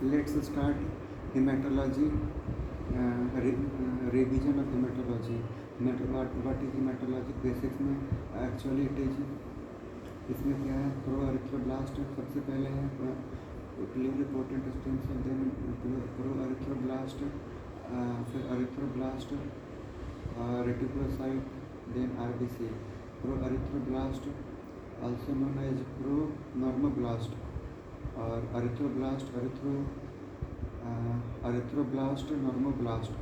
Let's start hematology, revision of hematology. What is hematology? Basics में actually it is, इसमें क्या है, pro erythroblast सबसे पहले है, pluripotent stem cell, then pro erythroblast, फिर erythroblast, reticulocyte, then RBC. Pro erythroblast also known as pro normoblast और erythroblast, erythroblast normoblast,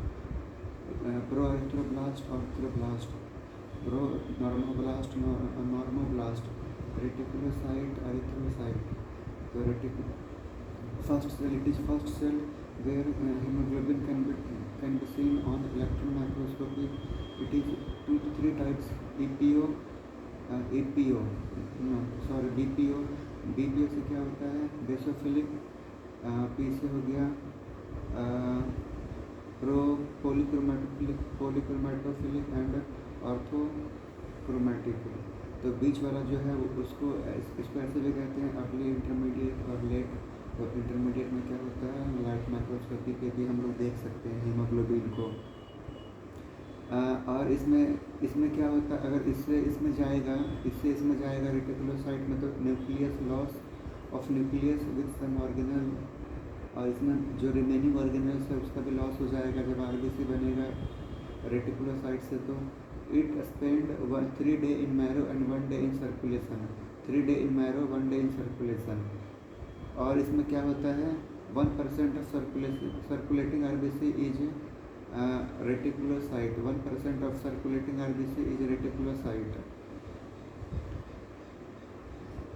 pro erythroblast और erythroblast, pro normoblast, normoblast, reticulocyte, erythrocyte. तो first cell, it is first cell where hemoglobin can be seen on electron microscopy. It is 2 to 3 types, BPO, BPO से क्या होता है, basophilic, P से हो गया pro पॉलीक्रोमेटोफिलिक and ऑर्थोक्रोमेटिक. तो बीच वाला जो है वो इसको ऐसे भी कहते हैं अर्ली, इंटरमीडिएट और लेट. तो इंटरमीडिएट में क्या होता है, लाइट माइक्रोस्कोपी पे भी हम लोग देख सकते हैं हीमोग्लोबिन को. और इसमें क्या होता है, अगर इसमें जाएगा रेटिकुलोसाइट में, तो nucleus, loss of nucleus with some organelle, और इसमें जो रिमेनिंग ऑर्गेनल्स है उसका भी लॉस हो जाएगा जब आरबीसी बनेगा रेटिकुलोसाइट से. तो it spend 3 days in marrow and 1 day in circulation, 3 days in marrow, 1 day in circulation. और इसमें क्या होता है, 1% of circulating RBC is reticulocyte, 1% of circulating RBC is reticulocyte.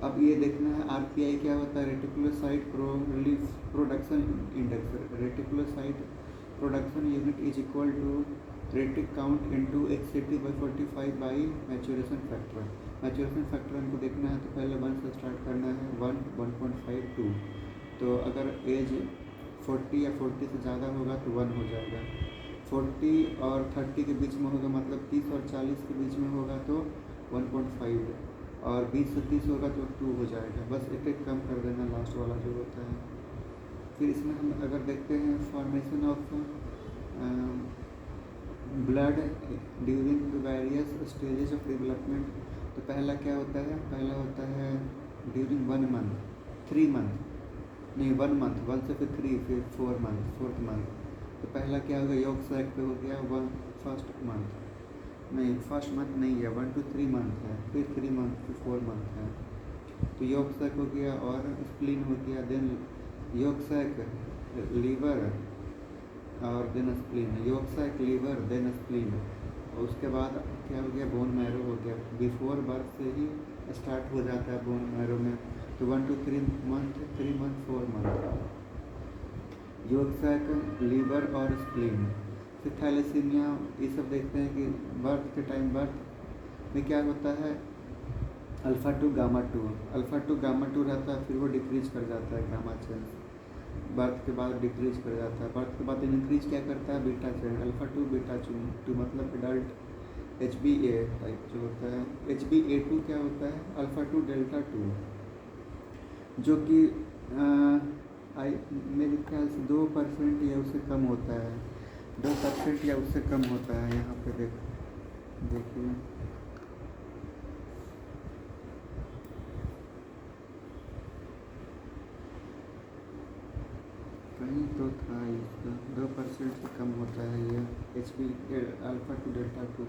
अब ये देखना है आरपीआई क्या होता है, reticulocyte production index. Reticulocyte production unit is equal to retic count into HCT/45 by maturation factor. Maturation factor हमको देखना है तो पहले 1 से स्टार्ट करना है, 1, 1.5, 2. तो अगर एज 40 या 40 से ज़्यादा होगा तो 1 हो जाएगा. 40 और 30 के बीच में होगा, मतलब 30 और 40 के बीच में होगा तो 1.5, और 20 से 30 होगा तो 2 हो जाएगा. बस एक कम कर देना लास्ट वाला जो होता है. फिर इसमें हम अगर देखते हैं formation of blood during various stages of development. तो पहला क्या होता है, पहला होता है ड्यूरिंग 1 month, 3 month, नहीं 1 month, 1 से फिर 3, फिर 4 month, 4th month. तो पहला क्या होगा, योग साइक पे हो गया, 1st month, नहीं 1st month नहीं है, 1 to 3 month है, फिर 3 month, फिर 4 month है. तो योग साइक हो गया और स्प्लीन हो गया, देन योग साइक, लीवर और देन स्प्लीन, योग साइक, लीवर, देन स्प्लीन. और उसके बाद क्या हो गया, बोन मैरो हो गया. बिफोर बर्थ से ही स्टार्ट हो जाता है बोन मैरो में. तो 1 to 3 month, 3 month, 4 month, योग साइक, लीवर और स्प्लीन. फिर थैलेसीमिया, ये सब देखते हैं कि बर्थ के टाइम, बर्थ में क्या होता है, अल्फ़ा टू गामा टू रहता है, फिर वो डिक्रीज कर जाता है, गामा चेन बर्थ के बाद डिक्रीज कर जाता है. बर्थ के बाद इंक्रीज क्या करता है, beta chain, alpha two beta two, मतलब एडल्ट HbA टाइप जो होता है. HbA2 क्या होता है, अल्फ़ा टू डेल्टा 2, जो कि मेरे ख्याल से 2% या उससे कम होता है, 2% या उससे कम होता है. यहाँ पे देखिए कहीं तो था इसका, 2% से कम होता है ये HB अल्फ़ा टू डेल्टा 2.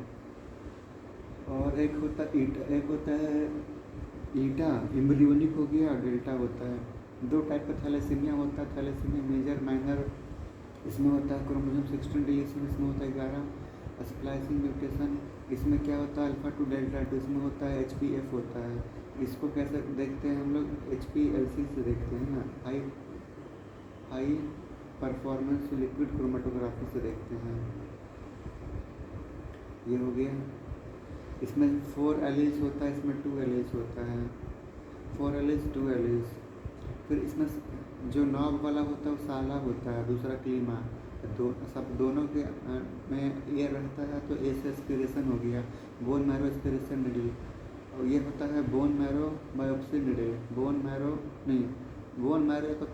और एक होता है ईटा, एम्ब्रियोनिक हो गया, और डेल्टा होता है. 2 टाइप का थैलेसीमिया होता है. थैलेसीमिया मेजर, माइनर, इसमें होता है क्रोमोसोम 16 डिलीशन, इसमें होता है 11 स्प्लाइसिंग म्यूटेशन. इसमें क्या होता है, अल्फ़ा टू डेल्टा 2, इसमें होता है HbF होता है. इसको कैसे देखते हैं हम लोग, HPLC से देखते हैं ना, हाई परफॉर्मेंस लिक्विड क्रोमेटोग्राफी से देखते हैं. ये हो गया. इसमें 4 एलील्स होता है, इसमें 2 एलील्स होता है, 4 एलील्स, 2 एलील्स. फिर इसमें जो नॉब वाला होता है वो साला होता है, दूसरा क्लीमा. दोनों के में ये रहता है, तो ए से एस्पिरेशन हो गया, बोन मैरो एस्पिरेशन निडल. और ये होता है bone marrow biopsy needle, bone marrow नहीं, बोन मैरो का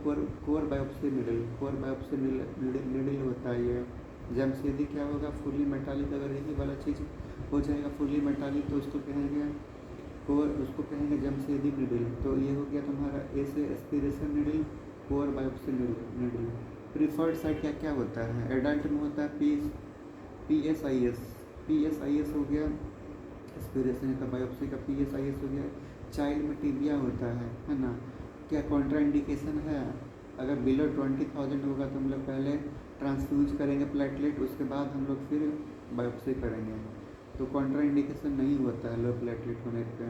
कोर बायोप्सी निडल होता है ये। जमशेदी क्या होगा, फुली मेटालिक। अगर यही वाला चीज़ हो जाएगा फुली मेटालिक तो उसको कहेंगे कोर, उसको कहेंगे जमशेदी निडल। तो ये हो गया तुम्हारा ए से aspiration needle, core biopsy needle. Preferred site क्या क्या होता है, एडल्ट में होता है PSIS हो गया, एस्पिरेशन का बायोप्सी का PSIS हो गया। चाइल्ड में टीबिया होता है ना। क्या कॉन्ट्रा इंडिकेशन है, अगर बिलो 20,000 होगा तो हम लोग पहले ट्रांसफ्यूज करेंगे प्लेटलेट, उसके बाद हम लोग फिर बायोप्सी करेंगे। तो कॉन्ट्रा इंडिकेशन नहीं होता है लो प्लेटलेट होने पे,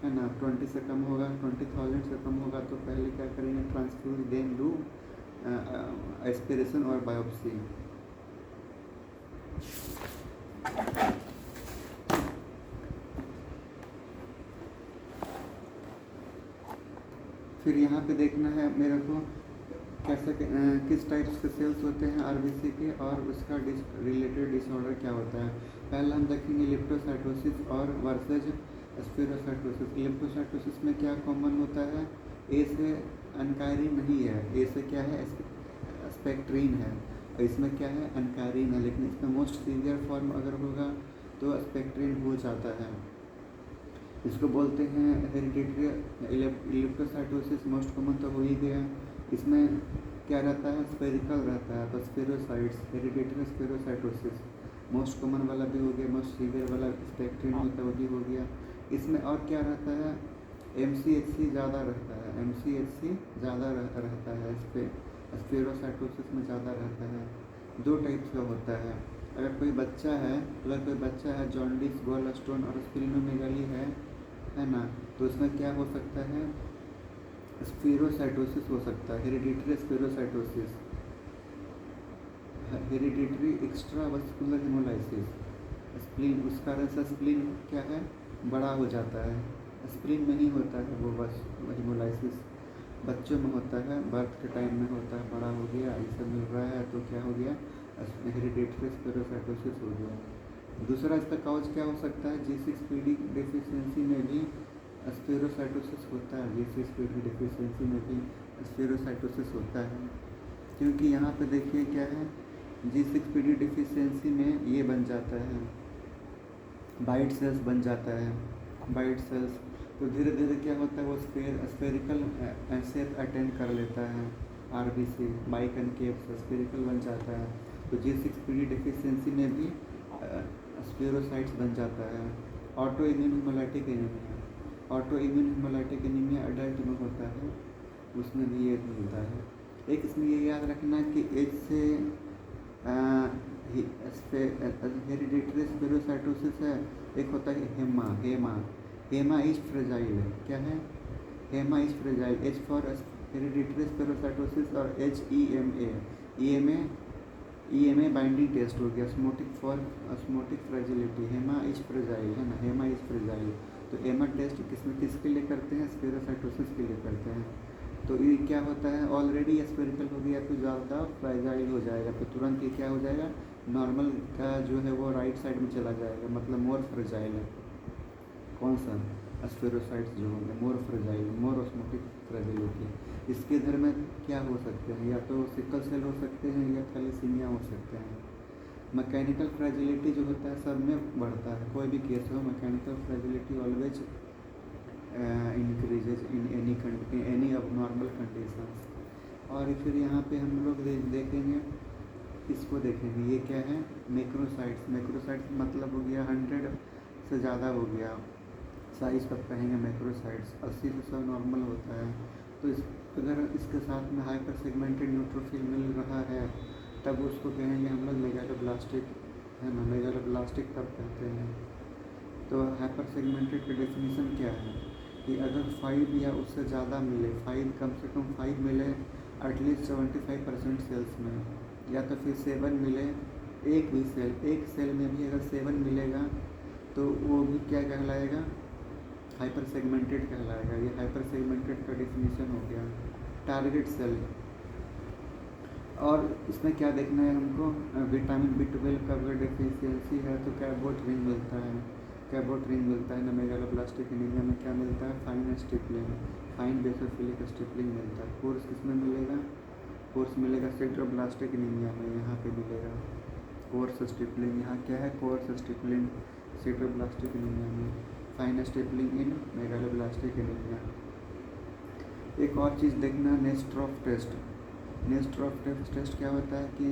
है ना। 20 से कम होगा, 20,000 से कम होगा तो पहले क्या करेंगे, ट्रांसफ्यूज, देन डू एस्पिरेशन और बायोप्सी। फिर यहाँ पे देखना है मेरे को कैसे किस टाइप्स के सेल्स होते हैं आरबीसी के, और उसका रिलेटेड डिसऑर्डर क्या होता है। पहले हम देखेंगे लिप्टोसाइटोसिस और वर्सेज स्पेरोसाइटोसिस। लिप्टोसाइटोसिस में क्या कॉमन होता है, ए से अनकायरिन नहीं है, ए से क्या है स्पेक्ट्रीन है, और इसमें क्या है अनकायरिन है। लेकिन इसमें मोस्ट सीवियर फॉर्म अगर होगा तो स्पेक्ट्रीन हो जाता है। इसको बोलते हैं हेरिडिटरी लिप्टोसाइटोसिस। मोस्ट कॉमन तो हो ही गया। इसमें क्या रहता है, स्फेरिकल रहता है, तो स्पेरोसाइट्स, हेरिडिटरी स्पेरोसाइटोसिस मोस्ट कॉमन वाला भी हो गया। मोस्ट सीवियर वाला स्पेक्ट्रीन होता है, वो भी हो गया। इसमें और क्या रहता है, MCHC ज़्यादा रहता है, MCHC ज़्यादा रहता है। इस पर स्पेरोसाइटोसिस में ज़्यादा रहता है। दो टाइप्स का होता है। अगर कोई बच्चा है जॉन्डिस, गॉल स्टोन और स्प्लीनोमेगाली है ना, तो उसमें क्या हो सकता है, स्पेरोसाइटोसिस हो सकता है, hereditary spherocytosis, hereditary extravascular haemolysis. Spleen, उस कारण से स्प्लीन क्या है बड़ा हो जाता है। स्प्लीन में ही होता है वो बस हेमोलाइसिस, बच्चों में होता है, बर्थ के टाइम में होता है, बड़ा हो गया ये सब मिल रहा है तो क्या हो गया, हेरिडिटरी स्पेरोसाइटोसिस हो गया। दूसरा इसका कॉज क्या हो सकता है, G6PD डिफिशियंसी में भी स्पेरोसाइटोसिस होता है। G6PD डिफिशियंसी में भी स्पेरोसाइटोसिस होता है, क्योंकि यहाँ पे देखिए क्या है, G6PD डिफिशियंसी में ये बन जाता है, वाइट सेल्स बन जाता है, वाइट सेल्स। तो धीरे धीरे क्या होता है, वो स्फेरिकल शेप अटेंड कर लेता है, आरबीसी बाइकनकेव स्फेरिकल बन जाता है। तो G6PD डिफिशियंसी में भी स्पेरोसाइट्स बन जाता है। Auto immune haemolytic anaemia, auto immune haemolytic anaemia adult में होता है, उसमें भी ये मिलता है। एक इसमें ये याद रखना कि एज से हेरिडिटरी स्पेरोसाइटोसिस है, एक होता है हेमा इज फ्रेजाइल। क्या है, Hema is fragile, H for hereditary spherocytosis और EMA बाइंडिंग टेस्ट हो गया। Osmotic fragility, Hema is fragile है ना, हेमा इज फ्रेजाइल। तो एमा टेस्ट किसके लिए करते हैं, स्पेरोसाइटोसिस के लिए करते हैं। तो ये क्या होता है, ऑलरेडी स्पेरिकल हो गया तो ज़्यादा फ्रेजाइल हो जाएगा, तो तुरंत ये क्या हो जाएगा, नॉर्मल का जो है वो राइट साइड में चला जाएगा, मतलब मोर फ्रेजाइल है। कौन सा, स्पेरोसाइट्स जो होंगे मोर फ्रेजाइल, मोर ऑस्मोटिक फ्रेजिलिटी। इसके इधर में क्या हो सकते हैं, या तो सिकल सेल हो सकते हैं या थैलेसीमिया हो सकते हैं। मैकेनिकल फ्रेजिलिटी जो होता है सब में बढ़ता है, कोई भी केस हो, mechanical fragility always increases in any abnormal conditions. और फिर यहाँ पे हम लोग देखेंगे, इसको देखेंगे, ये क्या है, मैक्रोसाइट्स मतलब हो गया 100 से ज़्यादा हो गया साइज पर कहेंगे मैक्रोसाइट्स, 80 से 100 नॉर्मल होता है। तो अगर इसके साथ में हाइपर सेगमेंटेड न्यूट्रोफिल मिल रहा है तब उसको कहेंगे हम लोग मेगालोब्लास्टिक, है ना, मेगालोब्लास्टिक तब कहते हैं। तो हाइपर सेगमेंटेड की डेफिनेशन क्या है कि अगर 5 या उससे ज़्यादा मिले, 5 कम से कम 5 मिले एटलीस्ट 75% सेल्स में, या तो फिर 7 मिले, एक सेल में भी अगर 7 मिलेगा तो वो भी क्या कहलाएगा, हाइपर सेगमेंटेड कहलाएगा। ये हाइपर सेगमेंटेड का डेफिनेशन हो गया। टारगेट सेल, और इसमें क्या देखना है हमको, विटामिन B12 का अगर डेफिशिएंसी है तो कैर्बोट्रिन मिलता है, कैबोट्रिन मिलता है ना। मेगालोब्लास्टिक एनीमिया में क्या मिलता है? Fine stippling, fine basophilic stippling मिलता है। कोर्स किसमें मिलेगा? कोर्स मिलेगा सिड्रोब्लास्टिक एनीमिया में, यहाँ पे मिलेगा कोर्स स्टिपलिंग। यहाँ क्या है? कोर्स स्टिपलिंग सिड्रोब्लास्टिक एनीमिया में, फाइन स्टिपलिंग इन मेगालोब्लास्टिक एनीमिया। एक और चीज़ देखना, नेस्ट्रॉफ टेस्ट। नेस्ट्रॉफ टेस्ट क्या होता है कि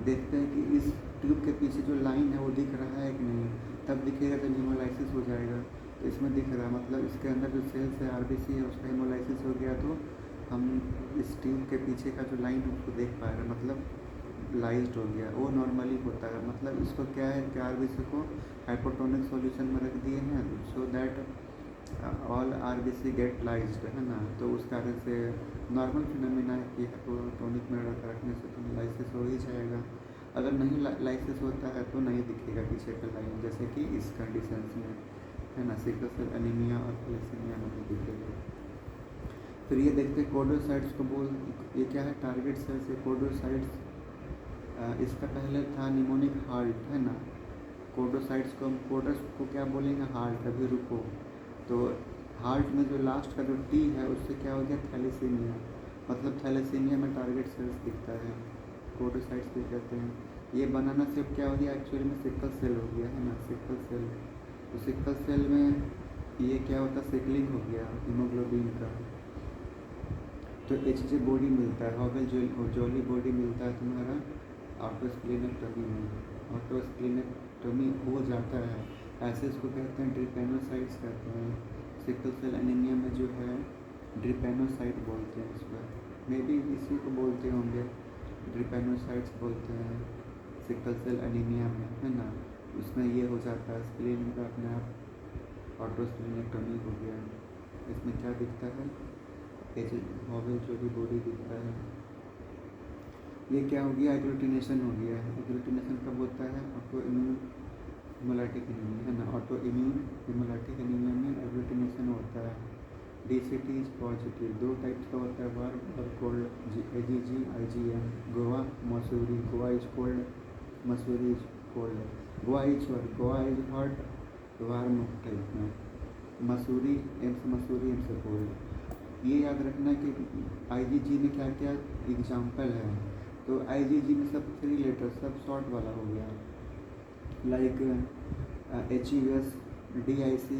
देखते हैं कि इस ट्यूब के पीछे जो लाइन है वो दिख रहा है कि नहीं। तब दिखेगा जब हेमोलाइसिस हो जाएगा। तो इसमें दिख रहा है, मतलब इसके अंदर जो सेल्स है आरबीसी है उसका हेमोलाइसिस हो गया, तो हम इस ट्यूब के पीछे का जो लाइन है उसको देख पा रहे हैं, मतलब लाइज्ड हो गया। वो नॉर्मली होता है, मतलब इसको क्या है कि आरबीसी को हाइपोटोनिक सॉल्यूशन में रख दिए हैं so that all RBC get lysed, है ना। तो उस कारण से नॉर्मल फिनोमिना है कि हाइपोटोनिक में रखने से तो लाइसिस हो ही जाएगा। अगर नहीं लाइसिस होता है तो नहीं दिखेगा पीछे का लाइन, जैसे कि इस कंडीशंस में, है ना, सिकल सेल एनीमिया और थैलेसीमिया में नहीं दिखेगा। फिर ये देखते हैं कोडोसाइट्स को ये क्या है? टारगेट सेल्स है कोडोसाइट्स। इसका पहले था निमोनिक हार्ट, है ना। कोडोसाइट्स को हम कोडस को क्या बोलेंगे? हार्ट। अभी रुको, तो हार्ट में जो लास्ट का जो टी है उससे क्या हो गया? थैलेसीमिया, मतलब थैलेसीमिया में टारगेट सेल्स दिखता है, कोडोसाइट्स भी कहते हैं। ये बनाना सिर्फ क्या हो गया? एक्चुअली में सिकल सेल हो गया, है ना, सिकल सेल। तो सिकल सेल में ये क्या होता है? सिकलिंग हो गया हीमोग्लोबिन का। तो एचजे बॉडी मिलता है, हॉवेल जोली बॉडी मिलता है तुम्हारा ऑटोस्प्लेनेक्टमी में। ऑटोस्प्लेनेक्टमी हो जाता है, ऐसे इसको कहते हैं ड्रिपेनोसाइट्स कहते हैं। सिकल सेल एनीमिया में जो है ड्रिपेनोसाइट बोलते हैं इसको, मे बी इसी को बोलते होंगे, ड्रिपेनोसाइट्स बोलते हैं सिकल सेल एनीमिया में, है ना। उसमें ये हो जाता है स्प्लीन का अपने आप ऑटोस्प्लेनेक्टमी हो गया। इसमें क्या दिखता है? हॉवेल जोली बॉडी दिखता है। ये क्या हो गया? एग्लूटिनेशन हो गया है। एग्लूटिनेशन कब होता है? ऑटो इम्यून हेमोलाइटिक एनीमिया, है ना। ऑटो इम्यून हेमोलाइटिक एनीमिया में एग्लूटिनेशन होता है। DCT is positive. दो टाइप्स का होता है, वार्म और cold, AGG IgM। Goa Mussoorie, Goa is cold, Mussoorie is cold. Goa is hot, warm type में। मसूरी एम से कोल्ड। ये याद रखना कि IgG में क्या क्या एग्जाम्पल है। तो IgG में सब 3 लेटर, सब शॉर्ट वाला हो गया, लाइक HUS, DIC,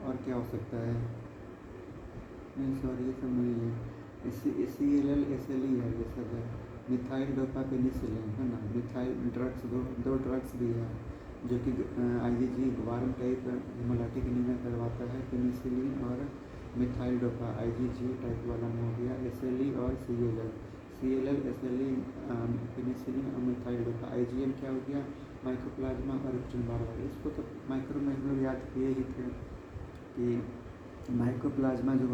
और क्या हो सकता है? नहीं सॉरी, ये सब नहीं है। CLL SLE है, ये सब है। मिथाइल डोपापेनिसिलिन, है ना। मिथाइल ड्रग्स, दो ड्रग्स भी है जो कि IgG warm type haemolytic anaemia करवाता है, पेनिसिलिन और मिथाइल डोपा। IgG टाइप वाला में हो गया SLE और CLL SLE, पेनिसिलिन और मिथाइल डोपा। IgM क्या हो गया? माइकोप्लाज्मा और एप्टिन-बार वायरस। इसको तो माइक्रो में हम लोग याद किए ही थे कि माइकोप्लाज्मा जो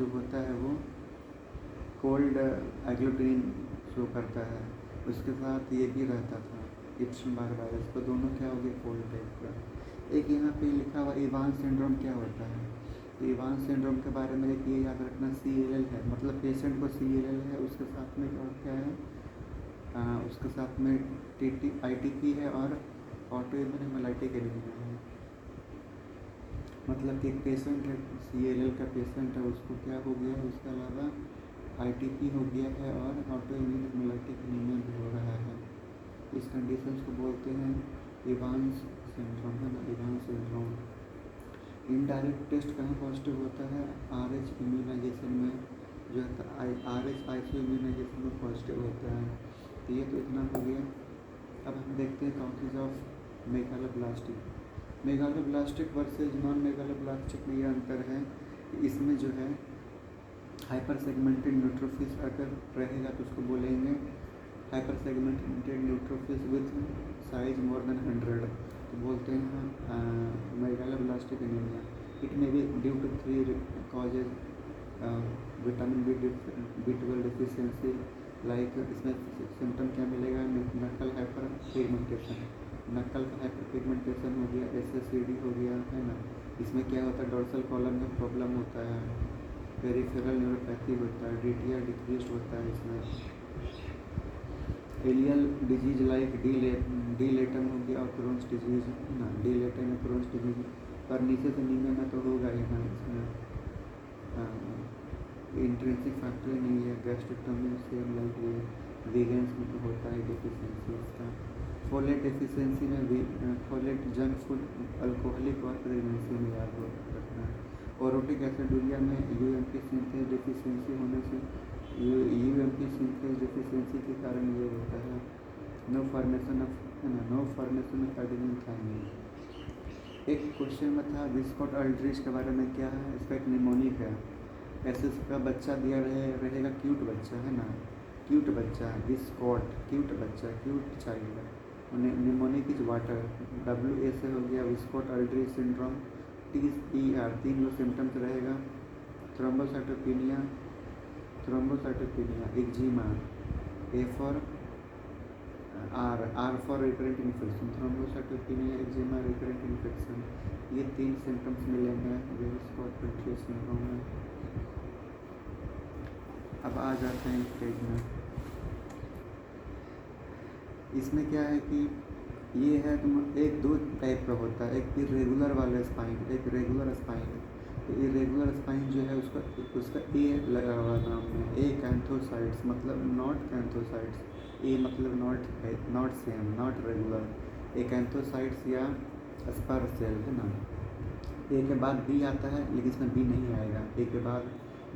होता है वो कोल्ड एग्लूटिन शो करता है। उसके साथ ये भी रहता था एप्टिन-बार वायरस। तो दोनों क्या हो गए? कोल्ड टाइप का। एक यहाँ पे लिखा हुआ इवान सिंड्रोम क्या होता है? तो इवान सिंड्रोम के बारे में एक ये याद रखना, CLL है, मतलब पेशेंट को CLL है, उसके साथ में और क्या है? उसके साथ में ITP है और ऑटोइम्यून हेमोलाइटिक एनीमिया है। मतलब कि एक पेशेंट है, CLL का पेशेंट है, उसको क्या हो गया? उसके अलावा ITP हो गया है और ऑटोइम्यून हेमोलाइटिक एनीमिया भी हो रहा है। इस कंडीशंस को बोलते हैं इवांस सिंड्रोम, है ना, इवांस सिंड्रोम। इनडायरेक्ट टेस्ट कहाँ पॉजिटिव होता है? RH इम्यूनाइजेशन में जो है, RH आइसो इम्यूनाइजेशन में पॉजिटिव होता है। तो ये तो इतना हो गया। अब हम देखते हैं causes of megaloblastic versus non megaloblastic में ये अंतर है कि इसमें जो है हाइपर सेगमेंटेड न्यूट्रोफिल्स अगर रहेगा तो उसको बोलेंगे hyper segmented neutrophils with size more than 100, तो बोलते हैं megaloblastic anaemia. It may be due to 3 causes, vitamin B12 deficiency, like इसमें सिम्टम क्या मिलेगा? नकल हाइपर पिगमेंटेशन, नकल का हाइपर पिगमेंटेशन हो गया, SSCD हो गया, है ना। इसमें क्या होता है? डोर्सल कॉलम में प्रॉब्लम होता है, पेरिफेरल न्यूरोपैथी होता है, DTR डिक्रीज होता है इसमें। एलियल डिजीज लाइक डीलेटम हो गया और क्रोन्स डिजीज ना, डीलेटम या क्रोन्स डिजीज पर नीचे से नीचे में तो होगा ही ना इसमें। इंट्रिंसिक फैक्टर नहीं है। गैस्ट्रेक्टोमी सेम लाइक ये वीगन्स में तो होता है डिफिशियंसी इसका। फोलेट डिफिशियंसी में फोलेट जंक फूड, अल्कोहलिक और प्रेगनेंसी में याद हो रखना है। ओरोटिक एसिडुरिया में यूएमपी सिंथेज डिफिशियंसी होने से यूएमपी सिंथेज डिफिशियंसी के कारण ये होता है। No formation of adenine thymine. एक क्वेश्चन में था विस्कॉट अल्ट्रिच के बारे में क्या है, इसका एक निमोनिक है। ऐसे इसका बच्चा दिया रहेगा क्यूट बच्चा है ना, क्यूट बच्चा, विस्कॉट क्यूट बच्चा, cute child. Mnemonic is water, WA से हो गया विस्कॉट अल्ट्रिच सिंड्रोम। TER 3 जो सिम्टम्स रहेगा, thrombocytopenia, eczema, A for R for recurrent infection, thrombocytopenia, eczema, recurrent infection, ये 3 सिम्टम्स मिलेंगे विस्कॉट अल्ट्रिच सिंड्रोम में। अब आ जाते हैं स्टेज में। इसमें क्या है कि ये है तुम एक दो टाइप का होता है, एक इरेगुलर वाला स्पाइन, एक रेगुलर स्पाइन। तो इरेगुलर स्पाइन जो है उसका ए लगा हुआ नाम में, ए कैंथोसाइट्स मतलब नॉट कैंथोसाइट्स, ए मतलब नॉट सेम, नॉट रेगुलर, ए कैंथोसाइट्स या स्पर सेल है ना। ए के बाद बी आता है लेकिन इसमें बी नहीं आएगा, ए के बाद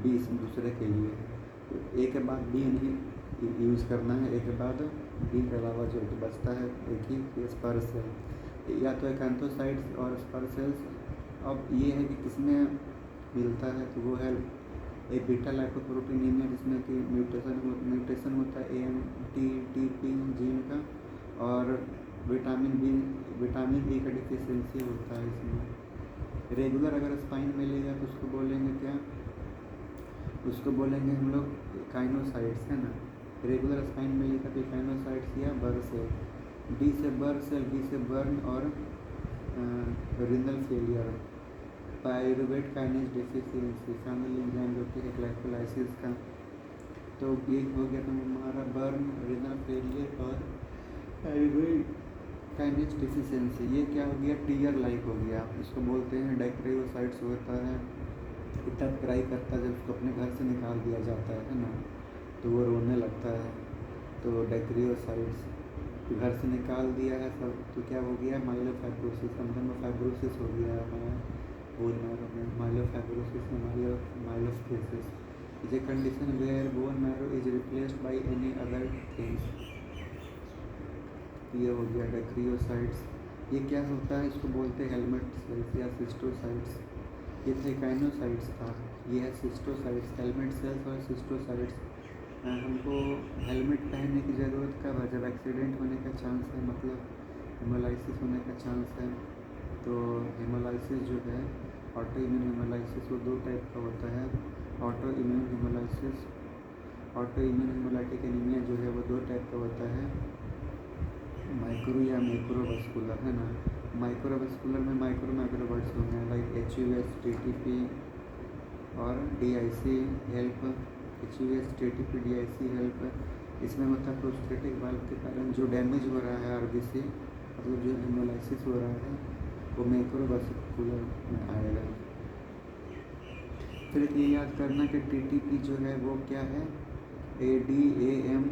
बी इस दूसरे के लिए है। तो ए के बाद बी नहीं यूज़ करना है, ए के बाद बी के अलावा जो बचता है एक ही स्पर सेल, या तो एकांथोसाइट्स और स्पर सेल्स। अब ये है कि किसमें मिलता है, तो वो है ए बीटा लाइपोप्रोटीनीमिया जिसमें कि म्यूटेशन होता है AMTTP जीन का, और विटामिन E का डिफिशियंसी होता है इसमें। रेगुलर अगर स्पाइन मिलेगा तो उसको बोलेंगे क्या, उसको बोलेंगे हम लोग काइनोसाइट्स है ना। रेगुलर स्पाइन मिलेगा तो काइनोसाइट्स या बर सेल, बी से बर सेल, बी से बर्न और renal failure. Pyruvate kinase deficiency, family enzyme जो कि है ग्लाइकोलाइसिस का। तो ये हो गया तो हमारा बर्न, रिनल फेलियर और पायरुवेट काइनेज डिफिशियंसी। ये क्या हो गया, टीयर लाइक हो गया, इसको बोलते हैं डाइक्रियोसाइट्स होता है। इतना क्राई करता है जब उसको अपने घर से निकाल दिया जाता है ना, तो वो रोने लगता है। तो डाइक्रियोसाइट्स घर से निकाल दिया है सब, तो क्या हो गया, माइलोफाइब्रोसिस, अंदर में फाइब्रोसिस हो गया है बोन मैरो में। माइलोफाइब्रोसिस में myelophthisis is a condition where bone marrow is replaced by any other things. ये हो गया डाइक्रियोसाइट्स। ये क्या होता है, इसको बोलते हैं हेलमेट सेल्स या सिस्टोसाइट्स। ये थे काइनोसाइट्स था, ये है सिस्टोसाइट्स। हेलमेट सेल्स और सिस्टोसाइट्स। हमको हेलमेट पहनने की ज़रूरत कब है, जब एक्सीडेंट होने का चांस है, मतलब हेमोलाइसिस होने का चांस है। तो हेमोलाइसिस जो है, ऑटो इम्यून हेमोलाइसिस, वो दो टाइप का होता है। Auto immune haemolysis, auto immune haemolytic anaemia जो है वो दो टाइप का होता है, माइक्रो या मैक्रोवास्कुलर है ना। माइक्रोवास्कुलर में माइक्रो वर्ड्स होंगे लाइक HUS, TTP और DIC help, HUS, TTP, DIC help. इसमें होता है प्रोस्टेटिक वाल्व के कारण जो डैमेज हो रहा है RBC, मतलब जो हेमोलाइसिस हो रहा है, वो मैक्रोवास्कुलर में आएगा। फिर ये याद करना कि TTP जो है वो क्या है, ADAM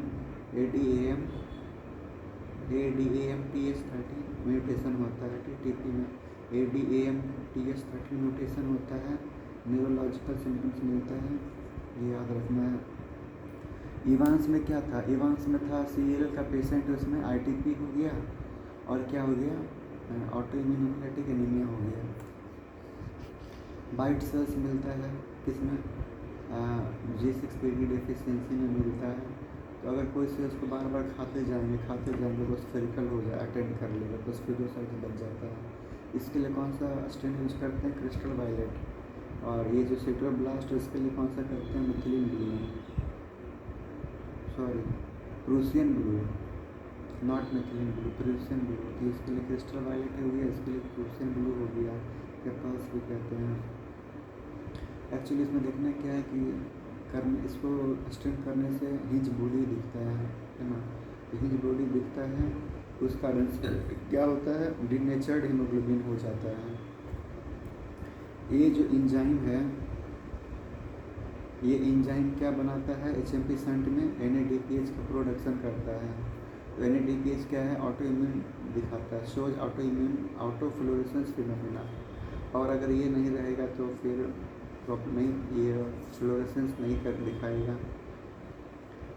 म्यूटेशन होता है TTP में। ADAM-TS13 म्यूटेशन होता है, न्यूरोलॉजिकल सिम्टम्स मिलता है, ये याद रखना है। इवांस में क्या था, इवांस में था CAL का पेशेंट, उसमें ITP हो गया और क्या हो गया, ऑटो इम्यून हेमोलाइटिक एनीमिया हो गया। वाइट सेल्स मिलता है किसमें, G6PD डेफिशिएंसी में मिलता है। तो अगर कोई सेल्स को बार बार खाते जाएंगे तो स्फेरिकल हो जाए, अटेंड कर लेगा तो स्फीरोसाइट बच जाता है। इसके लिए कौन सा स्टेन यूज करते हैं, क्रिस्टल वायलेट। और ये जो सिट्रोब्लास्ट है इसके लिए कौन सा करते हैं, methylene blue, sorry Prussian blue, not methylene blue, Prussian blue. तो इसके लिए क्रिस्टल वायलेट हो गया, इसके लिए प्रूसियन ब्लू हो गया, या पल्स भी कहते हैं। एक्चुअली इसमें देखना क्या है कि इसको स्टेन करने से हिंज ब्लू दिखता है ना। हिज बॉडी दिखता है, उस कारण से क्या होता है, डिनेचर्ड हीमोग्लोबिन हो जाता है। ये जो एंजाइम है, ये एंजाइम क्या बनाता है, एचएमपी शंट में NADPH का प्रोडक्शन करता है। तो NADPH क्या है, ऑटो इम्यून दिखाता है, shows auto immune auto fluorescence phenomena. और अगर ये नहीं रहेगा तो फिर प्रॉपर नहीं, ये फ्लोरेसेंस नहीं कर दिखाएगा।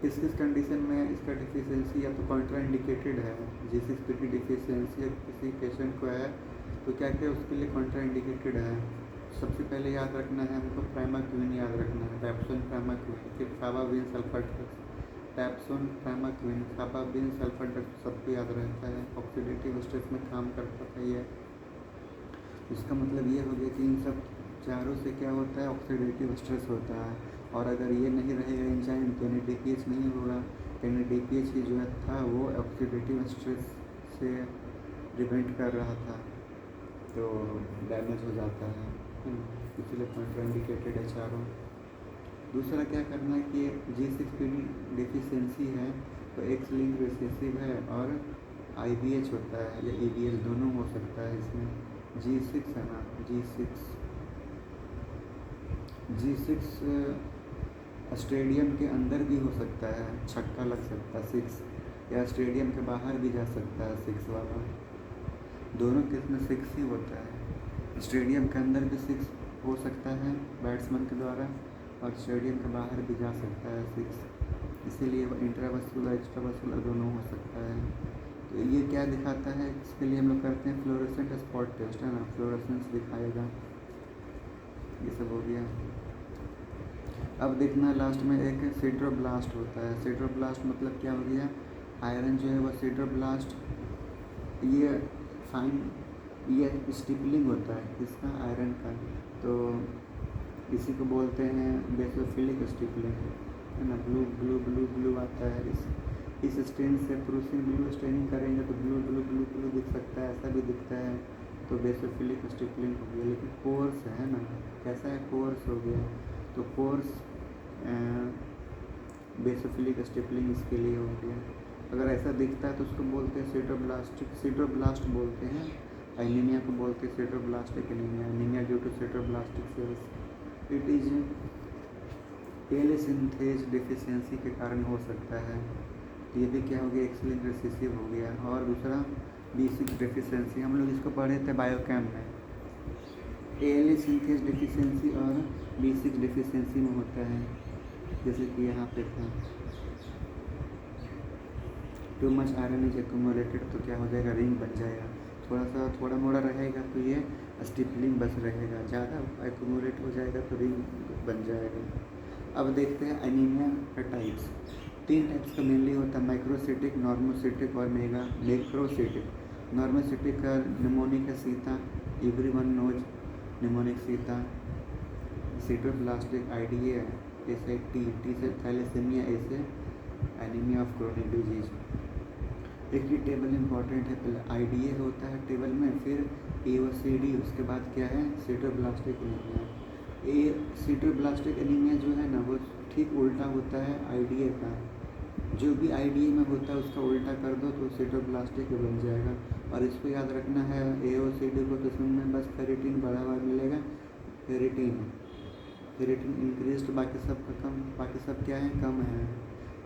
किस किस कंडीशन में इसका डिफिशियंसी या तो कॉन्ट्राइंडिकेटेड है, G6PD डिफिशियंसी किसी पेशेंट को है तो क्या क्या उसके लिए कॉन्ट्राइंडिकेटेड है। सबसे पहले याद रखना है हमको, प्राइमाक्विन याद रखना है, टैप्सोन प्राइमाक्विन, फिर carbabine sulphur drugs, dapsone primaquine carbabine sulphur drugs सबको याद रहता है। ऑक्सीडेटिव स्ट्रेस में काम करता है ये। इसका मतलब ये हो गया कि इन सब चारों से क्या होता है, ऑक्सीडेटिव स्ट्रेस होता है। और अगर ये नहीं रहेगा एंजाइम तो NADPH नहीं होगा। NADPH की जो था वो ऑक्सीडेटिव स्ट्रेस से प्रिवेंट कर रहा था, तो डैमेज हो जाता है, इसलिए कॉन्ट्राइंडिकेटेड है चारों। दूसरा क्या करना है कि G6PD डिफिशियंसी है तो X लिंक रिसेसिव है और IVH होता है या EVH दोनों हो सकता है इसमें। G6 है ना, G6 स्टेडियम के अंदर भी हो सकता है, छक्का लग सकता है 6, या स्टेडियम के बाहर भी जा सकता है 6 वाला। दोनों केस में 6 ही होता है। स्टेडियम के अंदर भी 6 हो सकता है बैट्समैन के द्वारा, और स्टेडियम के बाहर भी जा सकता है 6, इसीलिए वो इंट्रावेस्कुलर एक्स्ट्रावेस्कुलर दोनों हो सकता है। तो ये क्या दिखाता है, इसके लिए हम लोग करते हैं फ्लोरेसेंट स्पॉट टेस्ट, है ना, फ्लोरेसेंस दिखाएगा। ये सब हो गया। अब देखना लास्ट में एक सिड्रोब्लास्ट होता है। सिड्रोब्लास्ट मतलब क्या हो गया, आयरन जो है वो सिड्रोब्लास्ट, ये फाइन, ये स्टिपलिंग होता है इसका, आयरन का, तो इसी को बोलते हैं बेसोफिलिक स्टिपलिंग, है ना। ब्लू ब्लू ब्लू ब्लू आता है, इस स्टेन से प्रोसीन ब्लू स्टेनिंग करेंगे तो ब्लू ब्लू ब्लू ब्लू दिख सकता है, ऐसा भी दिखता है, तो बेसोफिलिक स्टिपलिंग हो गया। लेकिन कोर्स है ना, कैसा है, कोर्स हो गया, तो कोर्स बेसोफिलिक स्टिपलिंग इसके लिए हो गया। अगर ऐसा दिखता है तो उसको बोलते हैं सिड्रोब्लास्ट बोलते हैं। एनीमिया को बोलते हैं sideroblastic anaemia, anaemia due to sideroblastic cells. It is L synthase deficiency के कारण हो सकता है। तो ये भी क्या हो गया, X लिंक रिसेसिव हो गया। और दूसरा B6 डिफिशियंसी, हम लोग इसको पढ़े थे बायोकेम में। एल सिंथेज डिफिशियंसी और B6 डिफिशियंसी में होता है, जैसे कि यहाँ पे था too much iron is accumulated, तो क्या हो जाएगा, रिंग बन जाएगा। थोड़ा मोड़ा रहेगा तो ये स्टिपलिंग बस रहेगा, ज़्यादा एक्यूमुलेट हो जाएगा तो रिंग बन जाएगा। अब देखते हैं एनीमिया का टाइप्स। 3 टाइप्स का मेनली होता है, माइक्रोसिटिक, नॉर्मोसिटिक और मैक्रोसिटिक। नॉर्मोसिटिक का निमोनिक है Sita, everyone knows mnemonic Sita. Sideroblastic IDA है, ऐसे टी से थैलेसीमिया, ऐसे एनीमिया ऑफ क्रोनिक डिजीज। एक ही टेबल इंपॉर्टेंट है, पहले IDA होता है टेबल में, फिर AOCD, उसके बाद क्या है, सिड्रोब्लास्टिक एनीमिया। सिड्रोब्लास्टिक एनीमिया जो है ना वो ठीक उल्टा होता है IDA का। जो भी IDA में होता है उसका उल्टा कर दो तो सिड्रोब्लास्टिक बन जाएगा। और इसको याद रखना है AOCD को, तो इसमें बस फेरिटिन बढ़ा हुआ मिलेगा, फेरिटिन इंक्रीज, तो बाकी सब का कम, बाकी सब क्या है, कम है।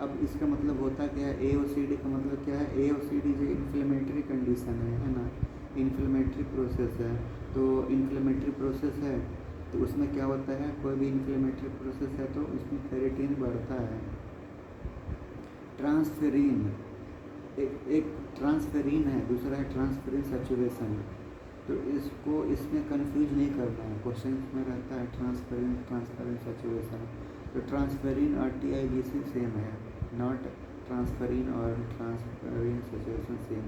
अब इसका मतलब होता क्या है, AOCD का मतलब क्या है, AOCD जो इन्फ्लेमेटरी कंडीशन है ना, इन्फ्लेमेटरी प्रोसेस है। तो इन्फ्लेमेटरी प्रोसेस है तो उसमें क्या होता है, कोई भी इन्फ्लेमेटरी प्रोसेस है तो उसमें फेरिटिन बढ़ता है। ट्रांसफेरिन, एक ट्रांसफेरिन है, दूसरा है ट्रांसफेरिन सैचुरेशन। तो इसको इसमें कंफ्यूज नहीं करना है, क्वेश्चन में रहता है ट्रांसफेरिन सैचुरेशन। तो ट्रांसफेरिन और TIBC सेम है, नॉट ट्रांसफेरिन और ट्रांसफेरिन सैचुरेशन सेम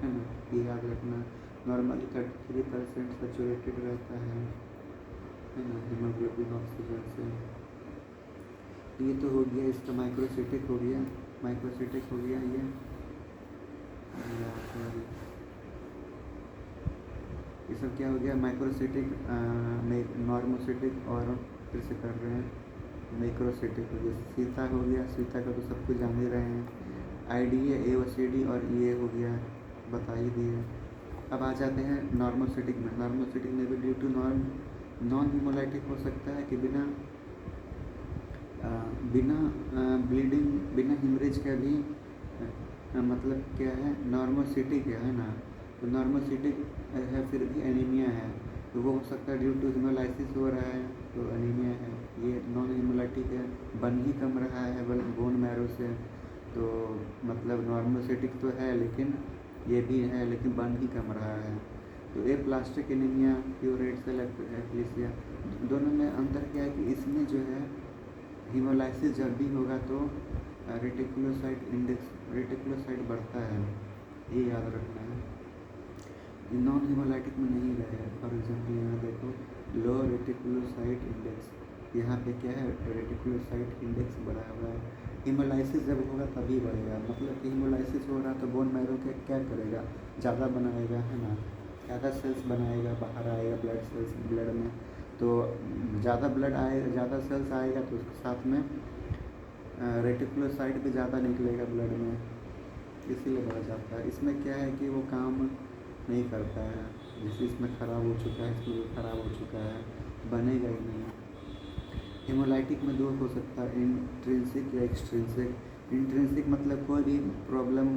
है ना, ये याद रखना। नॉर्मली 33% सैचुरेटेड रहता है ना, हीमोग्लोबिन ऑक्सीजन से। ये तो हो गया इसका, माइक्रोसिटिक हो गया ये। ये सब क्या हो गया, माइक्रोसिटिक, नॉर्मोसिटिक, और फिर से कर रहे हैं मैक्रोसिटिक हो गया। सीता हो गया, सीता का तो सब कुछ जान ही रहे हैं, IDA, AOCD और EA हो गया, बता ही दिए। अब आ जाते हैं नॉर्मोसिटिक में। नॉर्मोसिटिक में भी ड्यू टू नॉन हीमोलाइटिक हो सकता है कि बिना ब्लीडिंग, बिना हिमरेज का भी मतलब क्या है, नॉर्मोसिटिक है ना। तो नॉर्मोसिटिक है फिर भी एनीमिया है, तो वो हो सकता है ड्यू टू हीमोलाइसिस हो रहा है तो एनीमिया है। ये नॉन हीमोलाइटिक है, बन ही कम रहा है बोन मैरो से, तो मतलब नॉर्मोसिटिक तो है लेकिन ये भी है लेकिन बन ही कम रहा है। तो ये plastic anaemia, pure red cell aplasia, दोनों में अंतर क्या है कि इसमें जो है हीमोलाइसिस जब भी होगा तो रेटिकुलोसाइट बढ़ता है, ये याद रखना है। नॉन हीमोलाइटिक में नहीं रहेगा। फॉर एग्जाम्पल यहाँ देखो, लो रेटिकुलोसाइट इंडेक्स, यहाँ पे क्या है, रेटिकुलोसाइट इंडेक्स बढ़ा हुआ है। हीमोलाइसिस जब होगा तभी बढ़ेगा, मतलब कि हीमोलाइसिस हो रहा तो बोन मैरो क्या करेगा, ज़्यादा बनाएगा, है ना, ज़्यादा सेल्स बनाएगा, बाहर आएगा ब्लड सेल्स ब्लड में, तो ज़्यादा ब्लड आएगा, ज़्यादा सेल्स आएगा तो उसके साथ में रेटिकुलोसाइट भी ज़्यादा निकलेगा ब्लड में, इसीलिए बढ़ जाता है। इसमें क्या है कि वो काम नहीं करता है, जैसे इसमें ख़राब हो चुका है, इसमें भी ख़राब हो चुका है, बनेगा ही नहीं। हीमोलाइटिक में दो हो सकता है, इंट्रिंसिक या एक्सट्रिंसिक। इंट्रिंसिक मतलब कोई भी प्रॉब्लम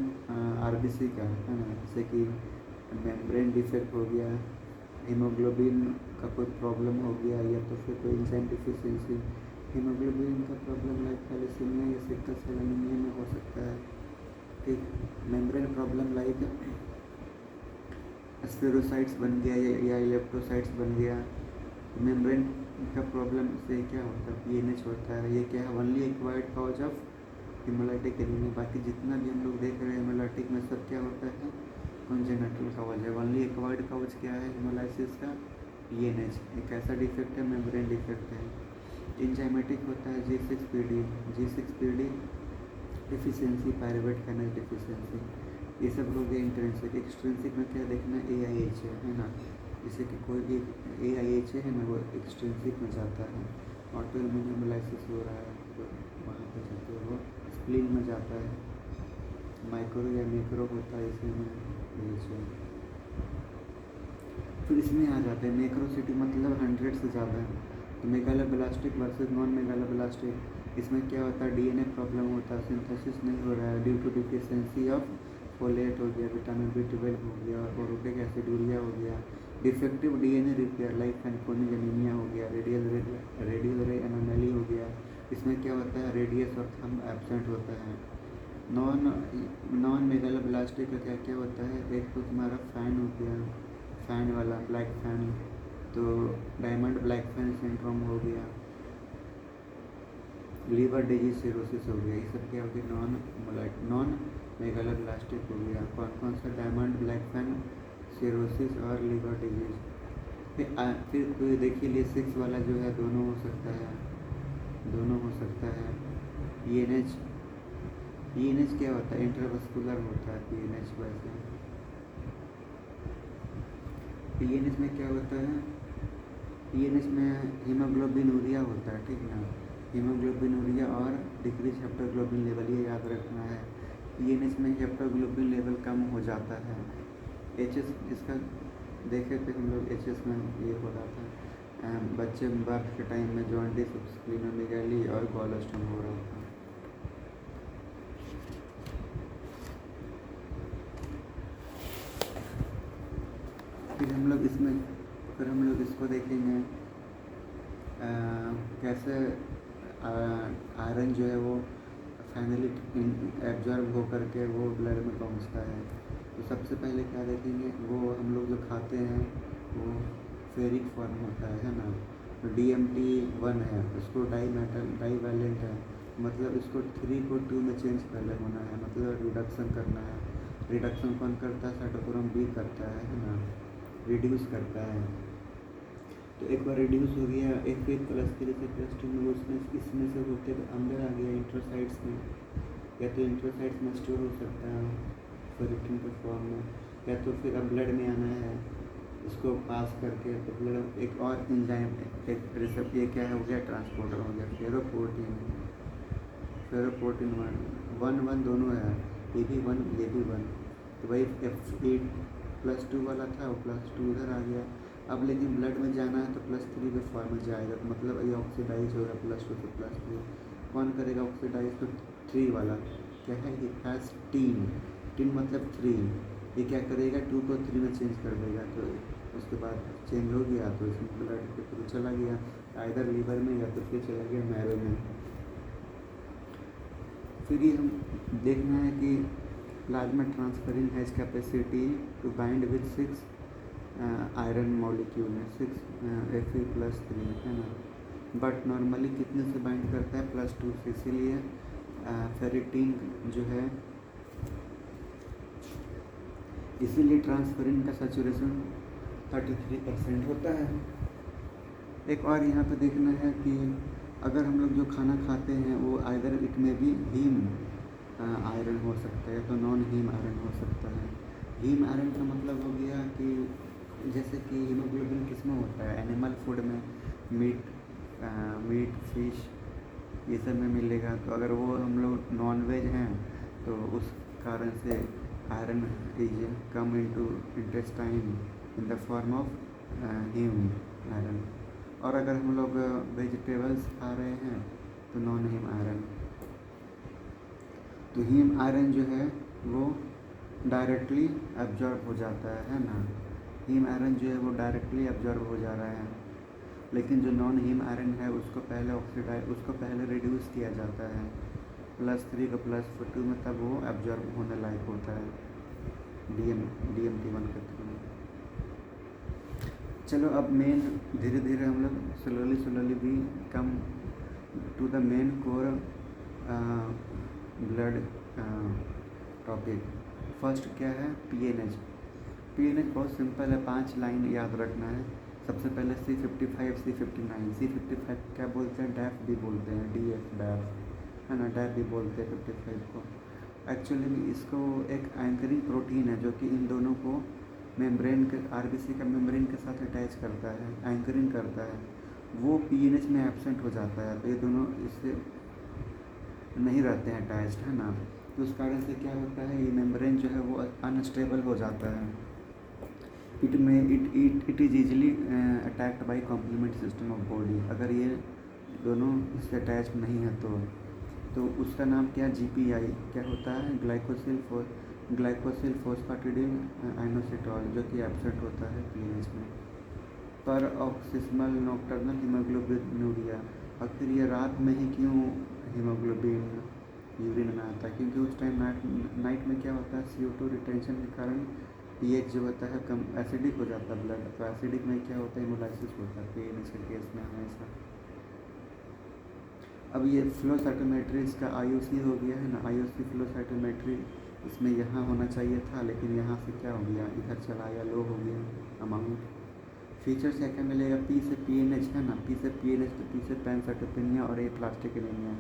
RBC का, है ना, जैसे कि मेम्ब्रेन डिफेक्ट हो गया, हीमोग्लोबिन का कोई प्रॉब्लम हो गया, या तो फिर कोई एंजाइम डिफिशिएंसी, हीमोग्लोबिन का प्रॉब्लम लाइक थैलेसीमिया या सिकल सेल एनीमिया में हो सकता है। ठीक, मेम्ब्रेन प्रॉब्लम लाइक स्पेरोसाइट्स बन गया या इलेक्ट्रोसाइट्स बन गया। मेम्ब्रेन का प्रॉब्लम से क्या होता है, PNH होता है, ये क्या है, only acquired cause of haemolytic anaemia. बाकी जितना भी हम लोग देख रहे हैं हीमोलाइटिक में सब क्या होता है, कॉन्जेनिटल कॉज है। ओनली एक्वायर्ड कॉज क्या है हीमोलाइसिस का, PNH, एक ऐसा डिफेक्ट है, मेम्ब्रेन डिफेक्ट है। एंजाइमेटिक होता है G6PD deficiency, pyruvate kinase deficiency, ये सब हो गया इंट्रिंसिक। एक्सट्रिंसिक में क्या देखना, AIH है ना, जैसे कि कोई भी AIH है ना, वो एक्सट्रिंसिक में जाता है। ऑटोइम्यून हेमोलाइसिस हो रहा है तो वहाँ पर जाते हैं, वो स्प्लीन में जाता है। माइक्रो या मैक्रो होता है इसमें AH है। फिर इसमें आ जाते हैं मैक्रोसिटी, मतलब 100 से ज़्यादा है। तो मेगालोब्लास्टिक वर्सेस नॉन मेगालोब्लास्टिक, इसमें क्या होता है, DNA प्रॉब्लम होता है, सिंथेसिस नहीं हो रहा है due to deficiency of folate हो गया, विटामिन B12 हो गया, बोरोटिक एसिड यूरिया हो गया। Defective DNA repair like Fanconi anaemia हो गया, रेडियल रे एनोमैली हो गया। इसमें क्या होता है, रेडियस और थंब एब्सेंट होता है। नॉन मेगालोब्लास्टिक का क्या क्या होता है, एक तो तुम्हारा फैन हो गया, फैन वाला ब्लैक फैन, तो डायमंड ब्लैक फैन सिंड्रोम हो गया, लीवर डिजीज सिरोसिस हो गया, ये सब क्या हो गया, नॉन मेगालोब्लास्टिक हो गया। कौन कौन सा, डायमंड ब्लैक फैन, सिरोसिस और लीवर डिजीज। फिर तो देखिए लिए 6 वाला जो है दोनों हो सकता है, दोनों हो सकता है। PNH क्या होता है, इंट्रावस्कुलर होता है PNH। वैसे PNH में क्या होता है, PNH में हीमोग्लोबिनूरिया होता है, ठीक ना, हीमोग्लोबिनूरिया और डिक्रीज हेप्टोग्लोबिन लेवल, ये याद रखना है। PNH में हेप्टोग्लोबिन लेवल कम हो जाता है। HS इसका देखे थे हम लोग, HS में ये हो रहा था, बच्चे बर्थ के टाइम में जॉन्डिस, स्प्लीनोमेगाली और गॉलस्टोन हो रहा था। फिर हम लोग इसको देखेंगे कैसे आयरन जो है वो फाइनली एब्जॉर्ब हो करके वो ब्लड में पहुंचता है। तो सबसे पहले क्या देखेंगे, वो हम लोग जो खाते हैं वो फेरिक फॉर्म होता है ना, तो DMT1 है, उसको डाईवैलेंट है, मतलब इसको 3 को 2 में चेंज पहले होना है, मतलब रिडक्शन करना है। रिडक्शन कौन करता है, साइटोक्रोम B करता है ना, रिड्यूस करता है। तो एक बार रिड्यूस हो गया F+3 से +2 में, उसमें इसमें से होते तो अंदर आ गया इंट्रोसाइट्स में, या तो इंट्रोसाइट्स में स्टोर हो सकता है फेरिटिन के फॉर्म में, या तो फिर अब ब्लड में आना है, इसको पास करके तो ब्लड एक और एंजाइम, एक रिसेप्टर, ये क्या हो गया, ट्रांसपोर्टर हो गया, फेरोपोर्टिन 1 1 दोनों है। ये भी 1, ये भी 1, तो वही F8+2 वाला था, वो +2 उधर आ गया। अब लेकिन ब्लड में जाना है तो +3 के फॉर्म में जाएगा, तो मतलब ये ऑक्सीडाइज होगा +2 से +3। कौन करेगा ऑक्सीडाइज? तो 3 वाला क्या है, ये हैज़ टीन मतलब 3, ये क्या करेगा 2 को 3 में चेंज कर देगा, तो उसके बाद चेंज हो गया तो इसमें ब्लड के थ्रू चला गया आइदर लीवर में या तो फिर चला गया मैरो में। फिर ये हम देखना है कि plasma transferrin has capacity to bind with 6 iron molecule है, 6 Fe+3 है ना, बट नॉर्मली कितने से बाइंड करता है +2 से, इसीलिए फेरिटीन जो है, इसीलिए ट्रांसफरिन का सैचुरेशन 33% होता है। एक और यहाँ पे देखना है कि अगर हम लोग जो खाना खाते हैं वो आइदर इट में भी हीम आयरन हो सकता है तो नॉन हीम आयरन हो सकता है। हीम आयरन का मतलब हो गया कि जैसे कि हीमोग्लोबिन किस में होता है, एनिमल फूड में, मीट फिश ये सब में मिलेगा, तो अगर वो हम लोग नॉन वेज हैं तो उस कारण से iron is come into intestine in the form of haem iron. और अगर हम लोग वेजिटेबल्स खा रहे हैं तो नॉन हीम आयरन। तो हीम आयरन जो है वो डायरेक्टली एब्जॉर्ब हो जाता है ना, हीम आयरन जो है वो डायरेक्टली एब्जॉर्ब हो जा रहा है, लेकिन जो नॉन हीम आयरन है उसको पहले रिड्यूस किया जाता है +3 को +2 में, तब वो एब्जॉर्ब होने लायक होता है DMT1 के थ्रू। चलो अब मेन धीरे धीरे हम लोग स्लोली भी come to the main core blood topic. First क्या है, PNH। PNH बहुत सिंपल है, 5 लाइन याद रखना है। सबसे पहले C55 C59। C55 क्या बोलते हैं, डैफ भी बोलते हैं, DF डैफ है ना, डैफ भी बोलते हैं 55 को। एक्चुअली में इसको एक एंकरिंग प्रोटीन है जो कि इन दोनों को मेम्ब्रेन के, RBC का मेम्ब्रेन के साथ अटैच करता है, एंकरिंग करता है, वो PNH में एब्सेंट हो जाता है, तो ये दोनों इससे नहीं रहते हैं अटैच्ड है ना, तो उस कारण से क्या होता है, ये मेम्ब्रेन जो है वो अनस्टेबल हो जाता है। It is easily attacked by complement system of body. अगर ये दोनों इससे अटैच नहीं है तो उसका नाम क्या, GPI क्या होता है, ग्लाइकोसिल फोस्फेटिडिल आइनोसिटॉल, जो कि एब्सेंट होता है PNH में। पर ऑक्सिस्मल नॉक्टर्नल हीमोग्लोबिनूरिया। और फिर ये रात में ही क्यों हीमोग्लोबिन यूरिन में आता है, क्योंकि उस टाइम नाइट में क्या होता है, CO2 रिटेंशन के कारण pH जो होता है कम एसिडिक हो जाता है ब्लड, तो एसिडिक में क्या होता है, हेमोलाइसिस होता है PNH के केस में हमेशा। अब ये फ्लो साइटोमेट्री इसका IOC हो गया है ना, IOC फ्लो साइटोमेट्री, इसमें यहाँ होना चाहिए था लेकिन यहाँ से क्या हो गया, इधर चला आया, लो हो गया अमाउंट। फीचर्स क्या क्या मिलेगा, P से PNH है ना, P से PNH, तो P से पैनसाइटोपेनिया और A प्लास्टिक एनीमिया,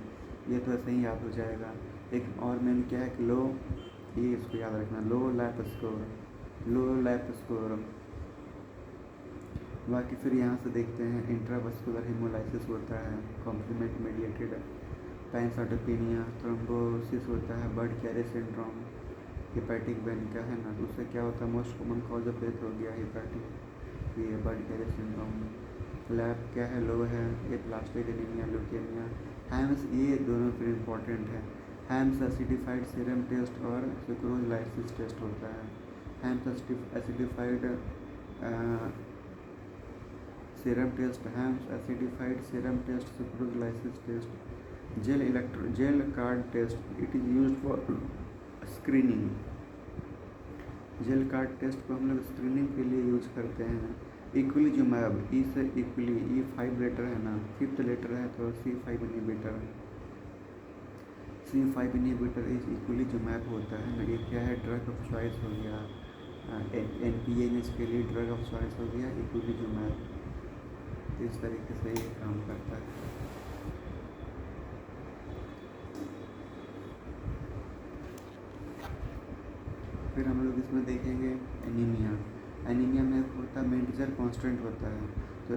ये तो ऐसे ही याद हो जाएगा। एक और मेन क्या है कि लो, ये इसको याद रखना, लो लैप स्कोर। बाकी फिर यहाँ से देखते हैं, इंट्रावस्कुलर हेमोलाइसिस होता है, कॉम्प्लीमेंट मेडिएटेड पैनसाइटोपेनिया, थ्रोम्बोसिस होता है, Budd Chiari syndrome, hepatic vein का है ना, तो उससे क्या होता है, most common cause of death हो गया हेपेटिक, ये बर्ड कैरियर सिंड्रोम। लैब क्या है, लो है, ये प्लास्टिक एनीमिया, ल्यूकेमिया। हैम्स, ये दोनों फिर इम्पॉर्टेंट है, हैम्स एसिडिफाइड सीरम टेस्ट और सुक्रोज लाइसिस टेस्ट होता है। Ham's acidified serum test, Ham's acidified serum test, sucrose lysis test, gel card test, it is used for screening. Gel card test को हम लोग स्क्रीनिंग के लिए use करते हैं। इक्विलीजुमैब, ई से इक्विली, ई 5 लेटर है ना, 5th लेटर है तो C5 inhibitor, C5 inhibitor is इक्विलीजुमैब होता है ना। ये क्या है, ड्रग ऑफ चॉइस हो गया, NPNH के लिए ड्रग ऑफ चॉइस हो गया इक्विलीजुमैब। इस तरीके से ये काम करता है। फिर हम लोग इसमें देखेंगे एनीमिया। एनीमिया में होता है मेंडिजर कांस्टेंट होता है, तो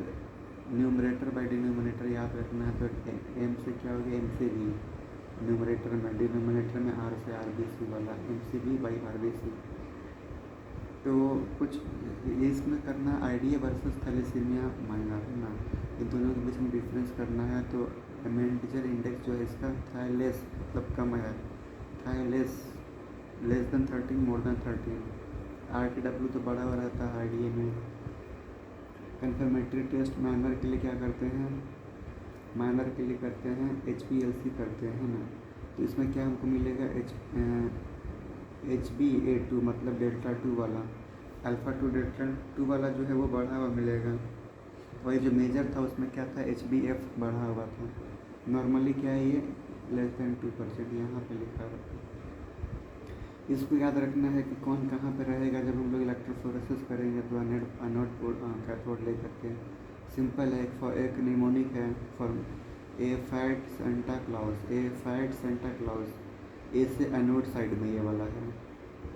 न्यूमरेटर बाय डिनोमिनेटर याद रखना है। तो M से क्या हो गया, M से V, न्यूमरेटर में, डिनोमिनेटर में आर से आरबीसी वाला, एमसीबी बाई आरबीसी। तो कुछ ये इसमें करना आईडीए वर्सेस थैलेसीमिया माइनर है ना, इन दोनों के बीच में डिफरेंस करना है। तो एमेंटिजर इंडेक्स जो है इसका थायलेस मतलब कम है, थायलेस लेस देन 13 मोर देन 13। आरटीडब्ल्यू तो बड़ा हुआ रहता है आईडीए में। कन्फर्मेटरी टेस्ट माइनर के लिए क्या करते हैं, माइनर के लिए करते हैं HPLC करते हैं ना। तो इसमें क्या हमको मिलेगा, HbA2 मतलब डेल्टा 2 वाला, अल्फ़ा 2 डेल्टा 2 वाला जो है वो बढ़ा हुआ मिलेगा। वही जो मेजर था उसमें क्या था, HbF बढ़ा हुआ था। नॉर्मली क्या है ये लेस देन 2%, यहाँ पे लिखा है। इसको याद रखना है कि कौन कहाँ पे रहेगा जब हम लोग इलेक्ट्रोफोरेसिस करेंगे। तो अनोड कैथोड ले करके सिंपल है, एक निमोनिक है फॉर्म ए फैट सेंटा क्लॉज, ए फैट सेंटा क्लॉज। ए से एनोड साइड में ये वाला है,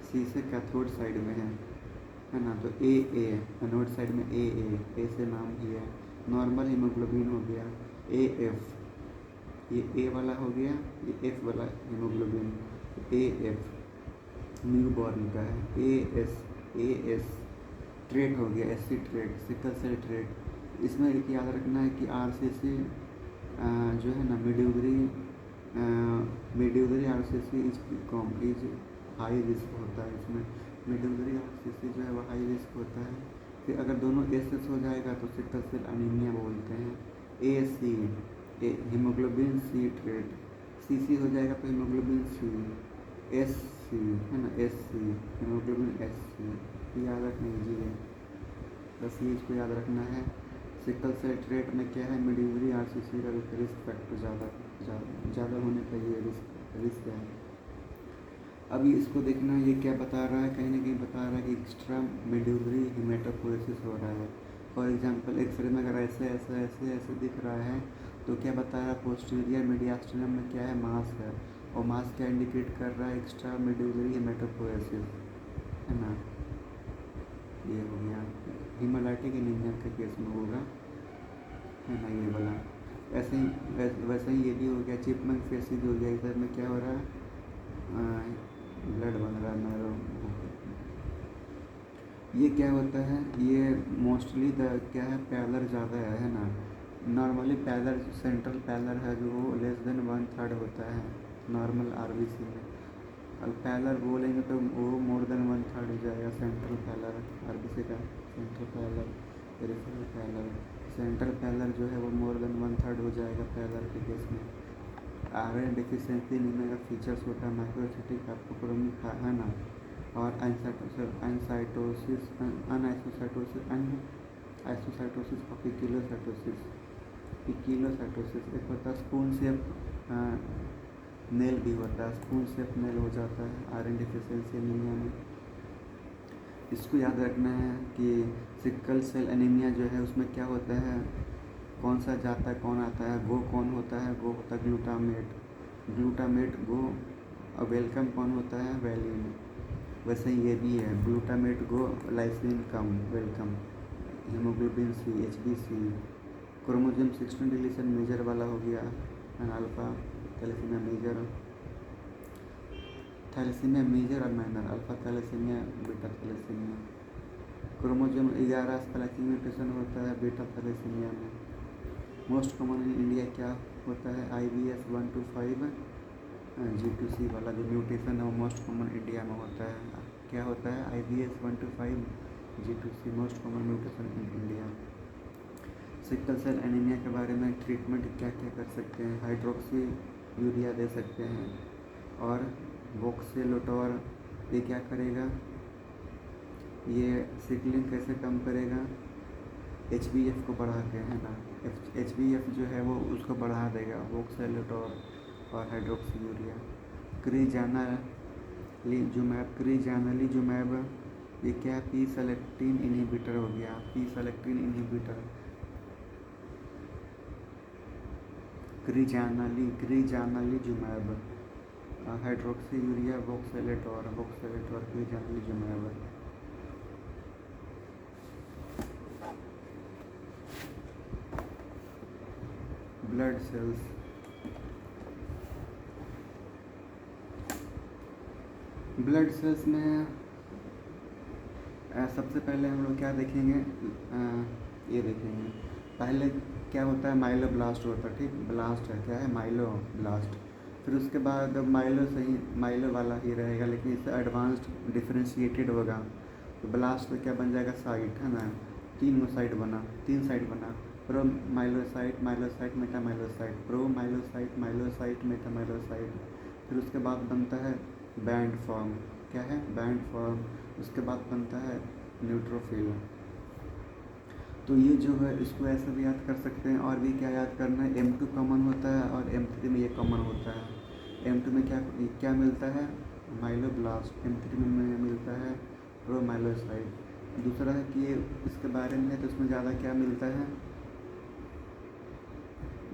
सी से कैथोड साइड में है ना। तो ए एनोड साइड में ए से नाम ही है। नॉर्मल हीमोग्लोबिन हो गया ए एफ, ये ए वाला हो गया, ये एफ वाला haemoglobin A F new born का है। ए एस ट्रेट हो गया, S C trait, sickle cell trait. इसमें एक याद रखना है कि RCC जो है ना medullary RCC is high risk होता है। इसमें मेड्यूलरी RCC जो है वो हाई रिस्क होता है। फिर अगर दोनों SS हो जाएगा तो सिकल सेल अनीमिया बोलते हैं। AC haemoglobin C trait, CC हो जाएगा तो हीमोग्लोबिन सी, SC है ना, SC हीमोग्लोबिन SC, याद रखना है। बस ये इसको याद रखना है। सिकल सेल ट्रेट में क्या है, मेड्यूलरी RCC का रिस्क फैक्टर ज़्यादा होने का ये रिस्क है। अभी इसको देखना है ये क्या बता रहा है, कहीं ना कहीं बता रहा है कि एक्स्ट्रा मेड्यूलरी हेमेटोपोएसिस हो रहा है। फॉर एग्जांपल एक्सरे में अगर ऐसे ऐसे ऐसे ऐसे दिख रहा है तो क्या बता रहा है, पोस्टीरियर मीडियास्टिनम में क्या है, मास है। और मास क्या इंडिकेट कर रहा है, एक्स्ट्रा मेड्यूलरी हेमेटोपोएसिस है ना। ये हो गया हीमोलाइटिक एनीमिया के केस में होगा है ना ये वाला। वैसे ही ये भी हो गया चिपमंक फेसिस हो गया। इधर में क्या हो रहा है, ब्लड बन रहा है नैरो। ये क्या होता है, ये मोस्टली क्या है, पैलर ज़्यादा है ना। नॉर्मली पैलर सेंट्रल पैलर है जो वो लेस देन 1/3 होता है नॉर्मल RBC में। और पैलर बोलेंगे तो वो मोर देन 1/3 हो जाएगा सेंट्रल पैलर RBC का। Central pallor, peripheral pallor, central pallor जो है वो मोर देन 1/3 हो जाएगा पैलर के केस में। आयरन डिफिशिएंसी एनीमिया का फीचर्स होता है माइक्रोसाइटिक हाइपोक्रोमिक है ना। और आइसोसाइटोसिस और पिकीलोसाइटोसिस। एक होता है स्पून शेप नेल भी होता है, स्पून शेप नेल हो जाता है आयरन डिफिशिएंसी एनीमिया में। इसको याद रखना है कि सिकल सेल एनीमिया जो है उसमें क्या होता है, कौन सा जाता है कौन आता है। गो कौन होता है, गो होता है ग्लूटामेट गो। और वेलकम कौन होता है, वैलिन। वैसे ये भी है glutamate go, lysine come, welcome. Haemoglobin C, HbC। Chromosome 16 deletion major वाला हो गया अल्फ़ा थैलेसीमिया मेजर और minor, alpha thalassaemia, beta thalassaemia. Chromosome 11 splicing mutation होता है बीटा थैलेसीमिया में। मोस्ट कॉमन इन इंडिया क्या होता है, IBS 1 to 5 G2C वाला जो म्यूटेशन है वो मोस्ट कॉमन इंडिया में होता है। क्या होता है, IBS 1 to 5 G2C most common mutation in India. Sickle cell anaemia के बारे में ट्रीटमेंट क्या क्या कर सकते हैं, हाइड्रोक्सी यूरिया दे सकते हैं। और वोक्सेलोटोर ये क्या करेगा, ये सिकलिंग कैसे कम करेगा, HbF को बढ़ा के है ना। HbF जो है वो उसको बढ़ा देगा, वोक्सेलोटोर और हाइड्रोक्सी यूरिया। क्रीजानालीजुमैब ये क्या, पी सेलेक्टिन इनहिबिटर हो गया, P selectin inhibitor. Crizanlizumab, hydroxy urea, voxelotor crizanlizumab. Blood cells, blood cells में सबसे पहले हम लोग क्या देखेंगे, ये देखेंगे। पहले क्या होता है, माइलोब्लास्ट होता है, ठीक, ब्लास्ट है, क्या है, माइलोब्लास्ट। फिर उसके बाद माइलो वाला ही रहेगा, लेकिन इससे एडवांस्ड डिफ्रेंशिएटेड होगा। तो ब्लास्ट में क्या बन जाएगा, साइट है ना, 3 साइट बना, 3 साइट बना, प्रो माइलोसाइट, माइलोसाइट, मेटामाइलोसाइट, प्रो माइलोसाइट, माइलोसाइट, मेटामाइलोसाइट। फिर उसके बाद बनता है बैंड फॉर्म, क्या है, बैंड फॉर्म। उसके बाद बनता है न्यूट्रोफिल। तो ये जो है इसको ऐसे भी याद कर सकते हैं। और भी क्या याद करना है, M2 कॉमन होता है और M3 में ये कॉमन होता है। M2 में क्या क्या मिलता है, माइलोब्लास्ट। M3 में मिलता है प्रोमाइलोसाइट। दूसरा है कि इसके बारे में है तो इसमें ज़्यादा क्या मिलता है,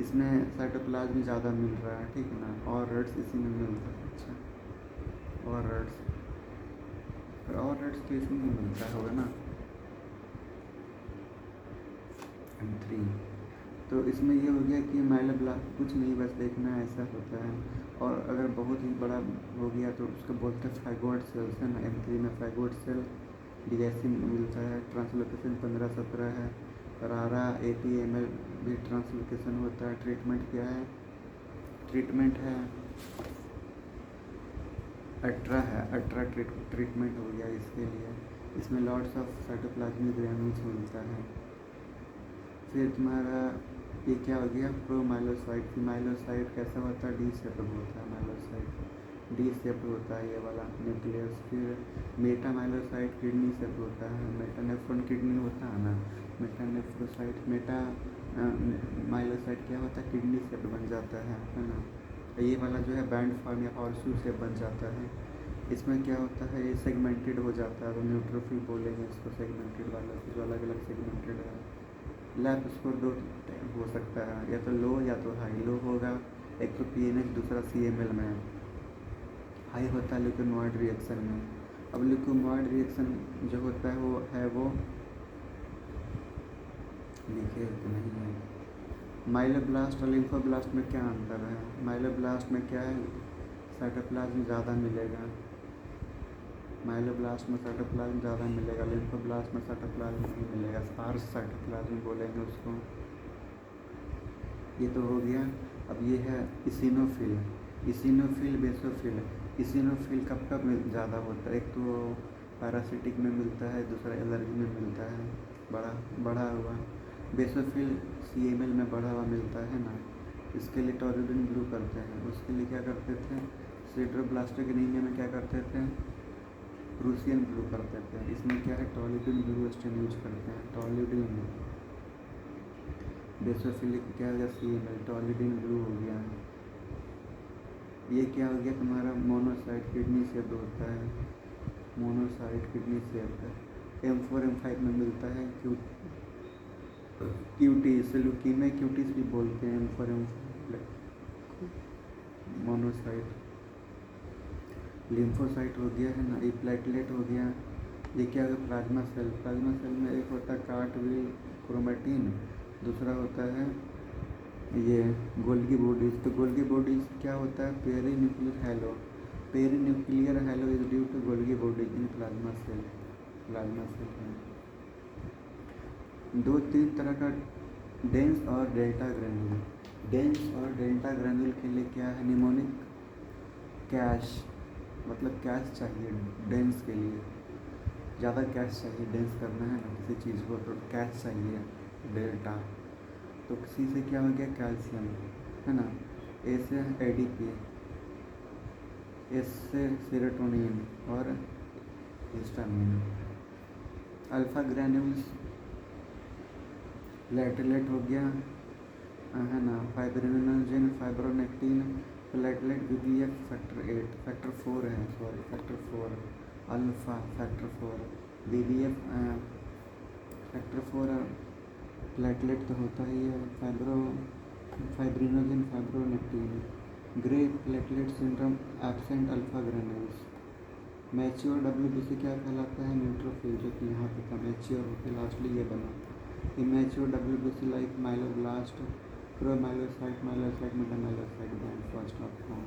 इसमें साइटोप्लाज्म ज़्यादा मिल रहा है, ठीक है ना, और रेड्स इसी में मिलता है। अच्छा, और रेड्स तो इसमें ही मिलता होगा ना, M3। तो इसमें ये हो गया कि माइलोब्लास्ट कुछ नहीं, बस देखना ऐसा होता है। और अगर बहुत ही बड़ा हो गया तो उसको बोलते हैं फाइगोइड सेल्स, है ना। M3 में फाइगोइड सेल डीएससी मिलता है, ट्रांसलोकेशन 15-17 है। रारा APML भी ट्रांसलोकेशन होता है। ट्रीटमेंट क्या है, ट्रीटमेंट है अट्रा ट्रीटमेंट हो गया इसके लिए। इसमें लॉट्स ऑफ साइटोप्लाज्मिक ग्रैन्यूल्स मिलता है। फिर तुम्हारा ये क्या हो गया, प्रोमाइलोसाइट। माइलोसाइट कैसा होता है, डी शेप्ड होता है, माइलोसाइट डी शेप्ड होता है, ये वाला न्यूक्लियस। फिर मेटामाइलोसाइट किडनी शेप्ड होता है, मेटानेफ्रॉन किडनी होता है ना, मेटानेफ्रोसाइट। माइलोसाइट क्या होता है, किडनी शेप्ड बन जाता है ना। ये वाला जो है बैंड फॉर्म या हॉर्सशू शेप बन जाता है। इसमें क्या होता है, ये सेगमेंटेड हो जाता है, तो न्यूट्रोफिल बोलेंगे इसको, सेगमेंटेड वाला, जो अलग अलग सेगमेंटेड है। लैब स्कोर 2 हो सकता है, या तो लो या तो हाई। लो होगा एक तो PNH, दूसरा CML में। हाई होता है ल्यूकेमॉइड रिएक्शन में। अब ल्यूकेमॉइड रिएक्शन जो होता है वो लिखे तो नहीं है। माइलोब्लास्ट और लिम्फोब्लास्ट में क्या अंतर है, माइलोब्लास्ट में क्या है, साइटोप्लाज्म ज़्यादा मिलेगा। माइलोब्लास्ट में साइटोप्लाज्म ज़्यादा मिलेगा, लिम्फोब्लास्ट में साइटोप्लाज्म नहीं मिलेगा, स्पार्स साइटोप्लाज्म बोलेंगे उसको। ये तो हो गया। अब ये है इसिनोफिल, बेसोफिल। इसिनोफिल कब कब ज़्यादा होता है, एक तो पैरासिटिक में मिलता है, दूसरा एलर्जी में मिलता है, बढ़ा हुआ। बेसोफिल CML में बढ़ा हुआ मिलता है ना। इसके लिए टॉलिडइन ब्लू करते हैं, उसके लिए क्या करते थे, सिड्रोब्लास्टिक एनीमिया में क्या करते थे, प्रूसियन ब्लू करते थे। इसमें क्या है, टॉलिडइन ब्लू स्टेन यूज करते हैं, टॉलिडइन। बेसोफिलिक क्या हो गया, CML, टॉलिडइन ब्लू हो गया। ये क्या हो गया तुम्हारा, मोनोसाइट किडनी शेप्ड होता है, monocyte kidney shaped. M4 M5 में मिलता है क्यूटीज, ल्यूकीमिया क्यूटीज भी बोलते हैं, M4 M5 मोनोसाइट। लिम्फोसाइट हो गया, है ना, ये प्लेटलेट हो गया। ये क्या होगा, प्लाज्मा सेल। प्लाज्मा सेल में एक होता है कार्टविल क्रोमेटिन, दूसरा होता है ये गोल्गी बॉडीज। तो गोल्गी बॉडीज क्या होता है, perinuclear halo is due to Golgi bodies in plasma cell. है 2-3 तरह का डेंस और डेल्टा ग्रैन्यूल। डेंस और डेल्टा ग्रैन्यूल के लिए क्या है, निमोनिक कैश, मतलब कैश चाहिए डेंस के लिए, ज़्यादा कैश चाहिए, डेंस करना है ना किसी चीज़ को तो कैश चाहिए, डेल्टा। तो किसी से क्या हो गया, कैल्शियम, है ना। ए से ADP, एस से सेरोटोनिन और हिस्टामिन। अल्फा ग्रैन्यूल्स प्लेटलेट हो गया, है ना, fibrinogen, fibronectin, platelet VBF factor 4 है, factor 4, alpha factor 4, VBF factor 4। Platelet तो होता ही है, fibrinogen, fibronectin. Grey platelet syndrome, absent alpha granules. Mature WBC क्या कहलाता है, न्यूट्रोफिल, जो कि यहाँ पे था, मैच्योर होकर लास्टली ये बना। Immature WBC like myeloblast, promyelocyte, myelocyte, metamyelocyte, band first of form.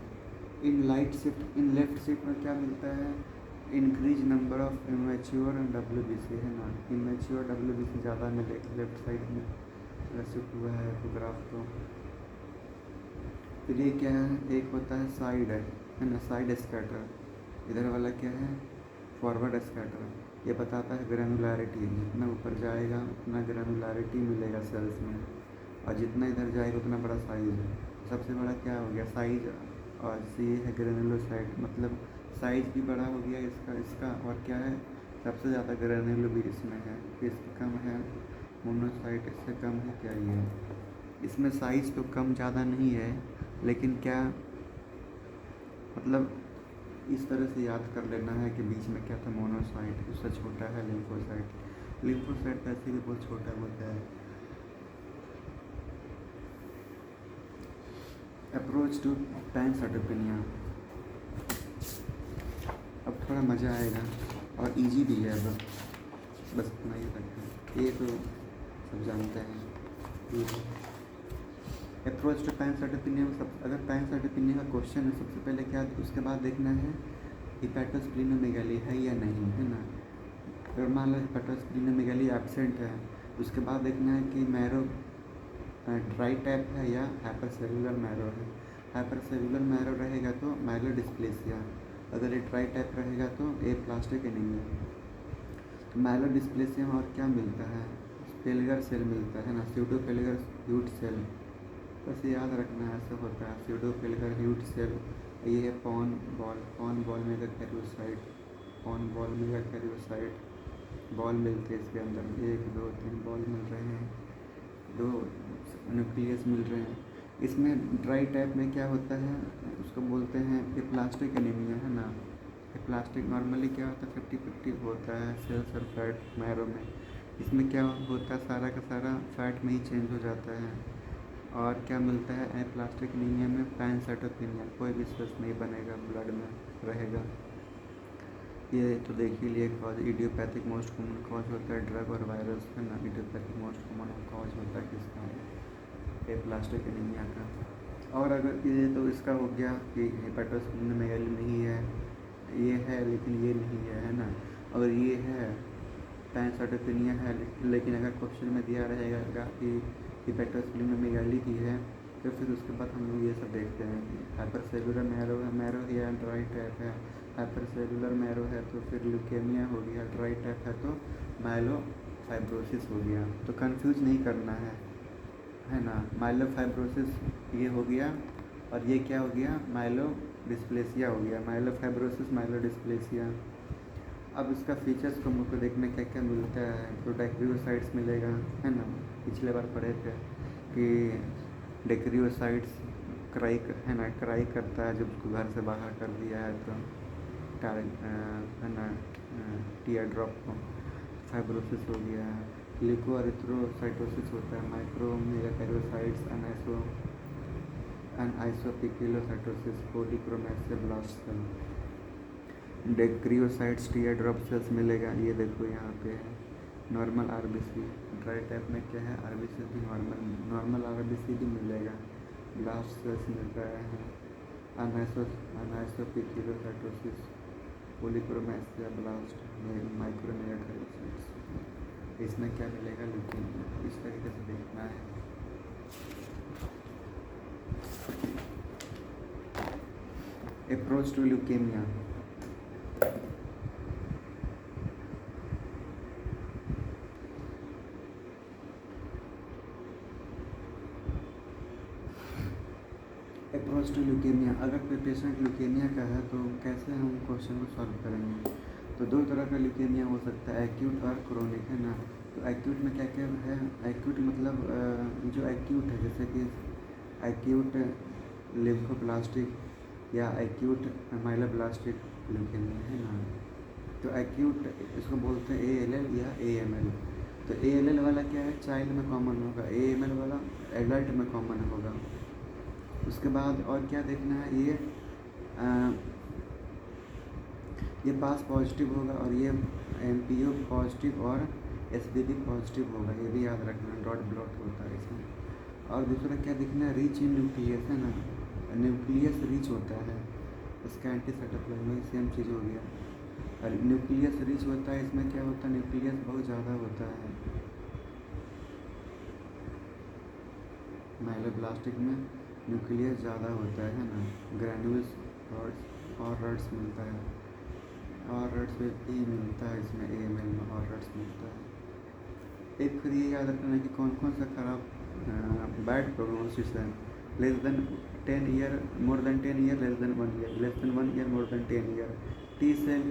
In left shift में क्या मिलता है, increase number of immature WBC है ना, इमेच्योर WBC ज़्यादा मिलेगा लेफ्ट साइड में शिफ्ट हुआ है तो ग्राफ तो। फिर ये क्या है, एक होता है साइड है ना, साइड स्कैटर, इधर वाला क्या है फॉरवर्ड स्कैटर। ये बताता है ग्रेनुलरिटी, जितना ऊपर जाएगा उतना ग्रेनुलरिटी मिलेगा सेल्स में, और जितना इधर जाएगा उतना बड़ा साइज है। सबसे बड़ा क्या हो गया साइज, और ये है ग्रेनुलोसाइट, मतलब साइज भी बड़ा हो गया इसका और क्या है सबसे ज़्यादा ग्रेनुलो भी इसमें है, इससे कम है मोनोसाइट, इससे कम है क्या ये, इसमें साइज तो कम ज़्यादा नहीं है, लेकिन क्या मतलब इस तरह से याद कर लेना है कि बीच में क्या था मोनोसाइट, उससे छोटा है लिम्फोसाइट। लिम्फोसाइट वैसे भी बहुत छोटा होता है। अप्रोच टू पैनसाइटोपेनिया, अब थोड़ा मज़ा आएगा और इजी भी है, बस इतना ही रखना है, ये तो सब जानते हैं। अप्रोच टू पैनसाइटोपेनिया में अगर पैनसाइटोपेनिया का क्वेश्चन है सबसे पहले क्या, उसके बाद देखना है हिपैटोस्प्लीनोमेगाली है या नहीं, है ना। अगर मान लो हिपैटोस्प्लीनोमेगाली एब्सेंट है, उसके बाद देखना है कि मैरो ड्राई टाइप है या हाइपरसेलुलर मैरो है। हाइपरसेलुलर मैरो रहेगा तो माइलोडिस्प्लेसिया, अगर ये ड्राई टाइप रहेगा तो एप्लास्टिक एनीमिया। तो माइलोडिस्प्लेसिया में और क्या मिलता है, पेलगर सेल मिलता है ना, स्यूडोपेलगर ह्यूट सेल, बस याद रखना है ऐसा होता है स्यूडोपेलगर ह्यूट सेल। ये है pawn ball megakaryocyte, pawn ball megakaryocyte, ball मिलते हैं इसके अंदर, 1 2 3 बॉल मिल रहे हैं, 2 न्यूक्लियस मिल रहे हैं। इसमें ड्राई टाइप में क्या होता है, उसको बोलते हैं एप्लास्टिक एनीमिया, है ना। एप्लास्टिक नॉर्मली क्या होता है 50-50 होता है सेल्स और फैट मैरो में, इसमें क्या होता है सारा का सारा फैट में ही चेंज हो जाता है। और क्या मिलता है एप्लास्टिक एनीमिया में, पैनसाइटोपेनिया, कोई भी सेल्स नहीं बनेगा, ब्लड में रहेगा। ये तो देख ही लिए cause, idiopathic most common cause होता है ड्रग और वायरस, है ना। इडियोपैथिक मोस्ट कॉमन कॉज होता है किसका, एप्लास्टिक एनीमिया का। और अगर ये तो इसका हो गया कि हिपैटोस्प्लीनोमेगाली नहीं है, ये है लेकिन ये नहीं है ना। अगर ये है पैनसाइटोपेनिया है, लेकिन अगर क्वेश्चन में दिया रहेगा कि हिपैटोस्प्लीनोमेगाली की है, तो फिर उसके बाद हम लोग ये सब देखते हैं कि हाइपरसेलुलर मैरो या ड्राई टाइप है। हाइपरसेलुलर मैरो है तो फिर ल्यूकेमिया हो गया, ड्राई टाइप है तो माइलोफाइब्रोसिस हो गया। तो कंफ्यूज नहीं करना है ना। माइलोफाइब्रोसिस ये हो गया, और ये क्या हो गया माइलोडिस्प्लेसिया हो गया, माइलोफाइब्रोसिस माइलोडिस्प्लेसिया। अब इसका फीचर्स को मुझको देखना क्या क्या मिलता है, तो डाइक्रियोसाइट्स मिलेगा, है ना। पिछले बार पढ़े थे कि डाइक्रियोसाइट्स क्राई है ना, क्राई करता है जब उसको घर से बाहर कर दिया है तो है ना, टीयर ड्रॉप को। फाइब्रोसिस हो गया, ल्यूकोएरिथ्रोसाइटोसिस होता है, micromegakaryocytes, anisopoikilocytosis, polychromasia blast cell. Dacryocytes tear drop cells मिलेगा, ये देखो यहाँ पे है। नॉर्मल आरबीसी, ड्राई टाइप में क्या है आरबीसी भी नॉर्मल आरबीसी भी मिलेगा। ब्लास्ट सेल्स मिल रहा है, अनआइसोपिकिलोसाइटोसिस, पॉलीक्रोमैसिया ब्लास्ट, माइक्रोमेगाकैरियोसाइट्स। इसमें क्या मिलेगा ल्यूकेमिया, इस तरीके से देखना है। Approach to leukaemia, approach to leukaemia. अगर कोई पेशेंट ल्यूकेमिया का है तो कैसे हम क्वेश्चन को सॉल्व करेंगे। तो 2 तरह का ल्यूकेमिया हो सकता है, एक्यूट और क्रोनिक, है ना। तो एक्यूट में क्या क्या है, एक्यूट मतलब जो एक्यूट है, जैसे कि एक्यूट लिम्फोब्लास्टिक या एक्यूट माइलोब्लास्टिक ल्यूकेमिया, है ना। तो एक्यूट इसको बोलते हैं ALL या AML। तो ALL वाला क्या है चाइल्ड में कॉमन होगा, AML वाला एडल्ट में कॉमन होगा। उसके बाद और क्या देखना है, ये पास पॉजिटिव होगा, और ये MPO पॉजिटिव और SBB पॉजिटिव होगा, ये भी याद रखना, डॉट ब्लॉट होता है इसमें। और दूसरा क्या देखना है, रिच इन न्यूक्लियस, है ना, न्यूक्लियस रिच होता है। इसका एंटी सेटअप लाइन वही सेम चीज़ हो गया। और न्यूक्लियस रिच होता है, इसमें क्या होता है, न्यूक्लियस बहुत ज़्यादा होता है। माइलोब्लास्टिक में न्यूक्लियस ज़्यादा होता है ना। ग्रैन्यूल्स और रड्स मिलता है, और रड्स में ई मिलता है, इसमें AML में और रड्स मिलता है। एक फिर ये याद रखना है कि कौन कौन सा खराब बैड प्रोग्नोसिस है। Less than 10 year, more than 10 year, less than 1 year, less than 1 year, more than 10 year. T cell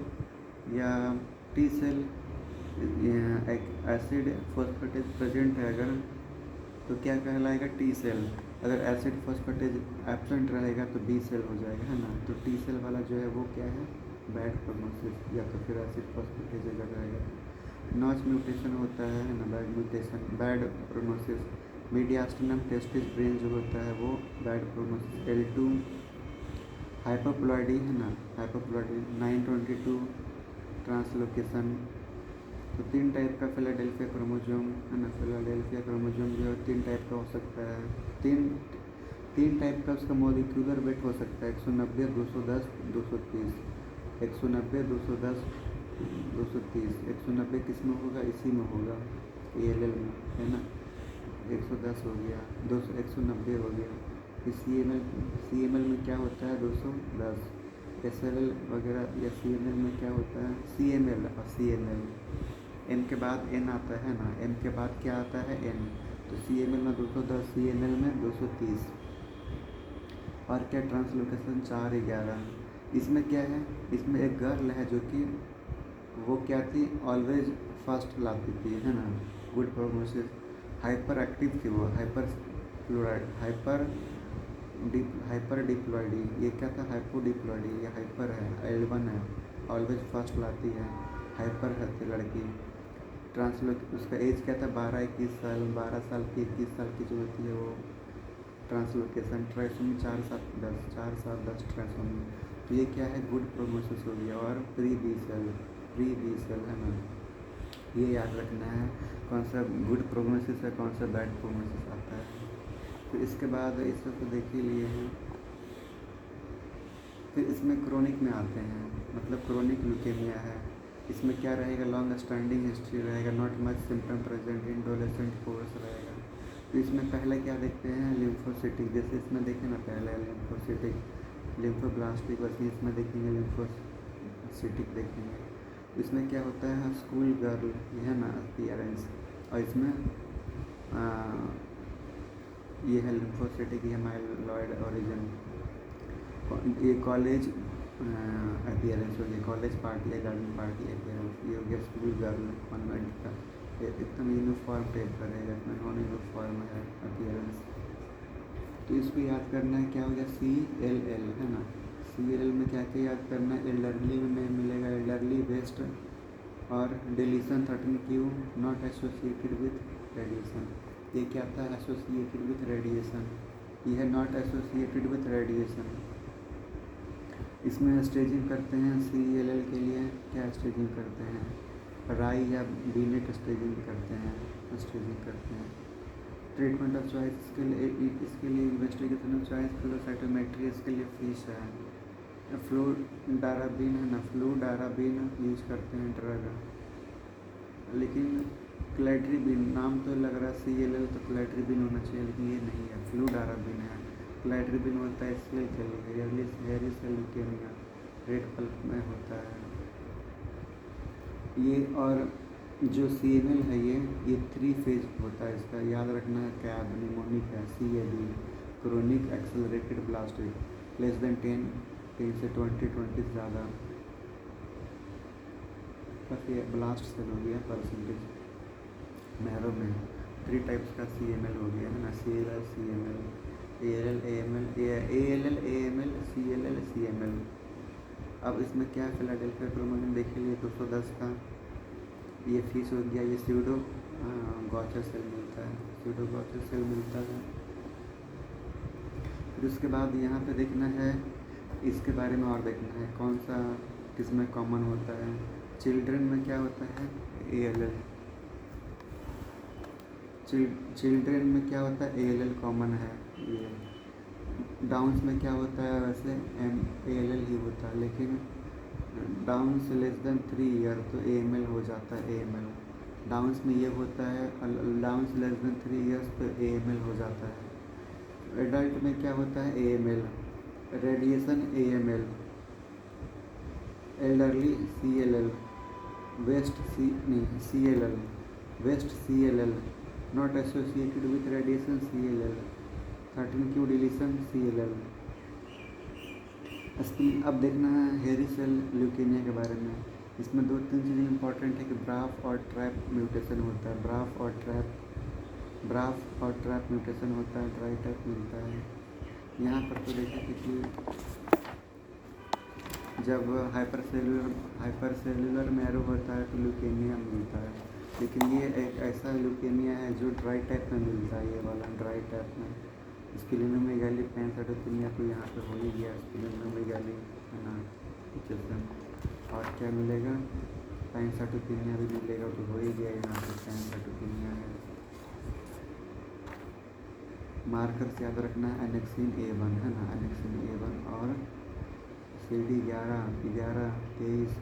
या T cell acid phosphatase present है अगर, तो क्या कहलाएगा, टी सेल। अगर एसिड फॉस्फेटेज एब्सेंट रहेगा तो बी सेल हो जाएगा, है ना। तो टी सेल वाला जो है वो क्या है, बैड प्रोग्नोसिस, या तो फिर एसिड फॉस्फेटेज अगर रहेगा। नॉच म्यूटेशन होता है ना, bad mutation, bad prognosis. Mediastinum testis brain जो होता है वो बैड प्रोग्नोसिस। L2 हाइपोप्लॉइडी है ना, हाइपोप्लॉइडी। 922 ट्रांसलोकेशन। तो 3 टाइप का फिलाडेल्फिया क्रोमोसोम है ना, फिलाडेल्फिया क्रोमोसोम जो है 3 टाइप का हो सकता है। तीन टाइप का उसका मॉलिक्यूलर वेट हो सकता है, 190, 210, 230। 190, 210, 230। 190 किस में होगा, इसी में होगा, ALL में, है ना। 110 हो गया, 200, 190 हो गया। CML में क्या होता है, 210। SLL वगैरह या CML में क्या होता है, CML और CML। M के बाद N आता है ना, M के बाद क्या आता है, N। तो CML में 210, CML में 230। और क्या, ट्रांसलोकेशन 411। इसमें क्या है, इसमें एक गर्ल है जो कि वो क्या थी, ऑलवेज फर्स्ट लाती थी, है ना, गुड प्रोग्नोसिस। हाइपर एक्टिव थी वो, हाइपर डिप्लॉइडी। ये क्या था, हाइपोडिप्लॉइडी, ये हाइपर है, L1 है, ऑलवेज फर्स्ट लाती है, हाइपर है थी लड़की। उसका एज क्या था, 12-21 साल, 12 साल की 21 साल की जो होती है वो। Translocation trisomy 4-7-10 trisomy. तो ये क्या है, गुड प्रोग्नोसिस हो गया। और प्री बी सेल है ना, ये याद रखना है कौन सा गुड प्रोग्नोसिस है, कौन सा बैड प्रोग्नोसिस आता है। फिर इसके बाद इस सब तो देख ही लिए हैं। फिर इसमें क्रोनिक में आते हैं, मतलब क्रोनिक ल्यूकेमिया है। इसमें क्या रहेगा, लॉन्ग स्टैंडिंग हिस्ट्री रहेगा, not much symptom present, indolent course रहेगा। तो इसमें पहले क्या देखते हैं, लिम्फोसिटिक, जैसे इसमें देखें ना, पहले लिम्फोसिटिक, लिम्फोब्लास्टिक, वैसे इसमें देखेंगे लिम्फोसिटिक देखेंगे। इसमें क्या होता है, स्कूल गर्ल, ये है ना, अपीयरेंस। और इसमें ये है लिम्फोसिटिक, ये माइलॉइड ओरिजिन। ये कॉलेज अपीयरेंस हो गया, कॉलेज पार्टी या गार्डन पार्टी अपीयरेंस। ये हो गया स्कूल गर्ल, कॉन्वेंट का, एकदम यूनिफॉर्म टाइप का रहेगा, इसमें नॉन यूनिफॉर्म है अपीयरेंस। तो इसको याद करना है, क्या हो गया, CLL, है ना। CLL में क्या क्या याद करना है, एल्डरली में मिलेगा, एल्डरली वेस्ट और deletion 13Q, not associated with radiation. ये क्या था, एसोसिएटेड विथ रेडिएशन, ये है नॉट एसोसिएटेड विथ रेडिएशन। इसमें स्टेजिंग करते हैं CLL के लिए, क्या स्टेजिंग करते हैं, राई या बीनेट स्टेजिंग करते हैं। ट्रीटमेंट ऑफ चॉइस, इसके लिए इन्वेस्टिगेशन ऑफ चॉइस, फ्लोसाइटोमेट्री, इसके लिए फीस है। फ्लूडाराबिन है ना, फ्लूडाराबिन यूज करते हैं ड्रग। लेकिन क्लैट्रिबिन, नाम तो लग रहा है CLL तो क्लैट्रिबिन होना चाहिए, लेकिन ये नहीं है, फ्लूडाराबिन है। क्लैट्रिबिन होता है स्केल के लिए, hairy cell leukaemia, red pulp में होता है ये। और जो CML है ये 3 फेज होता है, इसका याद रखना है, कैब, निमोनिक है, CAB, chronic accelerated blastic, less than 10 से 20 से ज़्यादा, बस ये ब्लास्ट सेल हो गया परसेंटेज। नैरो में 3 टाइप्स का CML हो गया, है ना, CLL, CML, ALL, AML, CLL, CML। अब इसमें क्या, फिलाडेल्फिया क्रोमोसोम देख लिए 210 का, ये फीस हो गया। ये स्यूडो गॉचर सेल मिलता है, फिर उसके बाद यहाँ पे देखना है, इसके बारे में और देखना है, कौन सा किसमें कॉमन होता है। चिल्ड्रन में क्या होता है, ALL। चिल्ड्रन में क्या होता है, ALL कॉमन है। ये डाउन्स में क्या होता है, वैसे MALL ही होता है, लेकिन डाउन्स लेस देन 3 ईयर तो AML हो जाता है AML। डाउन्स में ये होता है, डाउन्स लेस देन 3 ईयर्स तो AML हो जाता है। एडल्ट में क्या होता है, AML, radiation AML, elderly CLL, west CLL, west CLL, not associated with radiation CLL, 13q deletion CLL। अब देखना है हेरी सेल ल्यूकेमिया के बारे में। इसमें 2-3 चीज़ें इंपॉर्टेंट है कि ब्राफ और ट्रैप म्यूटेशन होता है, ब्राफ और ट्रैप म्यूटेशन होता है, ड्राई टाइप मिलता है। यहाँ पर तो देखिए कि जब हाइपरसेलुलर मैरो होता है तो ल्यूकेमिया मिलता है, लेकिन ये एक ऐसा ल्यूकेमिया है जो ड्राई टाइप में मिलता है, ये वाला ड्राई टाइप में। स्प्लीनोमेगाली पैनसाइटोपेनिया तो यहाँ पे हो ही गया, स्प्लीनोमेगाली है ना, और क्या मिलेगा, पैनसाइटोपेनिया भी मिलेगा, तो हो ही गया यहाँ पे पैनसाइटोपेनिया है। मार्कर्स याद रखना है, एनेक्सिन A1 है ना, एनेक्सिन A1 और CD 11, 23,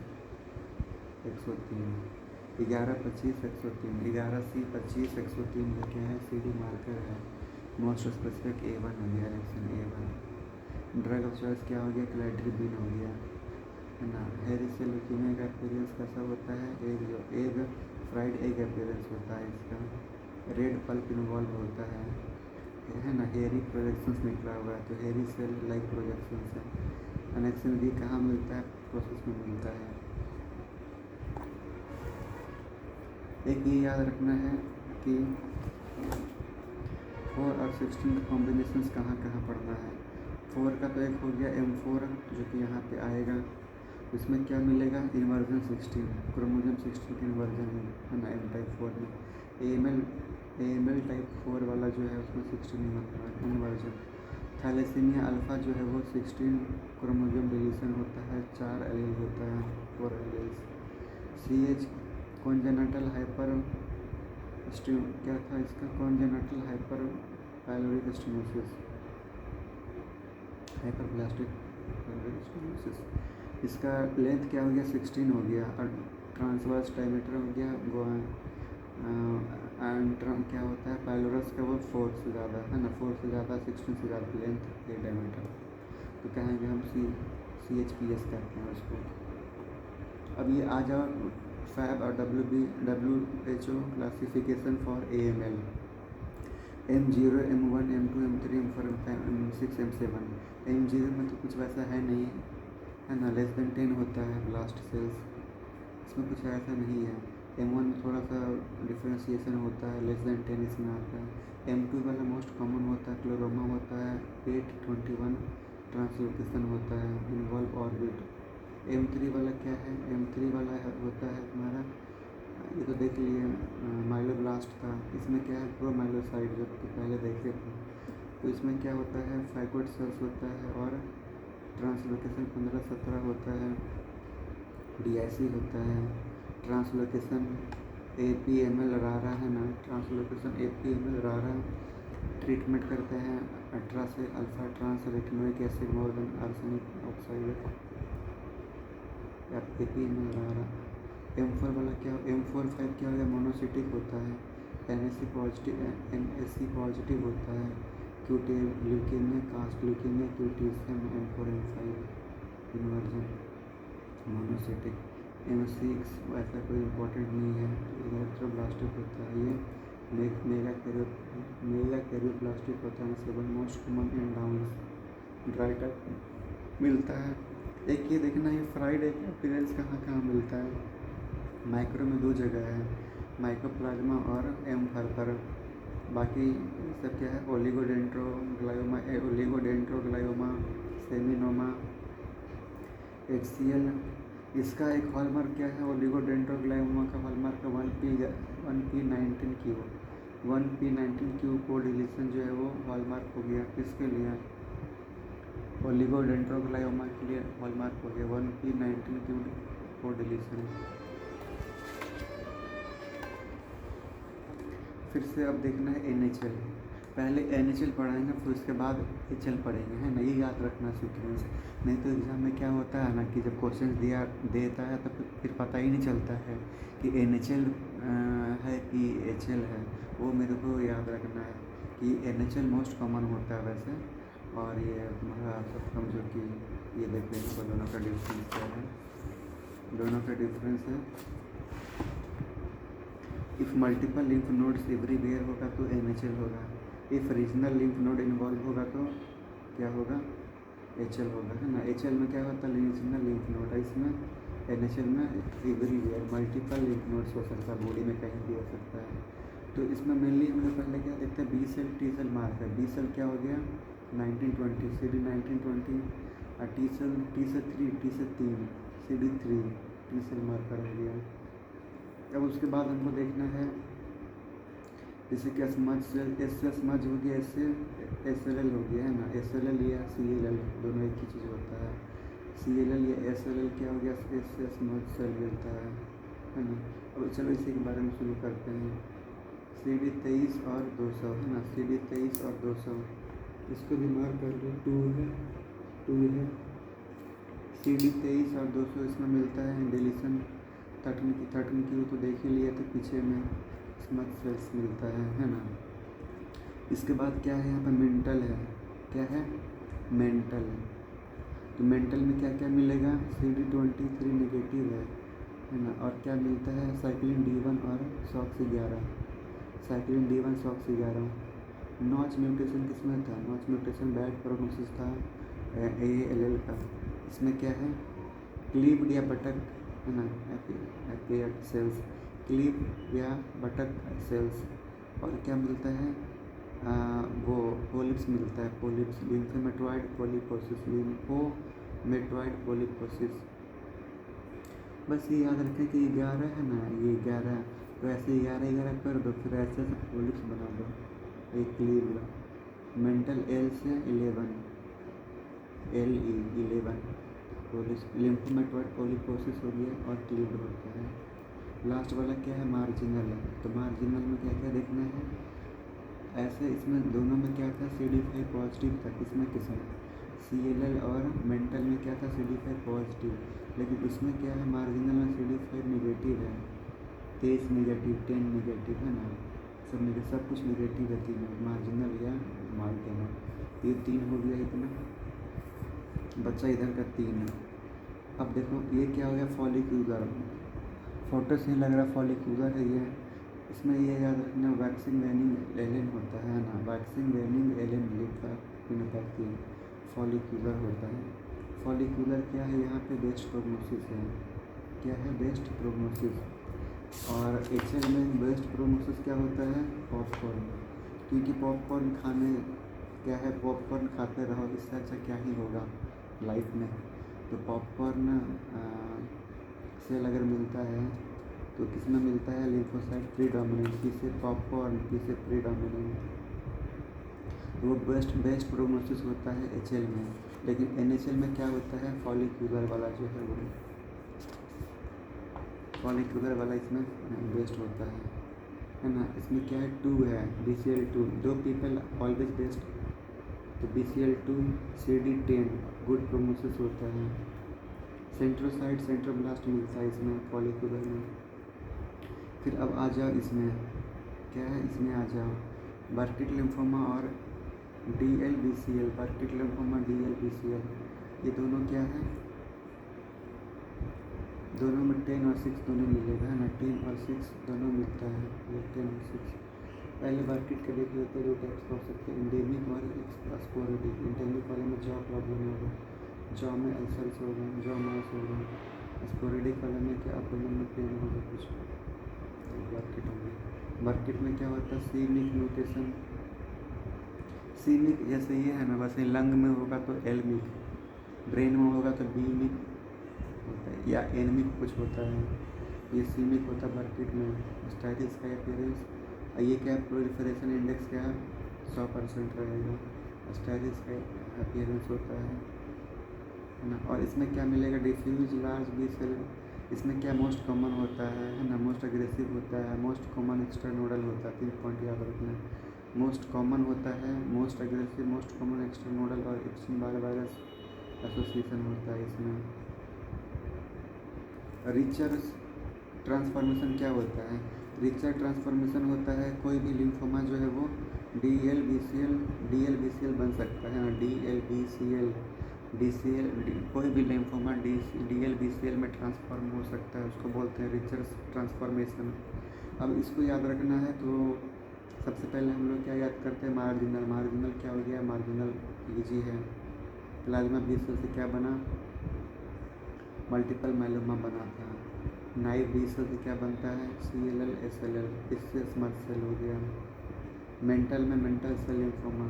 103, 11-25, 103, 11C25, 103 लिखे हैं, CD मार्कर है। मोस्ट स्पेसिफिक A1 हो गया, एनेक्सिन A1। ड्रग ऑफ चॉइस क्या हो गया, क्लैड्रिबिन हो गया, है ना। हेरी सेल ल्यूकेमिया का अपीयरेंस कैसा होता है, एग फ्राइड एग अपीयरेंस होता है इसका, रेड पल्प इन्वॉल्व होता है ना। हेरी प्रोजेक्शंस निकला हुआ है, तो हेरी सेल लाइक प्रोजेक्शंस है। एनेक्सिन B कहाँ मिलता है, प्रोसेस में मिलता है। एक ये याद रखना है कि 4 और 16 कॉम्बिनेशंस कहाँ कहाँ पढ़ना है। 4 का तो एक हो गया M4 जो कि यहाँ पे आएगा, इसमें क्या मिलेगा, इन्वर्जन 16, क्रोमोसोम 16 की इन्वर्जन है ना M टाइप 4 में। AML टाइप 4 वाला जो है उसमें 16 इन्वर्जन। थैलेसीमिया अल्फ़ा जो है वो 16 क्रोमोसोम डिलीशन होता है, 4 एलील होता है, 4 एलील्स। CH कॉन्जेनिटल हाइपर क्या था इसका, congenital hyper pyloric stenosis, hyperplastic pyloric stenosis. इसका लेंथ क्या हो गया, 16 हो गया, और ट्रांसवर्स डायमीटर हो गया, क्या होता है पाइलोरस का, वो 4 से ज़्यादा है ना, 4 से ज़्यादा, 16 से ज़्यादा लेंथ या डायमीटर, तो कहेंगे हम CHPS कहते हैं उसको। अब ये आ जाओ फैब और WHO classification for AML, M0, M1, M2, M3, M4, M6, M7। M0 में तो कुछ वैसा है नहीं, है ना, लेस देन 10 होता है ब्लास्ट सेल्स, इसमें कुछ ऐसा नहीं है। M1 में थोड़ा सा डिफ्रेंशिएशन होता है, लेस देन 10 इसमें आता है। M2 वाला मोस्ट कॉमन होता है, क्लोरोमा होता है, 821 ट्रांसलोकेशन होता है, इन्वॉल्व ऑर्बिट। M3 वाला क्या है, M3 वाला होता है तुम्हारा, ये तो देख लिए, माइलोब्लास्ट था। इसमें क्या है, प्रोमाइलोसाइट, जो कि पहले देखे थे, तो इसमें क्या होता है, फाइकोइड सेल्स होता है, और ट्रांसलोकेशन 15-17 होता है, DIC होता है। ट्रांसलोकेशन APML रारा है ना, ट्रांसलोकेशन APML रारा ट्रीटमेंट करते हैं 18 से alpha trans retinoic acid more than arsenic oxide, APML RARA. M4 वाला क्या, M45 क्या हो गया, मोनोसिटिक होता है, NSC पॉजिटिव होता है, cute leukaemia, cast leukaemia, QTM, M4 M5 inversion, monocytic. M6 ऐसा कोई इम्पोर्टेंट नहीं है, इलेक्ट्रोब्लास्टिक होता है, ये मेगा कैरियोप्लास्टिक होता है, 7 मोस्ट कॉमन इन डाउन्स, ड्राई टाइप मिलता है। एक ये देखना, ये फ्राइड एग अपीयरेंस कहाँ कहाँ मिलता है। माइक्रो में 2 जगह है, माइकोप्लाज्मा और M पर। बाकी सब क्या है, ओलिगोडेंड्रोग्लायोमा, सेमिनोमा, HCL। इसका एक हॉलमार्क क्या है, ओलिगोडेंड्रोग्लायोमा का हॉलमार्क 1p19q, 1p19q को डिलीशन जो है वो हॉलमार्क हो गया। किसके लिए, ओलिगोडेंड्रोग्लायोमा के लिए हॉलमार्क हो गया 1p19q को डिलीशन। फिर से अब देखना है NHL। पहले NaCl पढ़ाएंगे फिर उसके बाद HL पढ़ेंगे, है ना, ये याद रखना सीक्वेंस। नहीं तो एग्ज़ाम में क्या होता है ना कि जब क्वेश्चन देता है तो फिर पता ही नहीं चलता है कि NaCl है कि HL है। वो मेरे को याद रखना है कि NaCl मोस्ट कॉमन होता है वैसे, और ये तुम्हारा सब समझो कि ये देख लेना दोनों का डिफरेंस क्या है। दोनों का डिफरेंस है, if multiple lymph nodes everywhere होगा तो NaCl होगा, if regional lymph node involve होगा तो क्या होगा, HL होगा, है ना। HL में क्या होता है, रीजनल लिम्फ नोड है, इसमें NaCl में एवरीवेयर मल्टीपल लिम्फ नोड्स हो सकता है, बॉडी में कहीं भी हो सकता है। तो इसमें मेनली हम लोग पहले क्या देखते हैं, B cell T cell mark है। B सेल क्या हो गया 1920 CD 1920, और T cell 3 T cell 3 CD 3 T cell marker हो गया। अब उसके बाद हमको देखना है जैसे कि स्मज सेल, एस से स्मज हो गया, इससे SLL हो गया, है ना। SLL या CLL दोनों एक ही चीज़ होता है। CLL या SLL क्या हो गया, इससे स्मज सेल मिलता है ना। अब चलो इसी के बारे में शुरू करते हैं। CD 23 और 200, है ना। CD 23 और 200 इसको भी मार्क कर लो, 2 है। CD 23 और 200 इसमें मिलता है डिलीशन 13 की तो देख ही लिया, तो पीछे में स्मज सेल्स मिलता है ना। इसके बाद क्या है, यहाँ पर मेंटल है, क्या है मेंटल। तो मेंटल में क्या क्या मिलेगा, CD 23 नेगेटिव है ना। और क्या मिलता है, साइक्लिन D1 और SOX 11, cyclin D1 SOX 11। Notch mutation किसमें था, नॉच म्यूटेशन बैड प्रोग्नोसिस था ALL का। इसमें क्या है, क्लीव्ड या बटक, है ना, एपियट सेल्स, क्लीव या बटक सेल्स। और क्या मिलता है, वो पोलिप्स मिलता है, पोलिप्स, लिम्फोमेटॉइड पोलिपोसिस, लिम्फोमेटॉइड पोलिपोसिस। बस ये याद रखें कि 11 है ना, ये 11, तो ऐसे 11 कर दो, फिर ऐसे से पोलिप्स बना दो, एक क्लीव। मेंटल L से 11 LE 11 लिम्फोमेटॉइड पोलिपोसिस हो गया और क्लीव्ड होता है। लास्ट वाला क्या है, मार्जिनल है। तो मार्जिनल में क्या क्या देखना है, ऐसे इसमें दोनों में क्या था, CD5 पॉजिटिव था, किसमें CLL और मेंटल में क्या था, CD5 पॉजिटिव। लेकिन उसमें क्या है, मार्जिनल में CD5 नेगेटिव है, 23 नेगेटिव, 10 नेगेटिव, है ना। सब कुछ नेगेटिव है तीनों, मार्जिनल या मार्जिनल। ये 3 हो गया, इतना बच्चा इधर का 3। अब देखो ये क्या हो गया, फॉलिक्यूलर, फोटो से ही लग रहा फॉलिक्यूलर है ये। इसमें ये याद रखना, वैक्सीन वेनिंग एलिन होता है ना, वैक्सीन वेनिंग एलिन लिम्फोपैथी फॉलिक्यूलर होता है। फॉलिक्यूलर क्या है, यहाँ पे बेस्ट प्रोग्नोसिस है, क्या है, बेस्ट प्रोग्नोसिस। और HL में बेस्ट प्रोग्नोसिस क्या होता है, पॉपकॉर्न, क्योंकि पॉपकॉर्न खाने क्या है, पॉपकॉर्न खाते रहो, इससे अच्छा क्या ही होगा लाइफ में। तो पॉपकॉर्न सेल अगर मिलता है तो किसमें मिलता है, लिम्फोसाइट प्रीडोमिनेंट, किसे पॉपकॉर्न, किसे प्रीडोमिनेंट। तो वो बेस्ट प्रोग्नोसिस होता है HL में। लेकिन NHL में क्या होता है, फॉलिक्यूलर वाला जो है, वो फॉलिक्यूलर वाला इसमें बेस्ट होता है ना। इसमें क्या है, 2 है, BCL2, 2 पीपल ऑलवेज बेस्ट। तो BCL2 CD 10 गुड प्रोग्नोसिस होता है। सेंट्रोसाइड सेंट्रोब्लास्ट मिलता है इसमें फॉलिक्यूलर में। फिर अब आ जाओ इसमें, क्या है, इसमें आ जाओ बर्किट लिम्फोमा और DLBCL, बर्किट लिम्फोमा DLBCL, ये दोनों क्या है, दोनों में 10 और 6 दोनों मिलेगा, है ना। 10 और 6 दोनों मिलता है, ये 10 और 6। पहले बर्किट के देख लेते हैं, 2 टाइप्स हो सकते हैं, एंडेमिक और स्पोरेडिक। एंडेमिक वाले में जॉ प्रॉब्लम होगा, जॉ में अल्सर्स होगा, जॉ मास होगा। स्पोरेडिक वाले में क्या, अपोलन में पेन होगा कुछ। बर्किट हो गया। बर्किट में क्या होता है, सीमिक म्यूटेशन, सीमिक जैसे ये है ना, वैसे लंग में होगा तो एलमिक, ब्रेन में होगा तो बीमिक होता है, या एनमिक कुछ होता है। ये सीमिक होता है बर्किट में। स्टाइटिस का अपीयरेंस, ये क्या, प्रोलिफरेशन इंडेक्स क्या 100% रहेगा, स्टाइटिस का अपीयरेंस होता है ना। और इसमें क्या मिलेगा, डिफ्यूज लार्ज बी सेल, इसमें क्या मोस्ट कॉमन होता है ना, मोस्ट अग्रेसिव होता है, मोस्ट कॉमन एक्स्ट्रा नोडल होता है, 3 पॉइंट याद रखना। मोस्ट कॉमन होता है मोस्ट एग्रेसिव, मोस्ट कॉमन एक्सट्रानोडल और एप्सिन वायरस एसोसिएशन होता है इसमें। रिचर ट्रांसफॉर्मेशन क्या होता है? रिचर ट्रांसफॉर्मेशन होता है कोई भी लिम्फोमा जो है वो DLBCL बन सकता है। DLBCL DCL कोई भी लिम्फोमा DLBCL में ट्रांसफॉर्म हो सकता है, उसको बोलते हैं रिचर ट्रांसफॉर्मेशन। अब इसको याद रखना है तो सबसे पहले हम लोग क्या याद करते हैं? मार्जिनल क्या हो गया? मार्जिनल ईजी है। प्लाज्मा बी सेल से क्या बना? मल्टीपल माइलोमा बना था। नाइव बी सेल से क्या बनता है? CLL SLL, इससे स्मर्ट सेल हो गया। मेंटल में मेंटल सेल लिम्फोमा,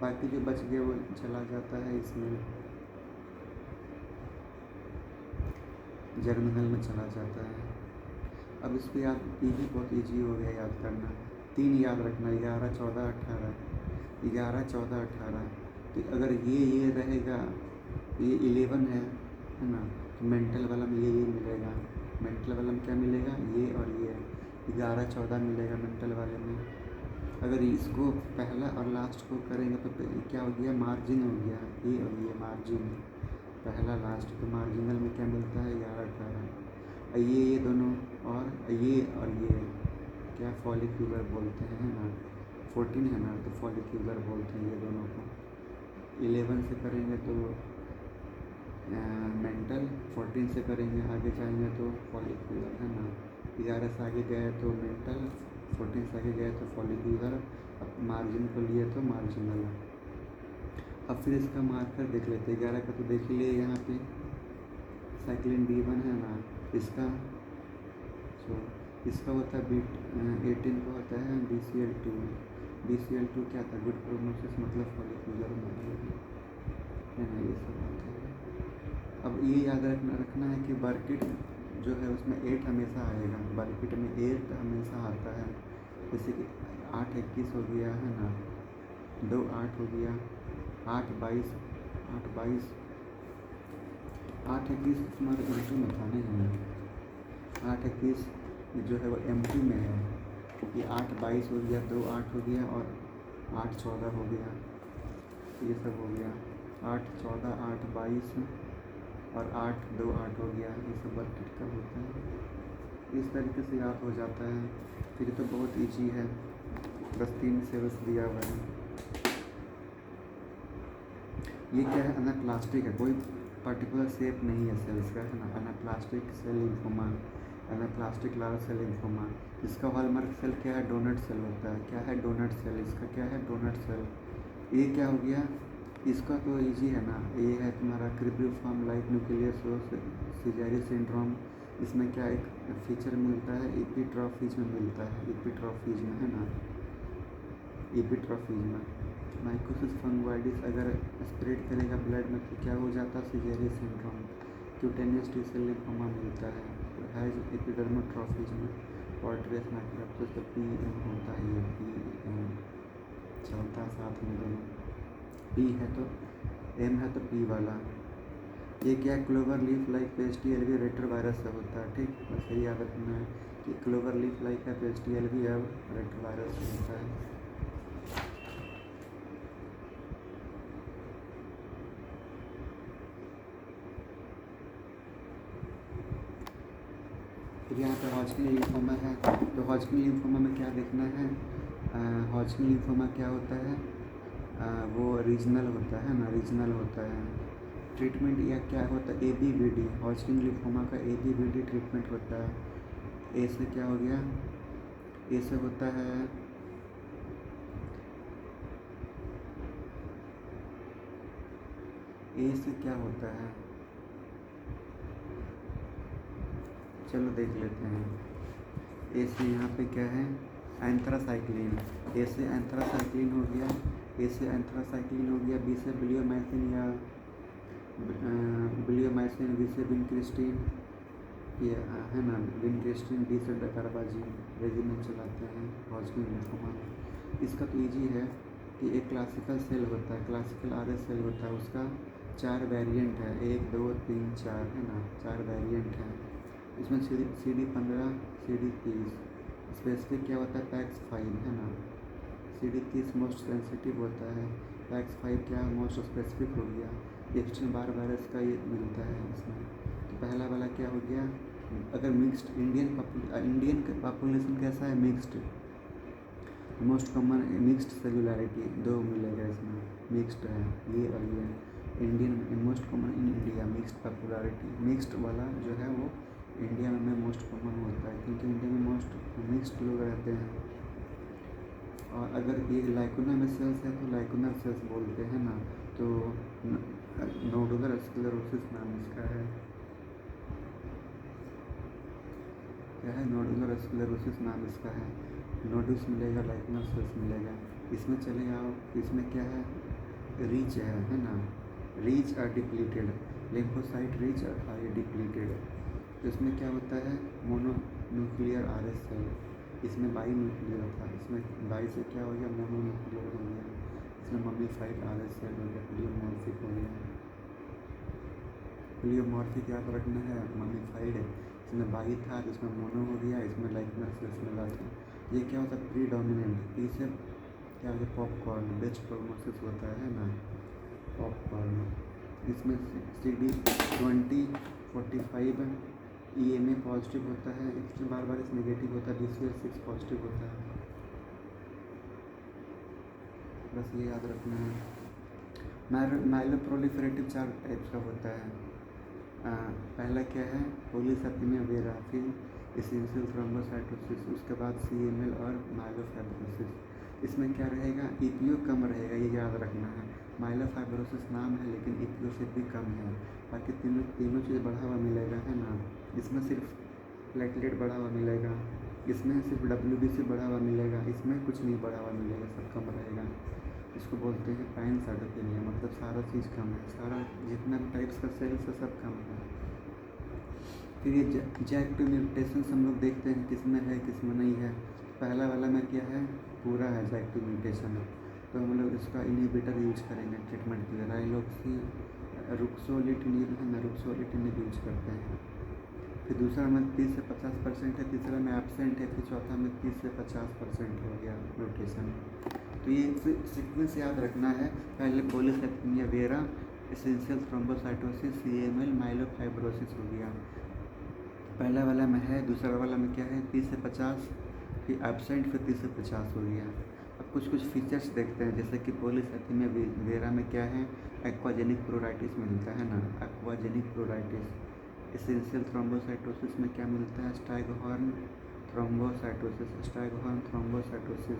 बाकी जो बच गया वो चला जाता है इसमें जर्मिनल में चला जाता है। अब इसको याद, ये भी बहुत ईजी हो गया याद करना। 3 याद रखना, 11 14 18, 11 14 18। तो अगर ये रहेगा, ये 11 है ना, तो मेंटल वाला में ये मिलेगा। मेंटल वाला में क्या मिलेगा? ये और ये 11 14 मिलेगा मेंटल वाले में। अगर इसको पहला और लास्ट को करेंगे तो क्या हो गया? मार्जिन हो गया, ये और ये मार्जिन, पहला लास्ट। तो मार्जिनल में क्या मिलता है? 11 18। ये दोनों और ये क्या फॉलिक्यूलर बोलते हैं ना, 14 है ना, तो फॉलिक्यूलर बोलते हैं ये दोनों को। 11 से करेंगे तो मेंटल, 14 से करेंगे आगे जाएंगे तो फॉलिक्यूलर है ना। 11 से आगे गए तो मेंटल, 14 से आगे गए तो फॉलिक्यूलर। अब मार्जिन को लिए तो मार्जिनल। अब फिर इसका मार्कर देख लेते हैं। 11 का तो देख लिए यहाँ पे साइक्लिन B1 है ना, इसका होता है 18 को होता है BCL2। BCL2 क्या था? गुड प्रोग्नोसिस, मतलब फॉलिक्यूलर है ना, ये सब बात है। अब ये याद रखना है कि बर्किट जो है उसमें 8 हमेशा आएगा, बर्किट में 8 हमेशा आता है। जैसे कि 8 21 हो गया है ना, 2 8 हो गया, 8 22 8 21 तुम्हारे MP में था नहीं, 8 21 जो है वो MP में है। ये 8 22 हो गया, 2 8 हो गया और 8 14 हो गया, ये सब हो गया। 8 14 8 22 और 8 2 8 हो गया, ये सब बर्किट का होता है। इस तरीके से याद हो जाता है। फिर तो बहुत ईजी है, बस 3 सेल्स दिया हुआ है। ये क्या है? एनाप्लास्टिक है, कोई पर्टिकुलर शेप नहीं है सेल्स का, है ना। Anaplastic cell lymphoma, anaplastic large cell lymphoma. इसका हॉलमार्क सेल क्या है? डोनट सेल होता है। क्या है? Doughnut cell. इसका क्या है? Doughnut cell. ये क्या हो गया? इसका तो इजी है ना, ये है तुम्हारा cribriform like nucleus caesarean syndrome. इसमें क्या एक फीचर मिलता है? एपिट्रॉफीज में मिलता है, एपिट्रॉफीज में है ना, एपिट्रॉफीज में। माइकोसिस फंगवाइडिस अगर स्प्रेड करेगा ब्लड में तो क्या हो जाता है? Sezary syndrome. Cutaneous T cell lymphoma मिलता है एपिडर्मोट्रॉफीज में। पॉर्ट्रेस माइक्रोप्सिस तो PM होता है, ये PM चलता है साथ में दोनों। P है तो M है तो P वाला। ये क्या? क्लोवर लीफ लाइक पेस्टिएलवी रेटर वायरस से होता है। ठीक, बस यही याद रखना है कि क्लोवर लीफ लाइक है पेस्टिएलवी अब रेटर वायरस से होता है। फिर यहाँ पे हॉजकिन लिम्फोमा है, तो हॉजकिन लिम्फोमा में क्या देखना है? हॉजकिन लिम्फोमा क्या होता है? वो रीजनल होता है ना, रीजनल होता है। ट्रीटमेंट या क्या होता है? ABVD, हॉजकिन लिम्फोमा का ABVD ट्रीटमेंट होता है। ए से क्या हो गया? ए से होता है ए से क्या होता है? चलो देख लेते हैं। ए से यहाँ पे क्या है? एंथ्रासाइक्लिन। ए से एंथ्रासाइक्लिन हो गया, ए से एंथ्रासाइक्लिन हो गया। बी से ब्लियोमाइसिन या ब्लियोमाइसिन, बी से विनक्रिस्टिन, ये है ना, विनक्रिस्टिन। डी से डकारबाजिन रेजिमेंट चलाते हैं हॉजकिन लिम्फोमा। इसका तो ईजी है कि एक क्लासिकल सेल होता है, क्लासिकल RS सेल होता है, उसका 4 वेरिएंट है, 1 2 3 4 है ना, 4 वेरिएंट है। इसमें CD15 CD30। स्पेसिफिक क्या होता है? PAX5 है ना, CD30 मोस्ट सेंसिटिव होता है, PAX5 क्या मोस्ट स्पेसिफिक हो गया, एप्स्टाइन बार वायरस का ये मिलता है इसमें। तो पहला वाला क्या हो गया, अगर मिक्स्ड इंडियन पॉपुलेशन कैसा है, mixed, most common mixed cellularity 2 मिलेगा इसमें, मिक्स्ड है ये, और ये Indian most common in India mixed popularity, mixed वाला जो है वो इंडिया में मोस्ट कॉमन होता है क्योंकि इंडिया में मोस्ट मिक्स्ड लोग रहते हैं। और अगर ये लाइकोना में सेल्स है तो लाइकोनर सेल्स बोलते हैं ना, तो नोडुलर स्क्लेरोसिस नाम इसका है, क्या है, नोडुलर स्क्लेरोसिस नाम इसका है। नोडुस मिलेगा, लाइकोनर सेल्स मिलेगा। इसमें चले आओ, इसमें क्या है, रीच है ना, reach our depleted, lymphocyte reach our depleted. तो इसमें क्या होता है, मोनोन्यूक्लियर RS सेल, इसमें बाई न्यूक्लियर था, इसमें बाई से क्या हो गया, मोनोन्यूक्लियर हो गया, इसमें मम्मीफाइड RS सेल हो गया, प्लियोमॉर्फिक हो गया। प्लियोमॉर्फिक याद रखना है, मम्मीफाइड है, इसमें बाई था तो इसमें मोनो हो गया, इसमें लाइकोनर सेल्स मिला था। ये क्या होता है, प्रीडोमिनेंट, इसे क्या होता है, पॉपकॉर्न, बेच प्रोमोसिस होता है ना, पॉपकॉर्न। इसमें CD20-45 EMA पॉजिटिव होता है, इसमें बार बार इस नेगेटिव होता है, BCL6 पॉजिटिव होता है, बस ये याद रखना है। माइलोप्रोलिफरेटिव 4 टाइप्स का होता है। पहला क्या है, पॉलीसाइथेमिया वेरा, फिर एसेंशियल थ्रोम्बोसाइटोसिस, उसके बाद CML और माइलोफाइब्रोसिस। इसमें क्या रहेगा, EPO कम रहेगा, ये याद रखना है। माइलोफाइब्रोसिस नाम है लेकिन EPO से भी कम है, बाकी तीनों चीज़ बढ़ा हुआ मिलेगा, है ना। इसमें सिर्फ प्लेटलेट बढ़ा हुआ मिलेगा, इसमें सिर्फ WBC बढ़ा हुआ मिलेगा, इसमें कुछ नहीं बढ़ा हुआ मिलेगा, सब कम रहेगा। इसको बोलते हैं पैनसाइटोपेनिया, मतलब सारा चीज़ कम है, सारा जितना भी टाइप्स का सेल्स है सब कम है। फिर ये JAK2 म्यूटेशन हम लोग देखते हैं किसमें है किसमें नहीं है। पहला वाला में क्या है, पूरा है JAK2 म्यूटेशन है, तो हम लोग इसका इनहिबिटर यूज करेंगे ट्रीटमेंट के लिए, राइलोक्सी रुक्सोलिटिनिब है ना, रुक्सोलिटिनिब यूज करते हैं। फिर दूसरा में 30 से 50% है, तीसरा में एब्सेंट है, फिर चौथा में 30 से 50% हो गया म्यूटेशन। तो ये सीक्वेंस याद रखना है, पहले polycythaemia vera, essential thrombocytosis, CML, माइलोफाइब्रोसिस हो गया, पहला वाला में है। दूसरा वाला में क्या है, 30 से 50, फिर एब्सेंट, फिर 30 से 50 हो गया। अब कुछ फीचर्स देखते हैं, जैसे कि पॉलीसाइथेमिया वेरा में क्या है, एक्वाजेनिक प्लोराइटिस मिलता है ना, एक्वाजेनिक प्लोराइटिस। एसेंशियल थ्रोम्बोसाइटोसिस में क्या मिलता है, स्टाइगहॉर्न थ्रोम्बोसाइटोसिस, स्टाइगहॉर्न थ्रोम्बोसाइटोसिस।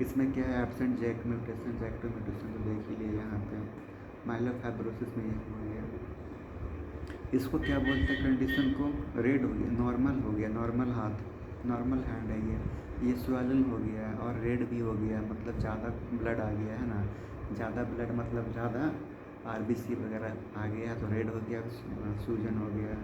इसमें क्या है, absent JAK mutation, JAK2 mutation तो देख ही लिए यहाँ पे। माइलोफाइब्रोसिस में ये हो गया। इसको क्या बोलते हैं, कंडीशन को, रेड हो गया, नॉर्मल हो गया, नॉर्मल हाथ, नॉर्मल हैंड है ये स्वेलन हो गया है और रेड भी हो गया, मतलब ज़्यादा ब्लड आ गया है ना, ज़्यादा ब्लड मतलब ज़्यादा RBC वगैरह आ गया तो रेड हो गया, सूजन हो गया।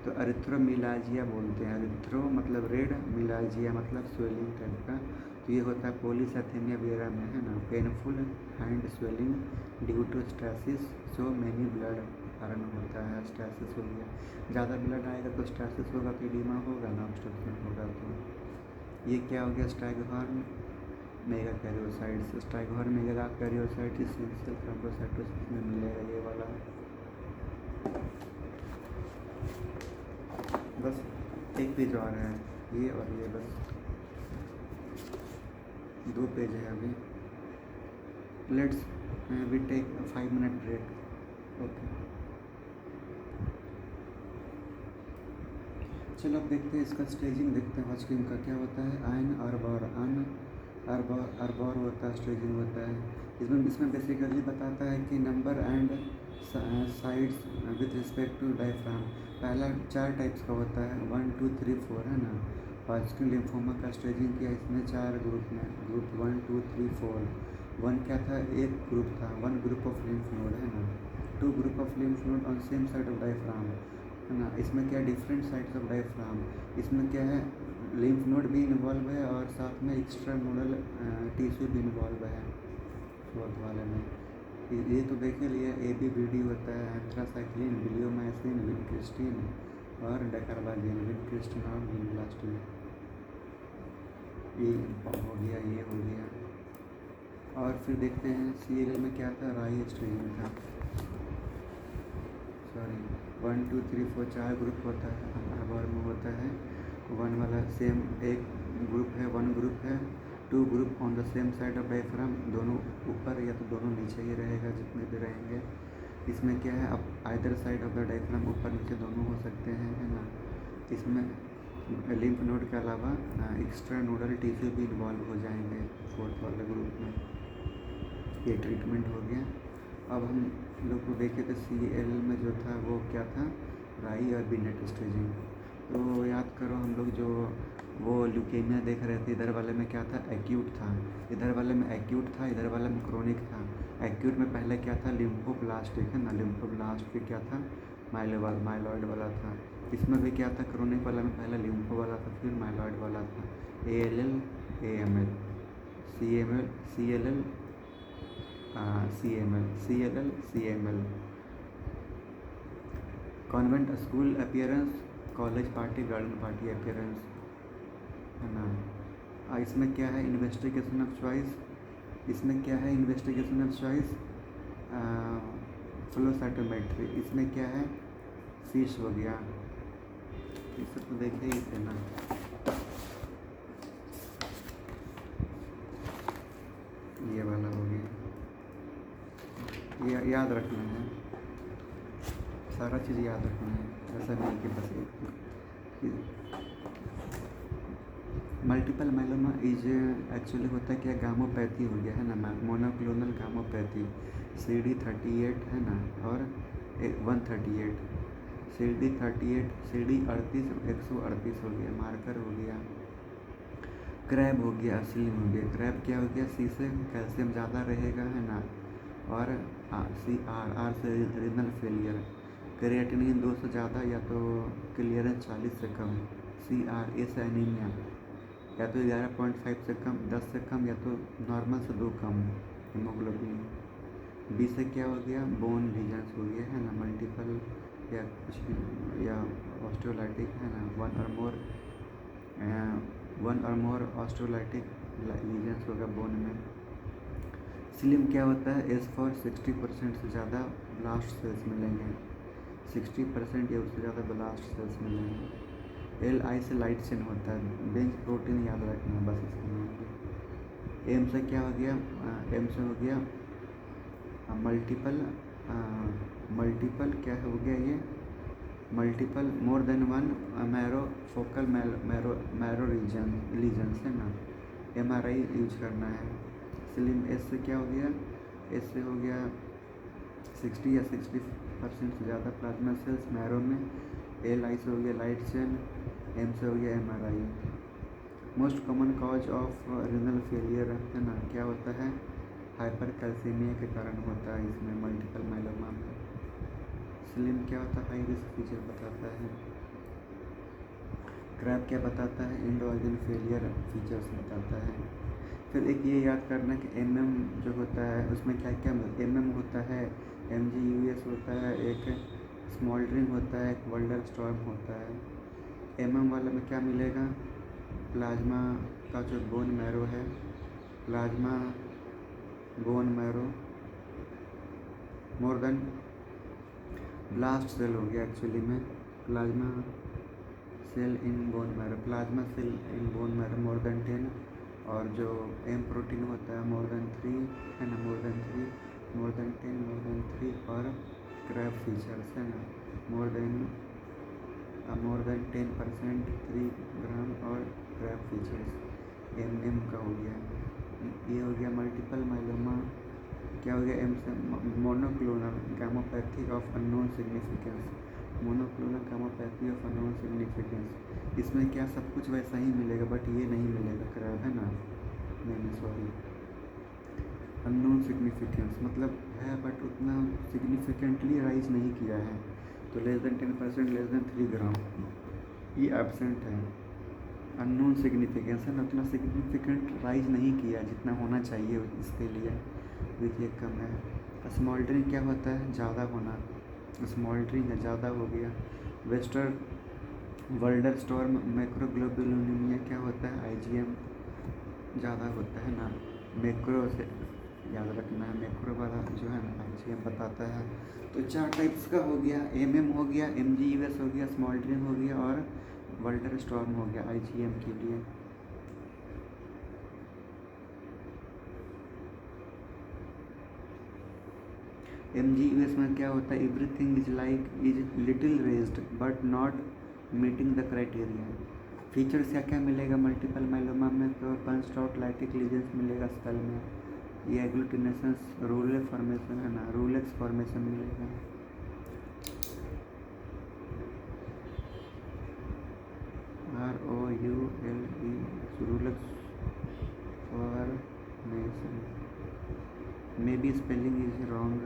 तो एरिथ्रोमिलाजिया बोलते हैं, एरिथ्रो मतलब रेड, मिलाजिया मतलब स्वेलिंग टाइप का। तो ये होता है पॉलीसाइथेमिया वेरा में, है ना, painful hand swelling due to stasis, so many blood कारण होता है, स्टैसिस हो गया, ज़्यादा ब्लड आएगा तो स्टैसिस होगा, तो एडिमा होगा ना, ऑब्स्ट्रक्शन होगा। तो ये क्या हो गया, staghorn megakaryocytes, staghorn megakaryocytes essential thrombocytosis में मिलेगा ये वाला। बस एक पेज और है, ये और ये, बस 2 पेज है अभी। Let's we take 5 minute break, okay. चलो अब देखते हैं इसका स्टेजिंग, देखते हैं हॉजकिन का क्या होता है। आयन अर्बोर होता है, स्टेजिंग होता है। इसमें बेसिकली बताता है कि number and sides with respect to diaphragm. पहला 4 टाइप्स का होता है, 1 2 3 4, है ना। हॉजकिन लिम्फोमा का स्टेजिंग किया इसमें 4 ग्रुप में, ग्रुप 1 2 3 4। 1 क्या था, एक ग्रुप था, 1 ग्रुप ऑफ लिम्फ नोड, है ना। 2 group of lymph node on same side of diaphragm, है ना। इसमें क्या, डिफरेंट साइड्स ऑफ डायफ्राम, इसमें क्या है, लिम्फ नोड भी इन्वॉल्व है और साथ में एक्स्ट्रा नोडल टिश्यू भी इन्वॉल्व है फोर्थ वाले में। ये तो देख लिया, ABVD होता है, एंथ्रासाइक्लिन, ब्लियोमाइसिन, विनक्रिस्टिन और डेकार्बाजिन, विनक्रिस्टिन और विनब्लास्टिन। ये हो गया, ये हो गया। और फिर देखते हैं CL में क्या था, राई स्टेज में था। सॉरी, 1 2 3 4 4 ग्रुप होता है, हर में होता है। वन वाला सेम एक ग्रुप है, वन ग्रुप है, two group on the same side of diaphragm, दोनों ऊपर या तो दोनों नीचे ही रहेगा जितने भी रहेंगे। इसमें क्या है, अब either side of the diaphragm ऊपर नीचे दोनों हो सकते हैं, है ना। इसमें लिम्फ नोड के अलावा एक्स्ट्रा नोडल टिश्यू भी इन्वॉल्व हो जाएंगे फोर्थ वाले ग्रुप में। ये ट्रीटमेंट हो गया। अब हम लोग को देखे तो CL में जो था वो क्या था, राई और बिनेट स्टेजिंग। तो याद करो हम लोग जो वो ल्यूकेमिया देख रहे थे, इधर वाले में क्या था, एक्यूट था, इधर वाले में एक्यूट था, इधर वाले में क्रोनिक था। एक्यूट में पहले क्या था, लिम्फोब्लास्ट है ना, लिम्फोब्लास्ट फिर क्या था, माइलॉइड वाला था। इसमें भी क्या था, क्रोनिक वाला में पहले लिम्फो वाला था, फिर माइलॉइड वाला था। ALL AML CML CLL CML। Convent school appearance, college party, garden party appearance, है ना। इसमें क्या है, इन्वेस्टिगेशन ऑफ चॉइस। इसमें क्या है, investigation of choice, flow cytometry. इसमें क्या है, फिश हो गया, इसे तो देखे ही थे ना। ये वाला हो गया, ये याद रखना है, सारा चीज़ याद रखना है, ऐसा नहीं कि बस एक। मल्टीपल माइलोमा इज एक्चुअली होता है क्या, गामोपैथी हो गया, है ना, मोनोक्लोनल गामोपैथी। CD38 है ना, और 138, CD38 CD38 138 हो गया, मार्कर हो गया। क्रैब हो गया, स्लिम हो गया। क्रैब क्या हो गया, C से कैल्शियम ज़्यादा रहेगा, है ना, और R से रीनल फेलियर। क्रिएटिनिन 2 से ज़्यादा या तो क्लियरेंस 40 से कम। CR, A से एनीमिया, या तो 11.5 से कम, 10 से कम, या तो नॉर्मल से 2 कम हीमोग्लोबिन। B से क्या हो गया, बोन लीजन्स हो गया, है ना, मल्टीपल या कुछ या ऑस्टियोलाइटिक, है ना, वन और मोर ऑस्टियोलाइटिक लीजन्स होगा बोन में। स्लिम क्या होता है, S फॉर 60% से ज़्यादा ब्लास्ट सेल्स मिलेंगे, 60% या उससे ज़्यादा ब्लास्ट सेल्स मिलेंगे। LI से लाइट चेन होता है, बेंच प्रोटीन याद रखना बस इसका नाम। M से क्या हो गया, M से हो गया मल्टीपल क्या हो गया, ये multiple more than one marrow focal marrow lesions, है ना, MRI यूज करना है। स्लिम S से क्या हो गया, S से हो गया 60 या 60% से ज़्यादा प्लाज्मा सेल्स मैरो में। LI से हो गया लाइट चेन, M से हो गया MRI। Most common cause of renal failure, है ना, क्या होता है, हाइपर कैल्सीमिया के कारण होता है इसमें, मल्टीपल माइलोमा में। स्लिम क्या होता है, हाई रिस्क फीचर बताता है। क्रैब क्या बताता है, एंड ऑर्गन फेलियर फीचर्स बताता है। फिर एक ये याद करना कि MM जो होता है उसमें क्या क्या MM होता है, MGUS होता है, एक स्मॉल्डरिंग होता है, एक वल्डर स्टॉर्म होता है। MM वाले में क्या मिलेगा, प्लाज्मा का जो बोन मैरो है, plasma bone marrow more than blast cell हो गया, एक्चुअली में plasma cell in bone marrow, plasma cell in bone marrow more than 10, और जो M प्रोटीन होता है मोर देन 3, है ना, मोर देन 3, मोर देन 10, मोर देन 3, और क्रैब फीचर्स, है ना, मोर देन 10%, 3 ग्राम, और क्रैब फीचर्स MM का हो गया। ये हो गया मल्टीपल माइलोमा, क्या हो गया, M से monoclonal gammopathy of unknown significance, monoclonal gammopathy of unknown significance. इसमें क्या सब कुछ वैसा ही मिलेगा, बट ये नहीं मिलेगा क्रैब, है ना, नहीं सॉरी, अननोन सिग्निफिकेंस मतलब है बट उतना सिग्निफिकेंटली राइज नहीं किया है, तो लेस देन 10%, लेस देन 3 ग्राम, ये एब्सेंट है। अननोन सिग्निफिकेंस है ना, उतना सिग्निफिकेंट राइज नहीं किया जितना होना चाहिए इसके लिए, विच ये कम है। स्मॉल्डरिंग क्या होता है, ज़्यादा होना, स्मॉल्डरिंग है, ज़्यादा हो गया। वेस्टर वल्डर स्टॉर्म मैक्रोग्लोबुलिनीमिया क्या होता है, IgM ज़्यादा होता है ना, मैक्रो से याद रखना है। मैक्रो वाला जो है ना IgM बताता है। तो 4 टाइप्स का हो गया, MM हो गया, MGUS हो गया, स्मॉल्टरिंग हो गया और वल्टर स्टॉर्म हो गया IgM के लिए। MGUS में क्या होता है, everything is little raised but not meeting the criteria. Features क्या क्या मिलेगा मल्टीपल माइलोमा में, तो पंच आउट लाइटिक लीजन्स मिलेगा स्कल में, ये एग्लूटिनेशंस रूलेक्स फॉर्मेशन है ना, रूलेक्स फॉर्मेशन मिलेगा। ROULE rouleaux formation, maybe spelling is wrong.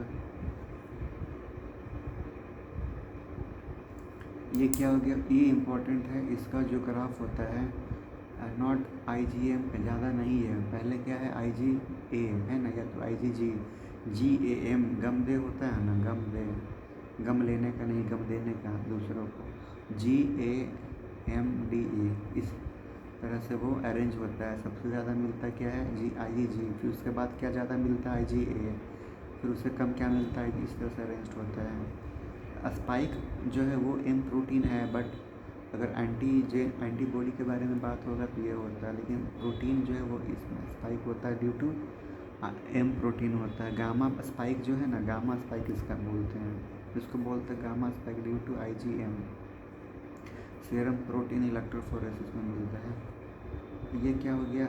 ये क्या हो गया, ये इम्पोर्टेंट है। इसका जो ग्राफ होता है नॉट IgM पे ज़्यादा नहीं है, पहले क्या है IgA है ना, या तो IgG, GAM गम दे होता है ना, गम दे, गम लेने का नहीं, गम देने का दूसरों को, GAMDA, इस तरह से वो अरेंज होता है। सबसे ज़्यादा मिलता क्या है IgG, फिर उसके बाद क्या ज़्यादा मिलता है IgA, फिर उससे कम क्या मिलता है, इस तरह से अरेंज होता है। स्पाइक जो है वो M प्रोटीन है, बट अगर एंटीबॉडी के बारे में बात होगा तो ये होता है, लेकिन प्रोटीन जो है वो इसमें स्पाइक होता है ड्यू टू M प्रोटीन होता है। गामा स्पाइक जो है ना, गामा स्पाइक इसका बोलते हैं, इसको बोलते हैं gamma spike due to IgM। Serum protein electrophoresis में मिलता है। ये क्या हो गया,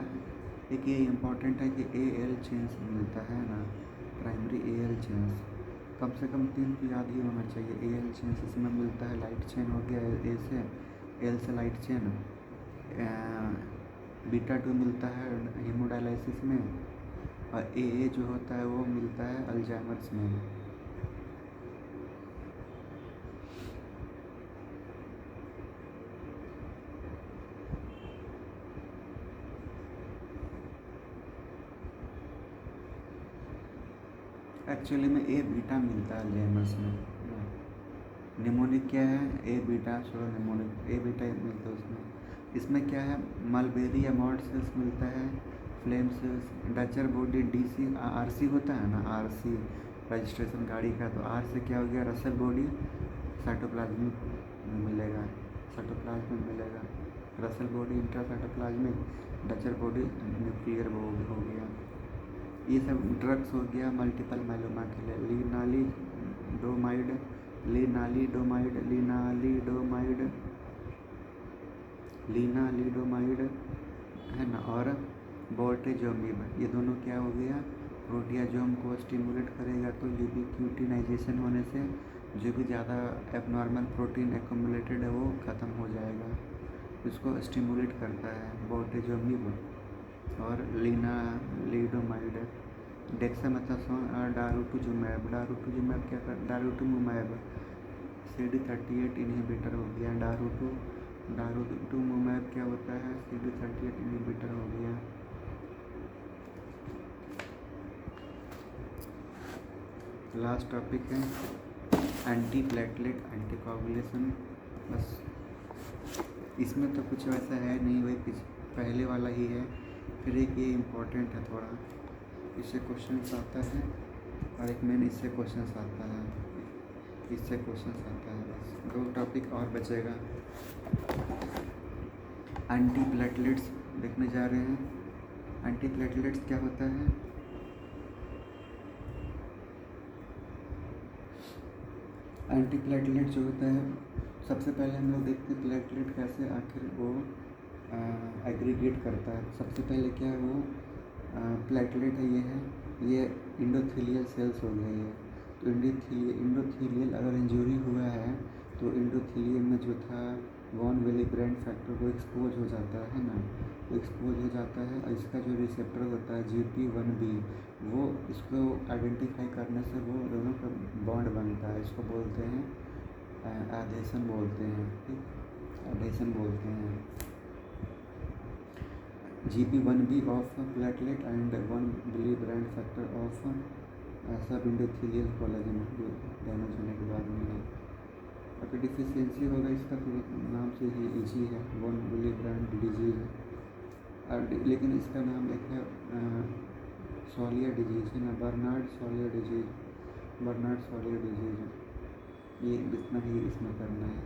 एक ये इम्पॉर्टेंट है कि AL चेन्स मिलता है ना, प्राइमरी AL चेन्स, कम से कम 3 तो याद ही होना चाहिए। AL चेन्स इसमें मिलता है, लाइट चेन हो गया A से, L से लाइट चेन, β2 मिलता है हेमोडायलिसिस में, और AA जो होता है वो मिलता है अल्जाइमर्स में। एक्चुअली में A बीटा मिलता है अल्जाइमर्स में। निमोनिक क्या है, A बीटा, छोड़ो निमोनिक, A बीटा मिलता है उसमें। इसमें क्या है, मलबेरी या मॉड सेल्स मिलता है, flame cells, Dutcher body DC RC होता है ना, RC रजिस्ट्रेशन गाड़ी का, तो R से क्या हो गया, रसल बॉडी साइटोप्लाज्मिक मिलेगा, साइटोप्लाज्म में मिलेगा, Russell body intracytoplasmic, Dutcher body nuclear हो गया। ये सब ड्रग्स हो गया मल्टीपल माइलोमा के लिए। लिनालिडोमाइड है ना, और बोर्टेजोमिब, ये दोनों क्या हो गया, प्रोटियाजोम को स्टिमुलेट करेगा, तो यूबिक्यूटिनाइजेशन होने से जो भी ज़्यादा एबनॉर्मल प्रोटीन एक्यूमुलेटेड है वो ख़त्म हो जाएगा, उसको स्टिमुलेट करता है बोर्टेजोमिब। और लिनालिडोमाइड, डेक्सामेथासोन और डारूटुजुमैब क्या कर, डारूटुमुमैब CD38 इनहिबिटर हो गया, डारूटुमुमैब क्या होता है, CD38 इनहिबिटर हो गया। लास्ट टॉपिक है एंटी प्लेटलेट एंटीकोगुलेशन। बस इसमें तो कुछ वैसा है नहीं, वही पहले वाला ही है। फिर एक ये इम्पोर्टेंट है थोड़ा, इससे क्वेश्चन आता है, और एक मेन इससे क्वेश्चन आता है, इससे क्वेश्चन आता है। बस 2 टॉपिक और बचेगा। एंटी प्लेटलेट्स देखने जा रहे हैं। एंटी प्लेटलेट्स क्या होता है, एंटी प्लेटलेट जो होता है, सबसे पहले हम लोग देखते हैं प्लेटलेट कैसे आखिर वो एग्रीगेट करता है। सबसे पहले क्या है, वो प्लेटलेट है, ये इंडोथीलियल सेल्स हो गए ये। तो इंडोथीलियल अगर इंजरी हुआ है तो इंडोथीलियल में जो था वॉन विली ब्रांड फैक्टर वो एक्सपोज हो जाता है ना, वो एक्सपोज हो जाता है, और इसका जो रिसेप्टर होता है GP1B, वो इसको आइडेंटिफाई करने से वो दोनों का बॉन्ड बनता है, इसको बोलते हैं एडेशन बोलते हैं, ठीक, एडेशन बोलते हैं। GP1B of platelet and 1 Willebrand factor of sub endothelial collagen damage होने के बाद में अगर डिफिशियंसी होगा इसका, तो नाम से ही ईजी है, 1 विली ब्रांड डिजीज है। लेकिन इसका नाम एक है सॉलियर डिजीज है ना, बर्नार्ड सॉलियर डिजीज, बर्नार्ड सॉलियर डिजीज, ये इतना ही इसमें करना है।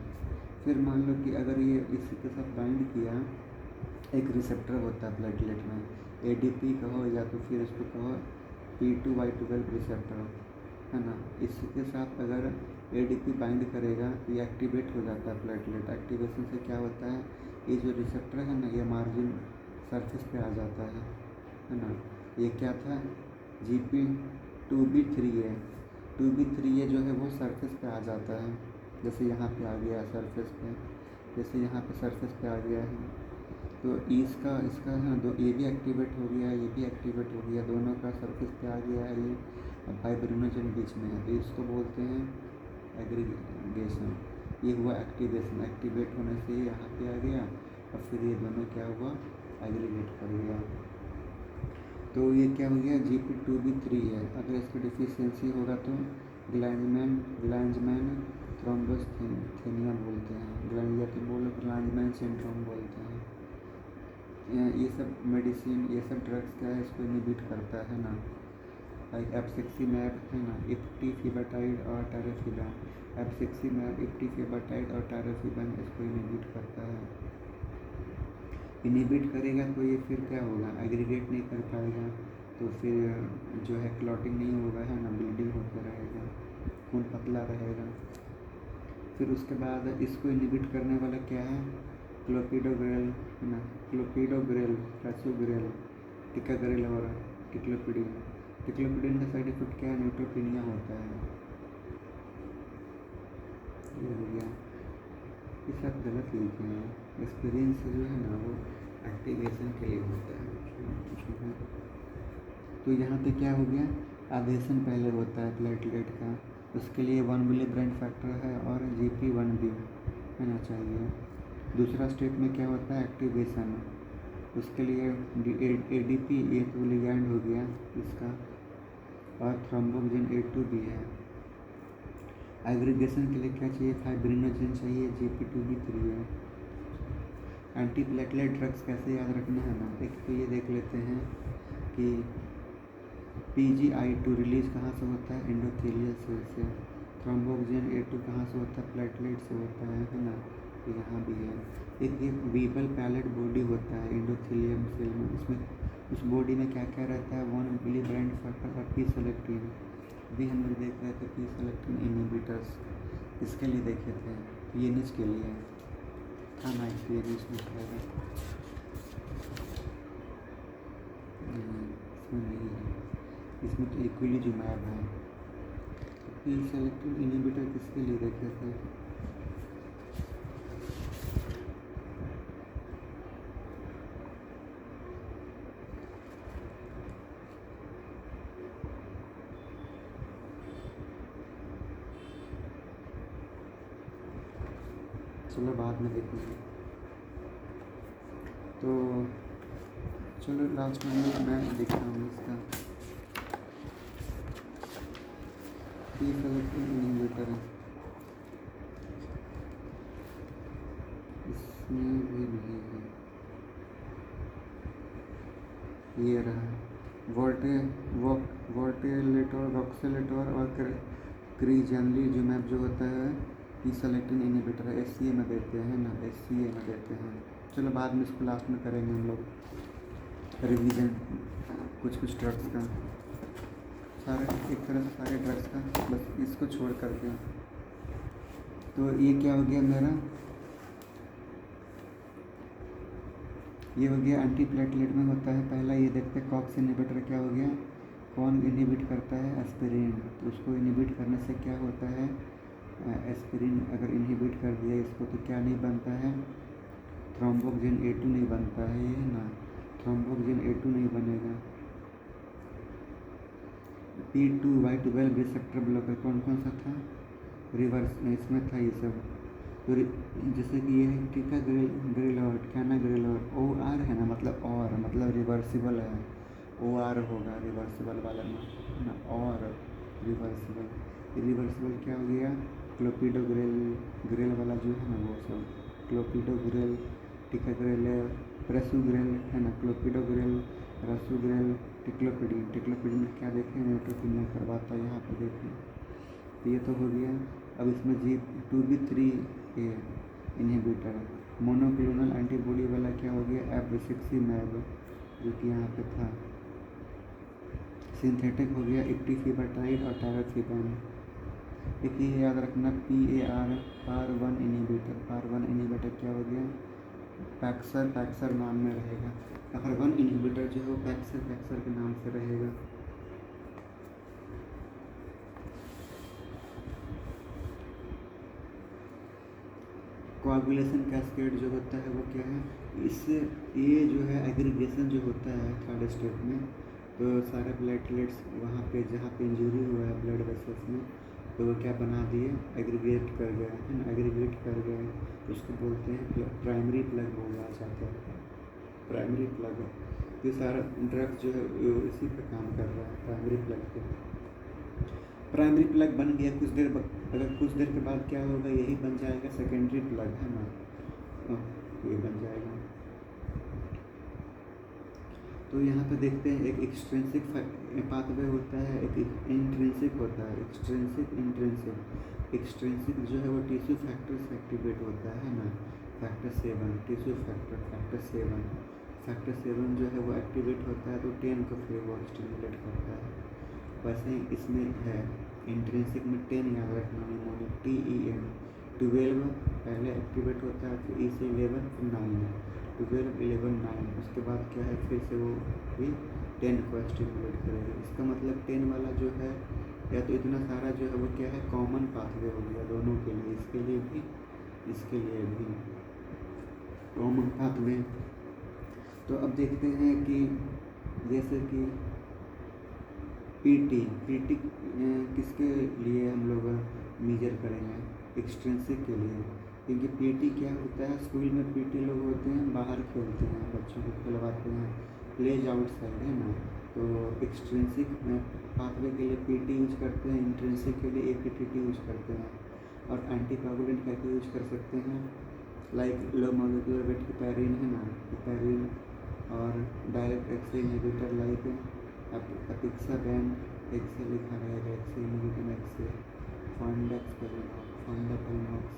फिर मान लो कि अगर ये इसी के साथ बाइंड किया, एक रिसेप्टर होता है प्लेटलेट में, ADP कहो या तो फिर इसको कहो P2Y12 रिसेप्टर है ना, इसी के साथ अगर ADP बाइंड करेगा तो ये एक्टिवेट हो जाता है प्लेटलेट। एक्टिवेशन से क्या होता है, ये जो रिसेप्टर है ना, ये मार्जिन सरफेस पे आ जाता है ना। ये क्या था, GP2B3 है, 2B3 ये जो है वो सरफेस पे आ जाता है, जैसे यहाँ पे आ गया सरफेस पे, जैसे यहाँ पे सरफेस पे आ गया है, तो इसका इसका है दो, ये भी एक्टिवेट हो गया, ये भी एक्टिवेट हो गया, दोनों का सरफेस पे आ गया है ये, अब फाइब्रिनोजन बीच में है, तो इसको बोलते हैं एग्रीगेशन। ये हुआ एक्टिवेशन, एक्टिवेट होने से ये यहाँ पे आ गया और फिर ये दोनों क्या हुआ, एग्रीगेट कर गया। तो ये क्या हो गया, GP2B3 है। अगर इसका डिफिशियंसी होगा तो ग्लैंजमैन थ्रोम्बोस्थेनिया बोलते हैं, या तो बोलो ग्लैंजमैन सिंड्रोम बोलते हैं। ये सब मेडिसिन, ये सब ड्रग्स क्या है, इसको इनहिबिट करता है ना, लाइक एब्सिक्सिमैब है ना, इप्टीफिबेटाइड और टायरोफिबैन, एब्सिक्सिमैब, इप्टीफिबेटाइड और टायरोफिबैन इसको इनहिबिट करता है। इनहिबिट करेगा तो ये फिर क्या होगा, एग्रीगेट नहीं कर पाएगा, तो फिर जो है क्लॉटिंग नहीं होगा है ना, ब्लीडिंग होता रहेगा, खून पतला रहेगा। फिर उसके बाद इसको इनहिबिट करने वाला क्या है, क्लोपिडोग्रेल है ना, क्लोपिडोग्रेल, रसोग्रेल, टिकाग्रेल और टिक्लोपिडिन। टिक्लोपिडिन का साइड इफेक्ट क्या है, न्यूट्रोपिनिया होता है। ये हो गया, ये सब गलत लिखे हैं, एक्सपीरियंस जो है ना वो एक्टिवेशन के लिए होता है। तो यहाँ पे क्या हो गया, एडेशन पहले होता है प्लेटलेट का, उसके लिए 1 मिलीब्रेंट फैक्टर है और GP1B होना चाहिए। दूसरा स्टेप में क्या होता है, एक्टिवेशन, उसके लिए ADP ये तो लिगैंड हो गया इसका, और थ्रोम्बोक्सिन A2 भी है। एग्रीगेशन के लिए क्या चाहिए, फाइब्रिनोजन चाहिए, GP2B3 है। एंटी प्लेटलेट ड्रग्स कैसे याद रखना है ना, एक तो ये देख लेते हैं कि PGI2 रिलीज कहाँ से होता है, एंडोथेलियल सेल से। थ्रोम्बोक्सिन A2 कहाँ से होता है, प्लेटलेट से होता है ना, तो यहाँ भी है। एक ये वीबल पैलेट बॉडी होता है एंडोथेलियम सेल में, उसमें उस बॉडी में क्या क्या रहता है, 1 मिलीब्रेंट फैक्टर और P सेलेक्टिन भी हम लोग देख रहे थे, P सेलेक्टिन इनहिबिटर्स इसके लिए देखे थे, ये निच के लिए था ना, इसलिए निच निकलेगा, इसमें नहीं है, इसमें तो इक्विलिजुमैब है। P सेलेक्टिन इनहिबिटर किसके लिए देखे थे, चलो बाद में देखेंगे। तो चलो लास्ट में मैं दिखा हूँ इसका, P सेलेक्टिन इनहिबिटर है, इसमें भी नहीं है, ये रहा वोल्टेलेटोर, रॉक्सेलेटोर और क्रीजनलीजुमैब जो होता है P सेलेक्टिन इनहिबिटर है, SCA में देते हैं ना, SCA में देते हैं। चलो बाद में इसको लास्ट में करेंगे हम लोग रिवीजन, कुछ कुछ ड्रग्स का, सारे एक तरह से सारे ड्रग्स का, बस इसको छोड़ करके। तो ये क्या हो गया मेरा, ये हो गया एंटी प्लेटलेट में होता है। पहला ये देखते हैं कॉक्स इनहिबिटर क्या हो गया, कौन इनहिबिट करता है, एस्पिरिन। तो उसको इनहिबिट करने से क्या होता है, एस्पिरिन अगर इनहिबिट कर दिया इसको तो क्या नहीं बनता है, थ्रोम्बोक्सिन A2 नहीं बनता है, ये ना, थ्रोम्बोक्सिन A2 नहीं बनेगा। P2Y12 रिसेप्टर ब्लॉकर कौन कौन सा था, रिवर्स इसमें था ये सब, तो जैसे कि ये है टिकाग्रेल, कैनाग्रेल, OR है ना, मतलब और मतलब रिवर्सिबल है, OR होगा रिवर्सिबल वाला में ना, और रिवर्सिबल क्या हो गया, क्लोपिडोग्रेल वाला जो है ना वो सब, क्लोपिडोग्रेल, टिकाग्रेल, रसोग्रेल है ना, क्लोपिडोग्रेल, रसोग्रेल, टिक्लोपिडिन क्या देखें, न्यूट्रोपिनिया करवाता है, यहाँ पर देखें। तो ये तो हो गया। अब इसमें G2B3A इनहिबिटर मोनोक्लोनल एंटीबॉडी वाला क्या हो गया, एब्रिसिक्सिमैब, जो कि यहाँ पे था। सिंथेटिक हो गया इक्टिफिबाटाइड और टायरोफिबैन। एक ये याद रखना, PAR1 इनहिबिटर क्या हो गया, पैक्सर नाम में रहेगा। PAR1 इनहिबिटर जो है वो पैक्सर के नाम से रहेगा। कोआगुलेशन कैस्केड जो होता है वो क्या है, इससे ये जो है एग्रीगेशन जो होता है थर्ड स्टेप में, तो सारे प्लेटलेट्स वहाँ पे जहाँ पे इंजरी हुआ है ब्लड वेसल्स में, तो वो क्या बना दिए, एग्रीगेट कर गए है ना, एग्रीगेट कर गए, उसको बोलते हैं प्राइमरी प्लग बोला जाता है, प्राइमरी प्लग। ये सारा ड्रग्स जो है इसी पे काम कर रहा है, प्राइमरी प्लग पे। प्राइमरी प्लग बन गया, अगर कुछ देर के बाद क्या होगा, यही बन जाएगा सेकेंडरी प्लग, है ना, ये बन जाएगा। तो यहाँ पे देखते हैं एक एक्सट्रिंसिक पाथवे होता है, एक इंट्रिंसिक होता है, एक्सट्रिंसिक जो है वो टिश्यू फैक्टर से एक्टिवेट होता है ना, फैक्टर 7, टिश्यू फैक्टर 7 जो है वो एक्टिवेट होता है, तो 10 को फिर वो स्टिमुलेट करता है। वैसे ही इसमें है इंट्रिंसिक में 10 याद रखना, निमोनिक TEN 12 पहले एक्टिवेट होता है, फिर E से 11, फिर 9, 12, 11, 9, उसके बाद क्या है, फिर से वो भी 10 को स्टिमुलेट करेगा। इसका मतलब 10 वाला जो है, या तो इतना सारा जो है वो क्या है, कॉमन पाथवे हो गया दोनों के लिए, इसके लिए भी इसके लिए भी कॉमन पाथवे। तो अब देखते हैं कि जैसे कि पीटी किसके लिए हम लोग मेजर करेंगे, एक्सट्रिंसिक के लिए, क्योंकि पीटी क्या होता है, स्कूल में पीटी लोग होते हैं, बाहर खेलते हैं, बच्चों को खिलवाते हैं, प्लेज आउटसाइड, है ना। तो एक्सट्रिंसिक पाथवे के लिए पीटी यूज करते हैं, इंट्रिंसिक के लिए APTT यूज करते हैं। और एंटीकोगुलेंट क्या यूज कर सकते हैं, like low molecular weight heparin, है ना, हेपेरिन, और direct X inhibitor like apixaban, X से लिखा रहेगा, एक्स इनहिबिटर एक्स से, फॉन्डापेलिनॉक्स।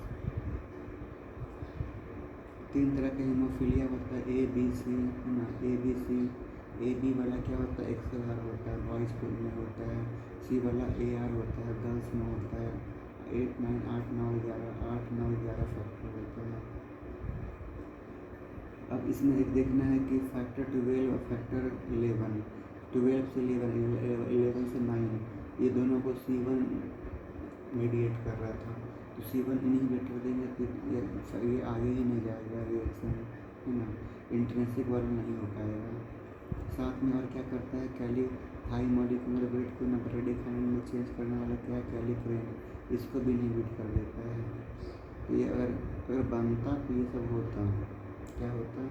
3 तरह का हीमोफीलिया होता है, ABC, है ना, ABC। AB वाला क्या होता है, XLR होता है, बॉयज़ में होता है। C वाला AR होता है, गर्ल्स में होता है। 8, 9, 8, 9, 11 फैक्टर होता है। अब इसमें एक देखना है कि फैक्टर 12 और फैक्टर 11, 12 से 11 से 9, ये दोनों को C1 मीडिएट कर रहा था, तो C1 इनहिबिटर देंगे तो ये आगे ही नहीं जाएगा रिएक्शन, है ना, इंट्रिंसिक वाला नहीं हो पाएगा। साथ में और क्या करता है, कैली हाई मॉलिक्यूलर वेट को नैप्रेडिकाइन में चेंज करने वाला क्या है, कैलिप्रेन, इसको भी इनहिबिट कर देता है। तो ये अगर बनता तो ये सब होता, क्या होता,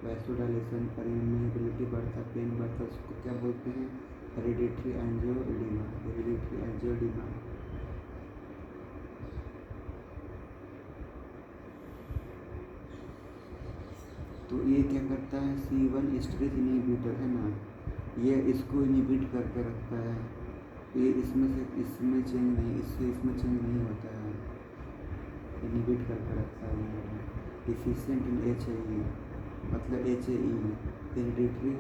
वैसोडाइलेशन, परमिएबिलिटी बढ़ता, पेन बढ़ता, उसको क्या बोलते हैं, हेरिडिटरी एंजियोएडिमा। तो ये क्या करता है, C1 स्ट्रेस इनहिबिटर, है ना, ये इसको इनहिबिट करके रखता है, ये इसमें चेंज नहीं, इसमें चेंज नहीं होता है, इनहिबिट करके रखता है। डिफिशिएंट इन HAE, मतलब HAE हेरिडिटरी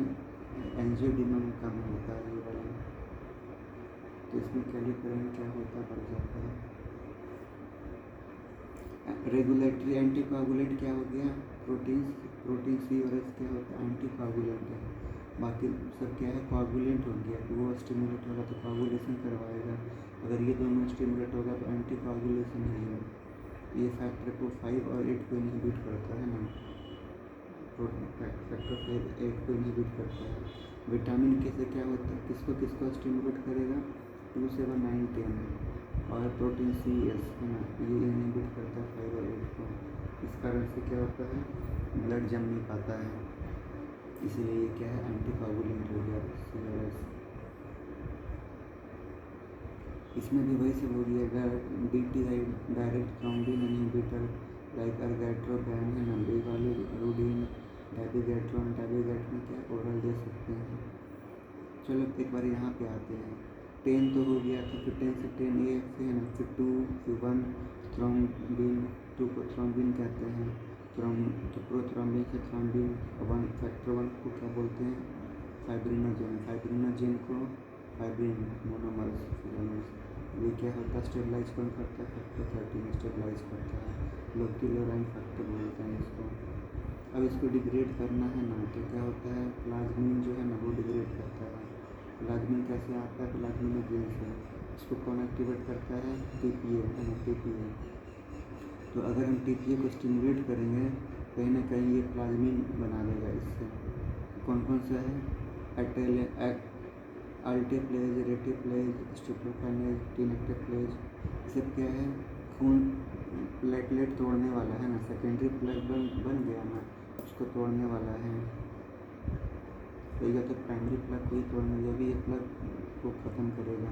एंजियोएडिमा में कम होता है ये वाला, तो इसमें कैलिप्रेन क्या होता है, बढ़ जाता है। रेगुलेटरी एंटीकोगुलेंट क्या हो गया, प्रोटीन C और S क्या होता है, एंटीकोगुलेंट है। बाकी सब क्या है, कोगुलेंट हो गया, तो वो स्टिमुलेट होगा तो कोगुलेशन करवाएगा, अगर ये दोनों स्टिमुलेट होगा तो एंटीकोगुलेशन नहीं है। ये फैक्टर को 5 और 8 को इनहिबिट करता है ना, फैक्टर 5, 8 को इनहिबिट करता है। विटामिन के से क्या होता है, किसको स्टिमुलेट करेगा, 2, 7, 9, 10, और प्रोटीन CS, है ना, ये इनहिबिट करता है 5 और 8 को। इस कारण से क्या होता है, ब्लड जम नहीं पाता है, इसीलिए ये क्या है, एंटीकोगुलेंट हो गया CRS। इसमें भी वही सब हो गया, DT direct thrombin inhibitor like argatroban, है ना, बेवालोरुडीन, डायबिगैट्रॉन क्या ओरल दे सकते हैं। चलो एक बार यहाँ पे आते हैं। 10 तो हो गया, तो फिर 10 से 10 ये फिर है ना, फिर 2 फिर 1 थ्रोम्बिन, 2 को थ्रोम्बिन कहते हैं। तो प्रोथ्रोम्बिन से थ्रोम्बिन 1 फैक्टर 1 को क्या बोलते हैं, फाइब्रिनोजेन। फाइब्रिनोजेन को फाइब्रिन मोनोमर्स फिलामेंट्स। ये क्या होता है, स्टेबलाइज कौन करता है, फैक्टर 13 स्टेबलाइज करता है। लोग क्लोराइन फैक्टर बोलते हैं इसको। अब इसको डिग्रेड करना है ना, तो क्या होता है, प्लाज्मिन जो है ना वो डिग्रेड करता है। प्लाज्मिन कैसे आता है, प्लाज्मिनोजेन से। इसको कौन एक्टिवेट करता है, टीपीए है ना, टीपीए। तो अगर हम टीपीए को स्टिमुलेट करेंगे, कहीं ना कहीं ये प्लाज्मिन बना देगा इससे। कौन कौन सा है, अल्टीप्लेज, रेटिप्लेज, स्टिप्लोकाइनेज, टीनेक्टिप्लेज। सब क्या है, खून प्लेटलेट तोड़ने वाला है ना, सेकेंडरी प्लेट बन गया ना, उसको तोड़ने वाला है। तो या तो प्राइमरी प्लग को ही तोड़ने, जो भी ये प्लग को ख़त्म करेगा।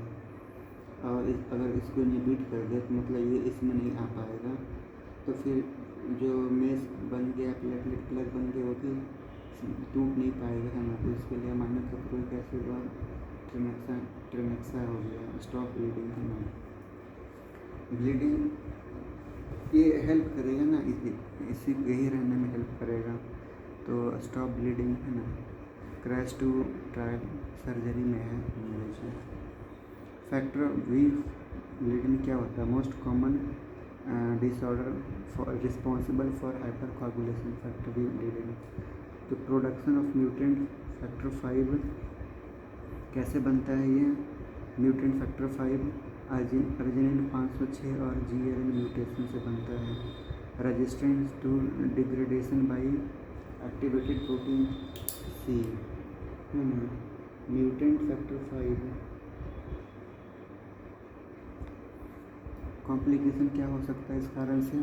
और अगर इसको इनहिबिट कर दे तो मतलब ये इसमें नहीं आ पाएगा। तो फिर जो मेस बन गया, प्लेटलेट प्लग बन गया, वो भी टूट नहीं पाएगा है ना। तो इसके लिए अमाइनो सल्फ्यूरिक एसिड और ट्रेमेक्सा हो गया, स्टॉप ब्लीडिंग है ना। ब्लीडिंग ये हेल्प करेगा ना, इसी यही रहने में हेल्प करेगा। तो स्टॉप ब्लीडिंग है ना, क्रैश टू ट्रायल सर्जरी में है इंग्लिश। फैक्टर वी ब्लीडिंग क्या होता है, most common disorder for responsible for hyper coagulation, factor V bleeding. तो प्रोडक्शन ऑफ म्यूटेंट फैक्टर 5 कैसे बनता है ये, म्यूटेंट फैक्टर 5 अर्जिनिन 506 और GLN म्यूटेशन से बनता है। Resistance to degradation by activated protein C है ना। म्यूटेंट फैक्टर 5 कॉम्प्लिकेशन क्या हो सकता है इस कारण से,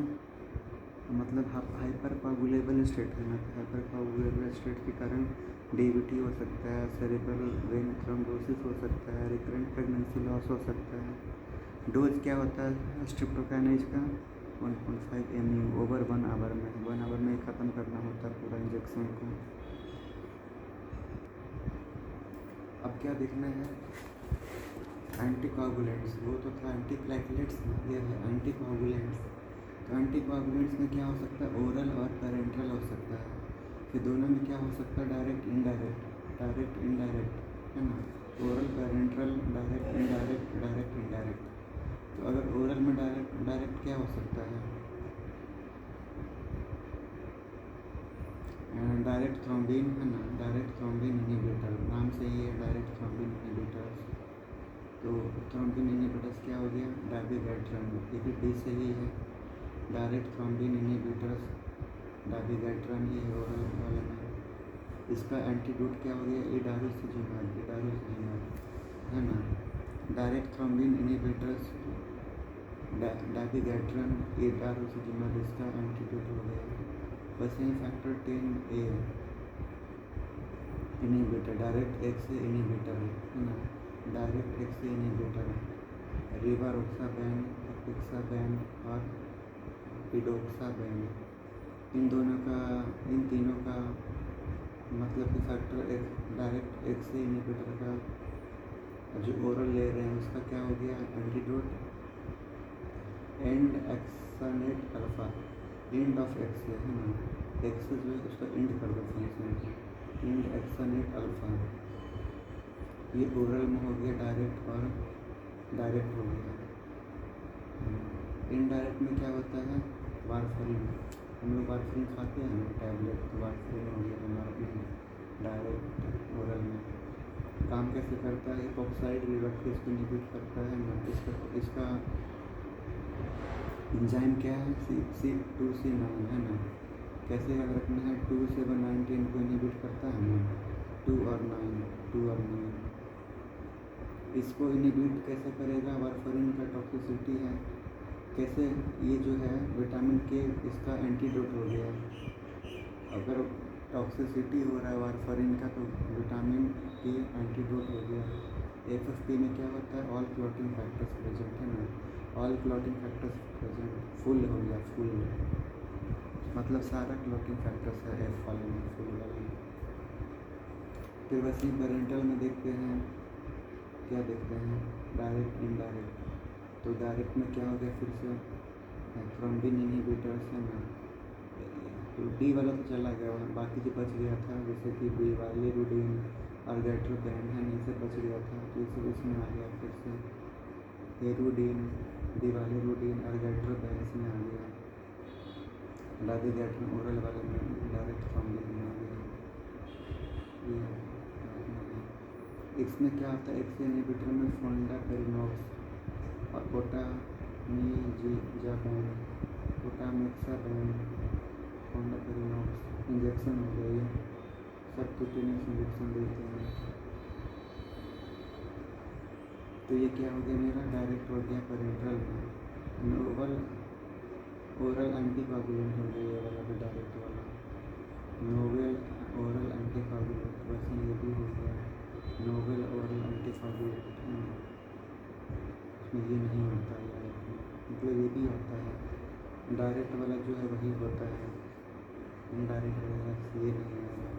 मतलब हाइपर कोआगुलेबल स्टेट है ना। हाइपर कोआगुलेबल स्टेट के कारण DVT हो सकता है, सेरेब्रल वेन थ्रोम्बोसिस हो सकता है, रिकरेंट प्रेगनेंसी लॉस हो सकता है। डोज क्या होता है स्ट्रिप्टोकाइनेज का, 1.5 mU ओवर 1 आवर में। 1 आवर में ख़त्म करना होता है पूरा इंजेक्शन को। अब क्या देखना है, एंटीकोआगुलेंट्स। वो तो था एंटीप्लेटलेट्स, ये है एंटीकोआगुलेंट्स। तो एंटीकोआगुलेंट्स में क्या हो सकता है, ओरल और पेरेंट्रल हो सकता है। फिर दोनों में क्या हो सकता है, डायरेक्ट इनडायरेक्ट है ना। Oral parenteral, direct indirect. तो अगर ओरल में डायरेक्ट क्या हो सकता है, डायरेक्ट थ्रोम्बिन है ना, डायरेक्ट थ्रोम्बिन इनहिबिटर, नाम से ही है डायरेक्ट थ्रोम्बिन इनहिबिटर्स। तो थ्रोम्बिन इनहिबिटर्स क्या हो गया, डायबिगैट्रन, ये भी डी से ही है। डायरेक्ट थ्रोम्बिन इनहिबिटर्स डायबिगैट्रन ही है ओरल वाले में। इसका एंटीडोट क्या हो गया, इडारुसिजिमाब है ना। डायरेक्ट थ्रोम्बिन इनहिबिटर्स डायबिगैट्रन, इडारुसिजिमाब इसका एंटीडोट हो गया। बस यही factor 10A inhibitor, direct X inhibitor है ना, डायरेक्ट एक्स इनहिबिटर, रिवारोक्साबैन, एपिक्साबैन और पिडोक्साबैन। इन तीनों का मतलब कि फैक्टर डायरेक्ट एक्स इनहिबिटर का जो ओरल ले रहे हैं उसका क्या हो गया antidote, andexanet alfa, end of X है ना, एक्स जो है उसका एंड कर दो फंक्शन, एंड एक्सानेट अल्फा। ये ओरल में हो गया डायरेक्ट और डायरेक्ट हो गया। इनडायरेक्ट में क्या होता है, वारफरिन। हम लोग वारफरिन खाते हैं ना टैबलेट, तो वारफरिन हो गया हमारा डायरेक्ट ओरल में। काम कैसे करता है, इपॉक्साइड रिडक्टेज को इनहिबिट करता है ना। इसका एंजाइम क्या है, C2C9 है ना। कैसे याद रखना है, 2,7,19 को इनहिबिट करता है ना, 2 और 9। इसको इनहिबिट कैसे करेगा, वारफरिन का टॉक्सिसिटी है। कैसे, ये जो है विटामिन के इसका एंटीडोट हो गया। अगर टॉक्सिसिटी हो रहा है वारफरिन का तो विटामिन के एंटीडोट हो गया। FFP में क्या होता है, ऑल क्लॉटिंग फैक्टर्स प्रेजेंट है ना, all clotting factors present, full हो गया, फुल मतलब सारा क्लॉटिंग फैक्टर्स है F वाले में, फुल वाले में। फिर वैसे ही पेरेंटल में देखते हैं, क्या देखते हैं, डायरेक्ट इनडायरेक्ट। तो डायरेक्ट में क्या हो गया, फिर से थ्रोम्बिन इनहिबिटर्स है ना, तो डी वाला तो चला गया वहाँ, बाकी जो बच गया था जैसे कि बी वाले रूडीन और गैट्रोबैन है, नहीं से बच गया था, तो इसे इसमें आ गया फिर से एरूडीन, डी वाले रूडीन और गैट्रोबैन इसमें आ गया, डायरेक्ट ओरल वाले में डायरेक्ट थ्रोम्बिन में आ गया। इसमें क्या होता है, एक्स इनहिबिटर में फोल्डापेरिनॉक्स और पोटामीजाबैन, पोटामिक्साबैन, फोल्डापेरिनॉक्स इंजेक्शन हो गया, ये सबक्यूटेनियस इंजेक्शन देते हैं। तो ये क्या हो गया मेरा, डायरेक्ट हो गया पेरेंट्रल में। नोवल ओरल एंटीकोगुलेंट हो गया ये वाला भी, डायरेक्ट वाला नोवेल ओरल एंटीकोगुलेंट, वैसे ये भी हो गया नोवेल ओरल एंटीकोगुलेंट, उसमें ये नहीं होता है डायरेक्ट में, मतलब ये भी होता है, डायरेक्ट वाला जो है वही होता है, इनडायरेक्ट वाला ये नहीं आएगा।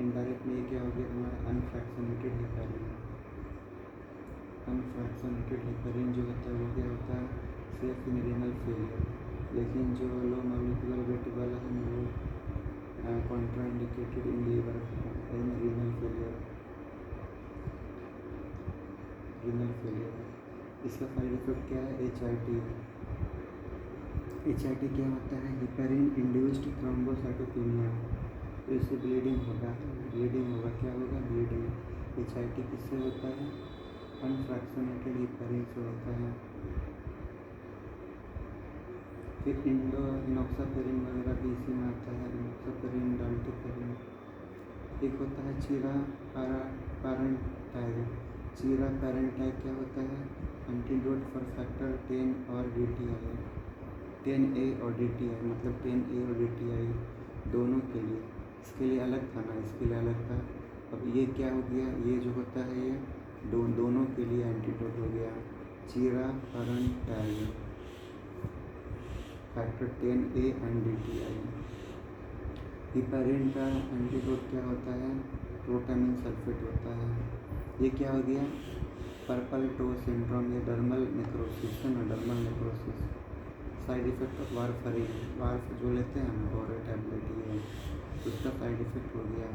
इनडायरेक्ट में ये क्या हो गया हमारा, अनफ्रैक्शनेटेड हेपेरिन। अनफ्रैक्शनेटेड हेपेरिन जो होता है वो क्या होता है, सेफ इन रीनल फेलियर, लेकिन जो लो मॉलिक्यूलर वेट वाला है वो contraindicated in liver in renal failure, renal failure. इसका साइड इफेक्ट क्या है, HIT। HIT क्या होता है, हेपेरिन इंड्यूस्ड थ्रोम्बोसाइटोपेनिया, तो इससे ब्लीडिंग होगा, ब्लीडिंग होगा, क्या होगा, ब्लीडिंग। HIT किससे होता है, अनफ्रैक्शनेटेड हेपेरिन से होता है। फिर इनॉक्सापेरिन वगैरह भी इसी में आता है, इनॉक्सापेरिन, डाल्टेपेरिन। एक होता है चीरा पैरेंटाइड। चीरा पैरेंटाइड क्या होता है, एंटीडोट फॉर फैक्टर 10 और DTI, 10A और DTI, मतलब 10A और DTI दोनों के लिए, इसके लिए अलग था ना, इसके लिए अलग था। अब ये क्या हो गया, ये जो होता है ये दोनों के लिए एंटीडोट हो गया, ciraparantag, factor 10A and DTI। Heparin का एंटीडोट क्या होता है, प्रोटामिन सल्फेट होता है। ये क्या हो गया, पर्पल टो सिंड्रोम, या डर्मल नेक्रोसिस है ना, dermal necrosis. Side effect of warfarin, warf जो लेते हैं ना और टैबलेट, ये उसका साइड इफेक्ट हो गया।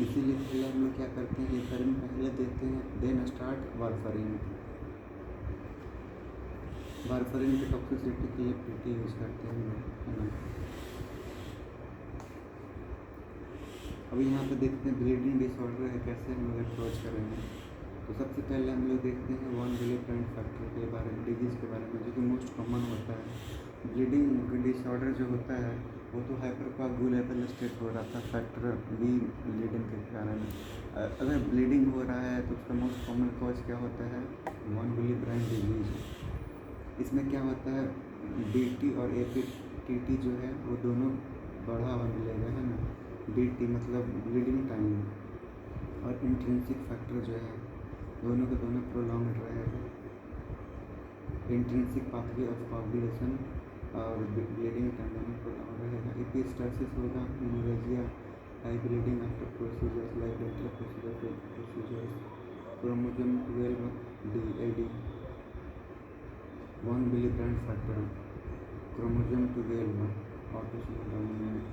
इसीलिए पहले हम लोग क्या करते हैं, हेपेरिन पहले देते हैं, देन स्टार्ट वारफरीन। वारफरीन की टॉक्सिसिटी के लिए PT यूज़ करते हैं लोग, है ना। अभी यहाँ पे देखते हैं ब्लीडिंग डिसऑर्डर है, कैसे हम लोग अप्रोच करेंगे। तो सबसे पहले हम लोग देखते हैं वन विली ब्रांड फैक्टर के बारे में, डिजीज़ के बारे में, जो कि मोस्ट कॉमन होता है। ब्लीडिंग डिसऑर्डर जो होता है वो तो हाइपरकोगुलेबल स्टेट हो रहा था फैक्टर B ब्लीडिंग के कारण। अगर ब्लीडिंग हो रहा है तो उसका मोस्ट कॉमन कॉज क्या होता है, वन विली ब्रांड डिजीज। इसमें क्या होता है, DT और APTT जो है वो दोनों बढ़ावा मिलेगा, है ना। DT मतलब ब्लीडिंग टाइम, और इंट्रिंसिक फैक्टर जो है दोनों के दोनों प्रोलॉन्ग्ड रहेगा। इंट्रिंसिक पाथवे ऑफ कोगुलेशन और ब्लीडिंग टाइम दोनों प्रोलॉन्ग रहेगा। एपिस्टासिस होगा, haemorrhagia, high bleeding after procedures like dental procedures, chromosome 12 DAD, von Willebrand factor, chromosome 12 autosomal dominant.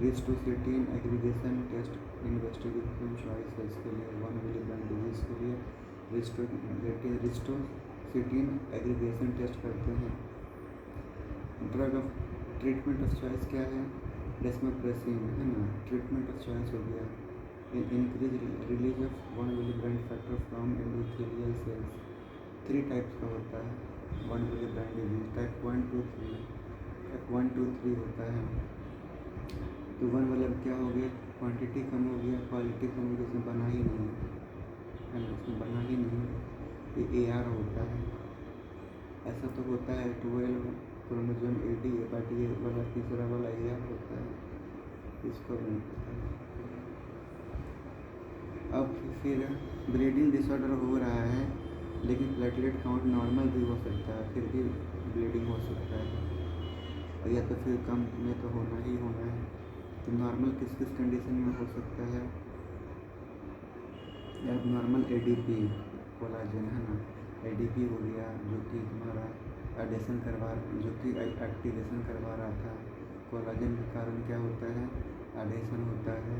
Ristocetin aggregation test investigation choice है इसके लिए, one Willie brand disease के लिए रिस्टोसिटीन aggregation test करते हैं। Drug of treatment of choice क्या है, desmopressin, है ना, ट्रीटमेंट ऑफ चॉइस हो गया। Increase release of von Willebrand factor from endothelial cells. 3 types का होता है von Willebrand disease, type 1, 2, 3। Type 1, 2, 3 होता है तो वन मतलब क्या हो गया, क्वांटिटी कम हो गया, क्वालिटी कम हो गया, इसमें बना ही नहीं है ना, इसमें बना ही नहीं, ये AR होता है। ऐसा तो होता है 12 क्रोमोसोम 80 है, बट ये वाला तीसरा वाला AR होता है, इसको नहीं पता है। अब फिर ब्लीडिंग डिसऑर्डर हो रहा है लेकिन प्लेटलेट काउंट नॉर्मल भी हो सकता है, फिर भी ब्लीडिंग हो सकता है, और या तो फिर कम में तो होना ही होना है। तो नॉर्मल किस किस कंडीशन में हो सकता है, एबनॉर्मल एडीपी कोलाजन है ना, एडीपी हो गया जो कि तुम्हारा एडेशन जो कि एक्टिवेशन करवा रहा था। कोलाजन के कारण क्या होता है, एडेशन होता है,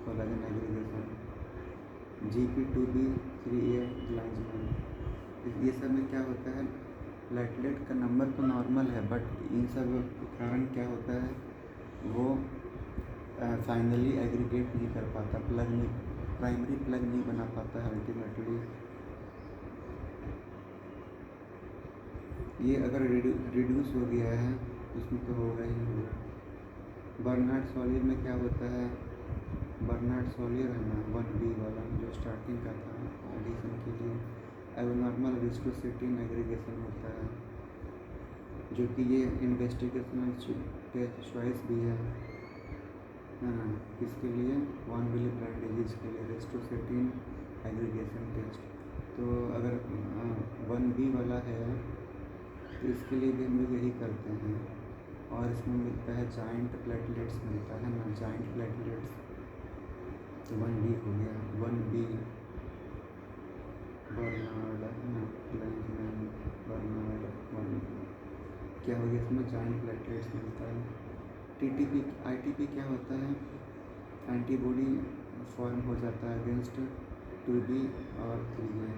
कोलाजन एग्रीगेशन। GP2B3A ग्लाइसिन, ये सब में क्या होता है, प्लेटलेट का नंबर तो नॉर्मल है, बट इन सब के कारण क्या होता है, वो फाइनली एग्रीगेट नहीं कर पाता, प्राइमरी प्लग नहीं बना पाता है अल्टीमेटली। ये अगर रिड्यूस हो गया है उसमें तो होगा ही होगा। बर्नार्ड सॉलियर में क्या होता है, बर्नार्ड सॉलियर है ना 1B वाला जो स्टार्टिंग का था एडिशन के लिए, एबनॉर्मल रिस्टोसिटिन एग्रीगेशन होता है, जो कि ये इन्वेस्टिगेशनल चॉइस भी है ना, किसके लिए, वॉन विले ब्रांड डिजीज के लिए रेस्टोसिटिन एग्रीगेशन टेस्ट। तो अगर 1B वाला है तो इसके लिए भी हम लोग यही करते हैं, और इसमें मिलता है जाइंट प्लेटलेट्स मिलता है ना, जाइंट प्लेटलेट्स। तो 1B हो गया, 1B बर्नार्ड है ना, बर्नार्ड 1B क्या हो गया, इसमें जाइंट प्लेटलेट्स मिलता है। TTP ITP क्या होता है, एंटीबॉडी फॉर्म हो जाता है अगेंस्ट 2B और 3A।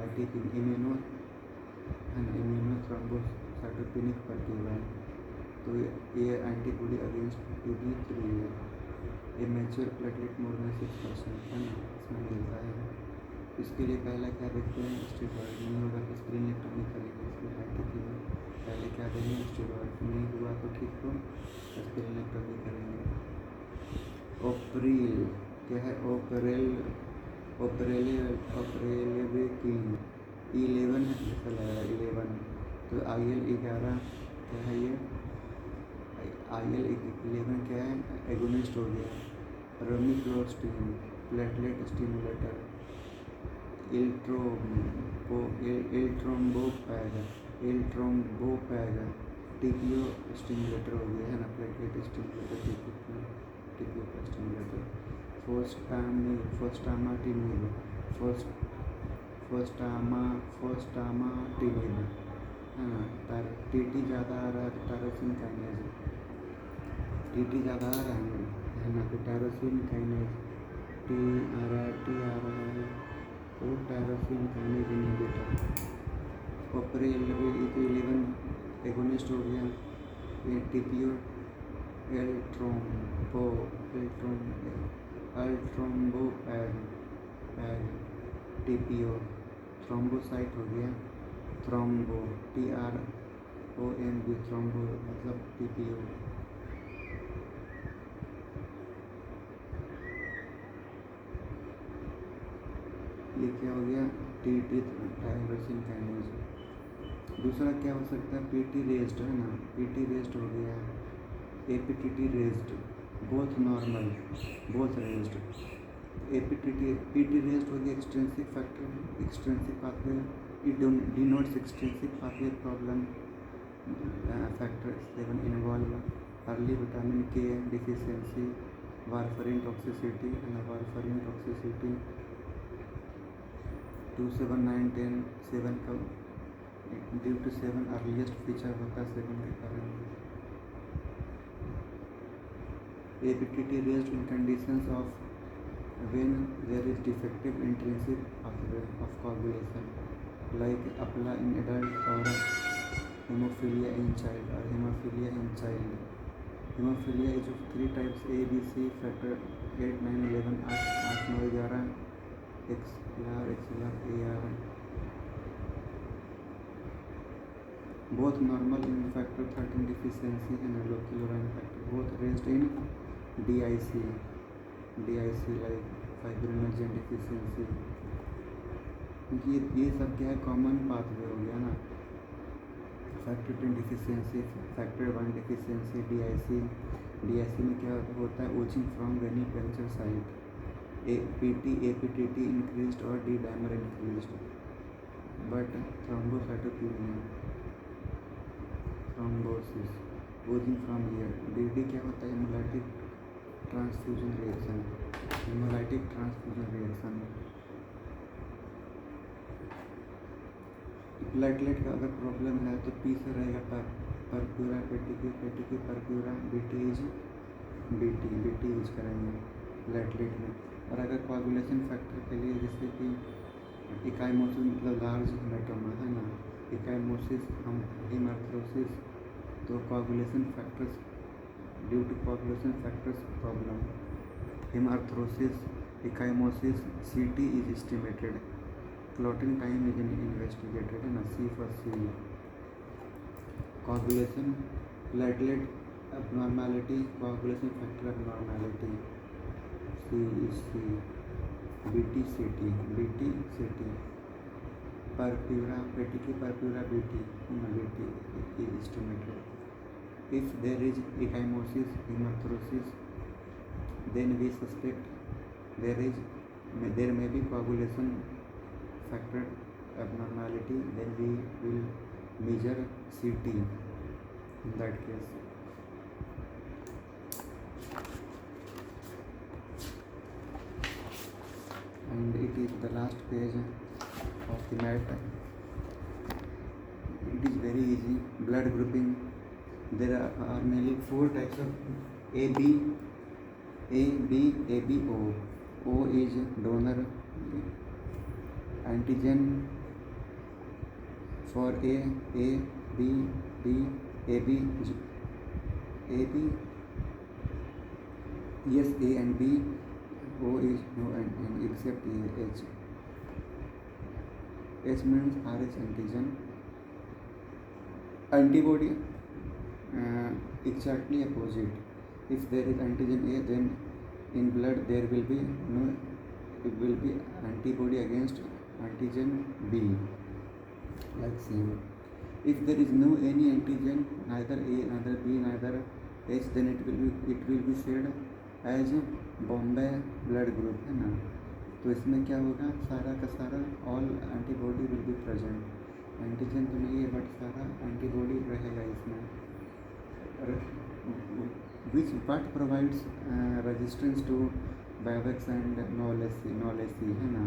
ITP immuno thrombocytopenic protein, तो ये एंटीबॉडी अगेंस्ट 2B 3A। ये मैच्योर प्लेटलेट मोर देन 6% है ना, इसमें मिलता है। इसके लिए पहला क्या देखते हैं, स्टेरॉइड नहीं होगा तो स्प्लीनेक्टोमी करेंगे। इसमें ITP में पहले क्या देंगे, स्टेरॉइड, नहीं हुआ तो ठीक हो स्प्लीनेक्टोमी करेंगे। ओप्रिल क्या है, ओप्रेलेवेकिन 11 है, ऐसा लग रहा है 11। तो IL-11 क्या है, ये IL-11 क्या है, एगोनिस्ट हो गया। रोमिफ्लोस्टिन प्लेटलेट स्टिमुलेटर, एल्ट्रोम्बोपैग TPO स्टिमुलेटर हो गया है ना, प्लेटलेट स्टिमुलेटर TPO का स्टिमुलेटर। फोस्टामाटिनिब है ना, TT ज़्यादा आ रहा है तो टायरोसिन काइनेज, TT ज़्यादा आ रहा है ना, तो टायरोसिन काइनेज T आ रहा है तो टायरोसिन काइनेज इनहिबिटर। ओप्रेलेवेकिन एगोनिस्ट हो गया। ये TPO अल्ट्रोम्बोपैग TPO। थ्रोम्बोसाइट हो गया, थ्रोम्बो TROMB, थ्रोम्बो मतलब TPO। ये क्या हो गया, TT टायरोसिन काइनेज। दूसरा क्या हो सकता है, PT रेस्ट है ना, PT रेस्ट हो गया, APTT rest, both normal both rest. PT rest हो गया extrinsic pathway, it denotes extrinsic pathway problem. Factor 7 involve early vitamin K deficiency, warfarin toxicity है ना, वारफरिन टॉक्सिसिटी 2, 7, 9, 10, 7 का ड्यू टू 7 अर्लीस्ट फीचर होता है 7 के कारण। APTT rest in conditions of when there is defective intrinsic pathway of coagulation like APLA in adult or hemophilia in child or hemophilia in child. Hemophilia is of 3 types A, B, C, factor 8, 9, 11, 8, 9, 11, XLR, AR. Both normal in factor 13 deficiency and loculorine factor, both raised in DIC like fibrinogen deficiency। ये सब क्या है, common pathway हो गया ना, factor 10 deficiency, factor 1 deficiency, DIC में क्या होता है, oozing from venipuncture site. APTT increased और D dimer increased, but thrombocytopenia, thrombosis, oozing from ear. DD क्या होता है, हेमोलाइटिक ट्रांसफ्यूजन रिएक्शन, प्लेटलेट का अगर प्रॉब्लम है तो पी से रहेगा परप्यूरा पेटिकी परप्यूरा बीटी यूज करेंगे प्लेटलेट में। और अगर कोआगुलेशन फैक्टर के लिए जैसे कि इकाईमोसिस मतलब लार्ज हेमाटोमा है ना, इकाईमोसिस हम हेमार्थ्रोसिस, तो coagulation factors due to coagulation factors problem haemarthrosis ecchymosis CT is estimated, clotting time is investigated है ना, C for C. Coagulation platelet abnormality, coagulation factor abnormality, C is C, BT-CT, purpura, petechiae purpura BT is estimated. If there is ecchymosis, hemarthrosis, then we suspect there may be coagulation factor abnormality, then we will measure CT in that case. And it is the last page of the mat. It is very easy. Blood grouping. There are mainly 4 types of A, B, O. O is donor antigen for A, B, AB. Yes, A and B. O is no and except H. H means Rh antigen. Antibody exactly opposite. If there is antigen A, then in blood there will be antibody against antigen B, like same. If there is no any antigen, neither A, neither B, neither H, then it will be said as Bombay blood group है ना। तो इसमें क्या होगा, सारा का सारा all antibody will be present, antigen तो नहीं है बट सारा एंटीबॉडी रहेगा इसमें। Which part provides resistance to vivax and knowlesi है ना।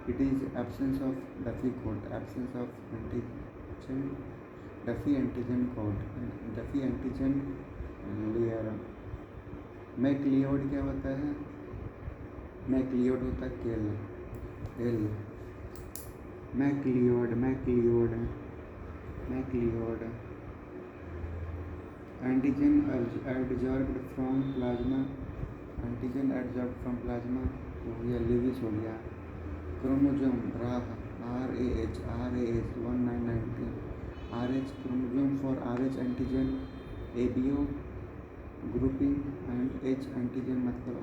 It is absence of Duffy code, absence of antigen, Duffy antigen code, Duffy antigen layer. McLeod क्या होता है, मैक्लियोड होता है L McLeod antigen adsorbed from plasma, antigen adsorbed from plasma हो गया, Lewis हो गया। क्रोमोजोम राह RH 1990 RH chromosome for RH antigen ABO grouping and H antigen मतलब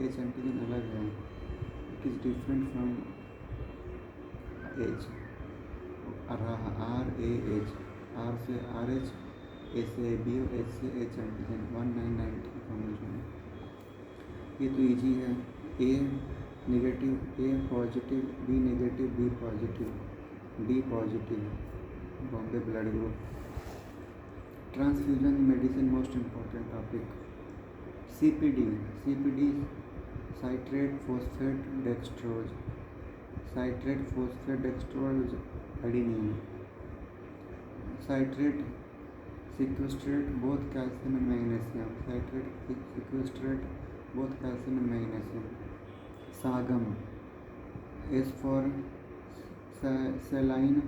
H एंटीजन अलग है, it is different from H। RAH, R से RH, A से ABO, H से H एंटीजन 1990 क्रोमोजोम। ये तो इजी है। A negative, A positive, B negative, B positive, D positive, Bombay blood group. Transfusion medicine most important topic. CPD citrate phosphate dextrose, citrate phosphate dextrose adenine. Citrate sequestrate both calcium and magnesium, citrate sequestrate both calcium and magnesium. Sagam is for saline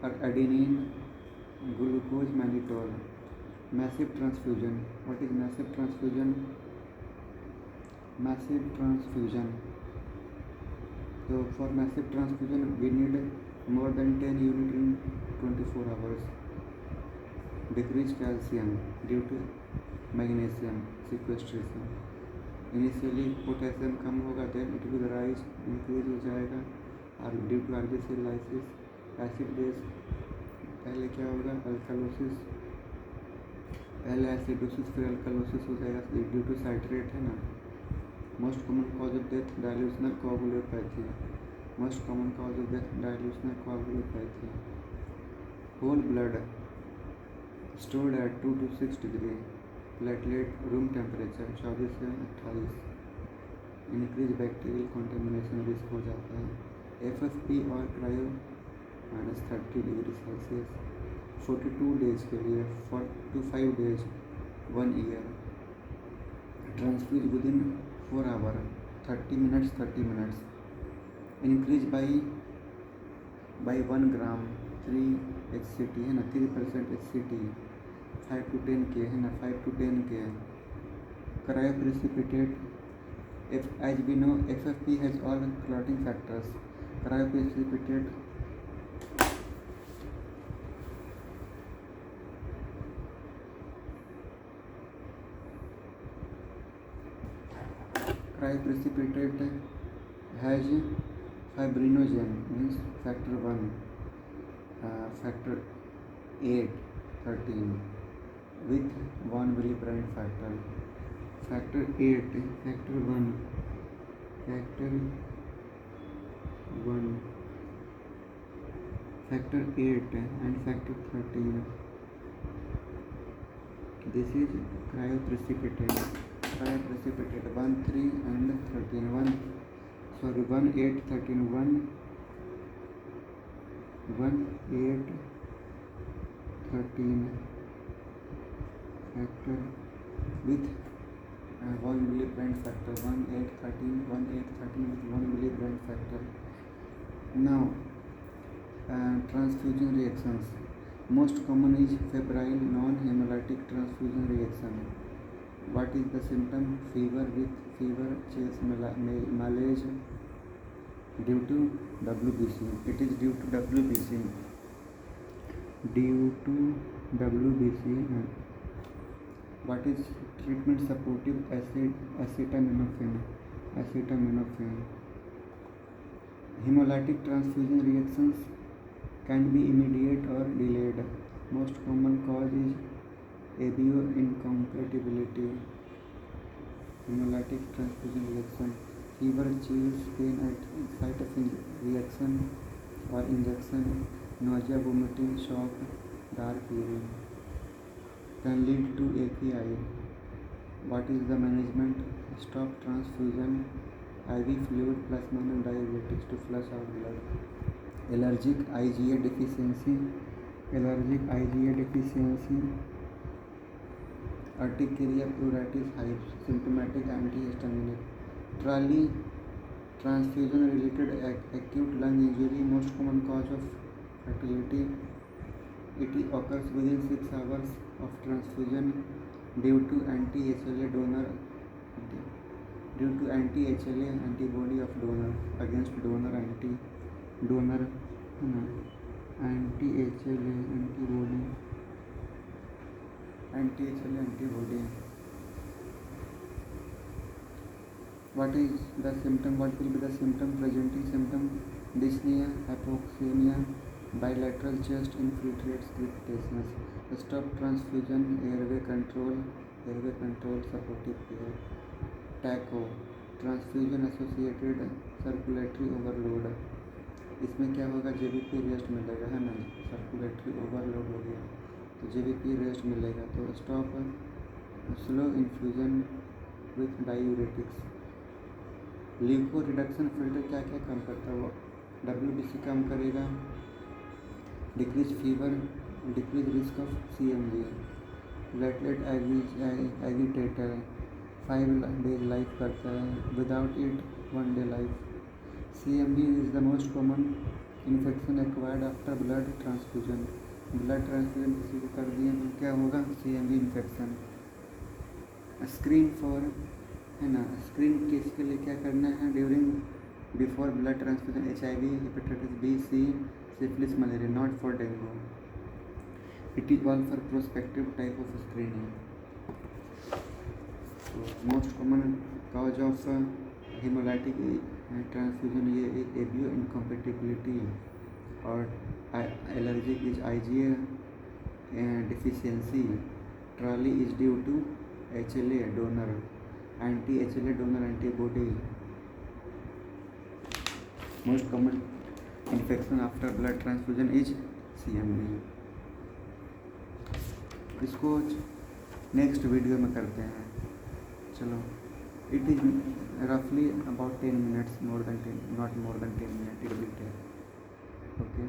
or adenine glucose mannitol. Massive transfusion. What is massive transfusion? Massive transfusion. So for massive transfusion we need more than 10 units in 24 hours. Decrease calcium due to magnesium sequestration. Initially potassium कम होगा, then it will rise, increase हो जाएगा, और due to RBC lysis, acid base पहले क्या होगा, alkalosis, पहले acidosis फिर alkalosis हो जाएगा ड्यू टू साइट्रेट है ना। Most common cause of death dilutional coagulopathy, most common cause of death dilutional coagulopathy. Whole blood stored at 2 to 6 degree, platelet room temperature 24 से 28, इंक्रीज बैक्टीरियल कंटेमिनेशन रिस्क हो जाता है। FFP और -30 degree Celsius 42 days के लिए, 4 to 5 days, 1 year. Transfuse within 4 hour, 30 minutes. Increase by 1 gram 3 HCT है ना, 3% HCT, 5 to 10 K है ना, 5 to 10 K। Cryo precipitate, as we know FFP has all clotting factors। Cryo precipitate has fibrinogen, means factor 1, factor 8, 13 with 1 millibrand factor। factor 8, factor 1 factor 1 factor 8 and factor 13, this is cryoprecipitate 1, 3 and 13, 1 8 13, 1 8 13 factor with 1 millibrand factor, 1 8 13 with 1 millibrand factor। Now transfusion reactions, most common is febrile non-hemolytic transfusion reaction। What is the symptom? Fever, chills, malaise, due to WBC। It is due to WBC। What is treatment? Supportive acetaminophen। Hemolytic transfusion reactions can be immediate or delayed। Most common cause is ABO incompatibility। Hemolytic transfusion reaction, fever, chills, pain at site of reaction or injection, nausea, vomiting, shock, dark urine, can lead to AKI। What is the management? Stop transfusion, IV fluid plus minor diuretics to flush out blood। Allergic IgA deficiency, urticaria, pruritus, hives, symptomatic antihistaminic। TRALI, transfusion related acute lung injury, most common cause of fatality। It occurs within 6 hours of transfusion due to anti-HLA antibody of donor against donor anti-HLA antibody। What is the symptom? What will be the symptom? Presenting symptom: dyspnea, hypoxemia, bilateral chest infiltrates, crepitations। Stop transfusion, airway control, supportive care। TACO, transfusion associated circulatory overload। इसमें क्या होगा? JVP rest मिलेगा, है ना, circulatory overload हो गया तो JVP rest मिलेगा। तो stop slow infusion with diuretics. Leuco reduction filter क्या क्या काम करता है? वो WBC काम करेगा, decrease fever, decrease risk of CMV, platelet agitator, 5 days life करता है, without it 1 day life. CMV is the most common infection acquired after blood transfusion. Blood transfusion किसी को कर दिए तो क्या होगा? CMV infection. स्क्रीन फॉर, है ना, स्क्रीन केस के लिए क्या करना है? Before blood transfusion HIV, hepatitis B, C, syphilis, malaria, not for dengue। It is all for prospective type of screening। So most common cause of hemolytic transfusion ये ABO incompatibility, और allergic is IgA deficiency। TRALI is due to HLA donor, anti-HLA donor antibody। Most common infection after blood transfusion is CMV। इसको next video में करते हैं। चलो, it is रफली about 10 minutes, not more than 10 minutes it will take। Okay।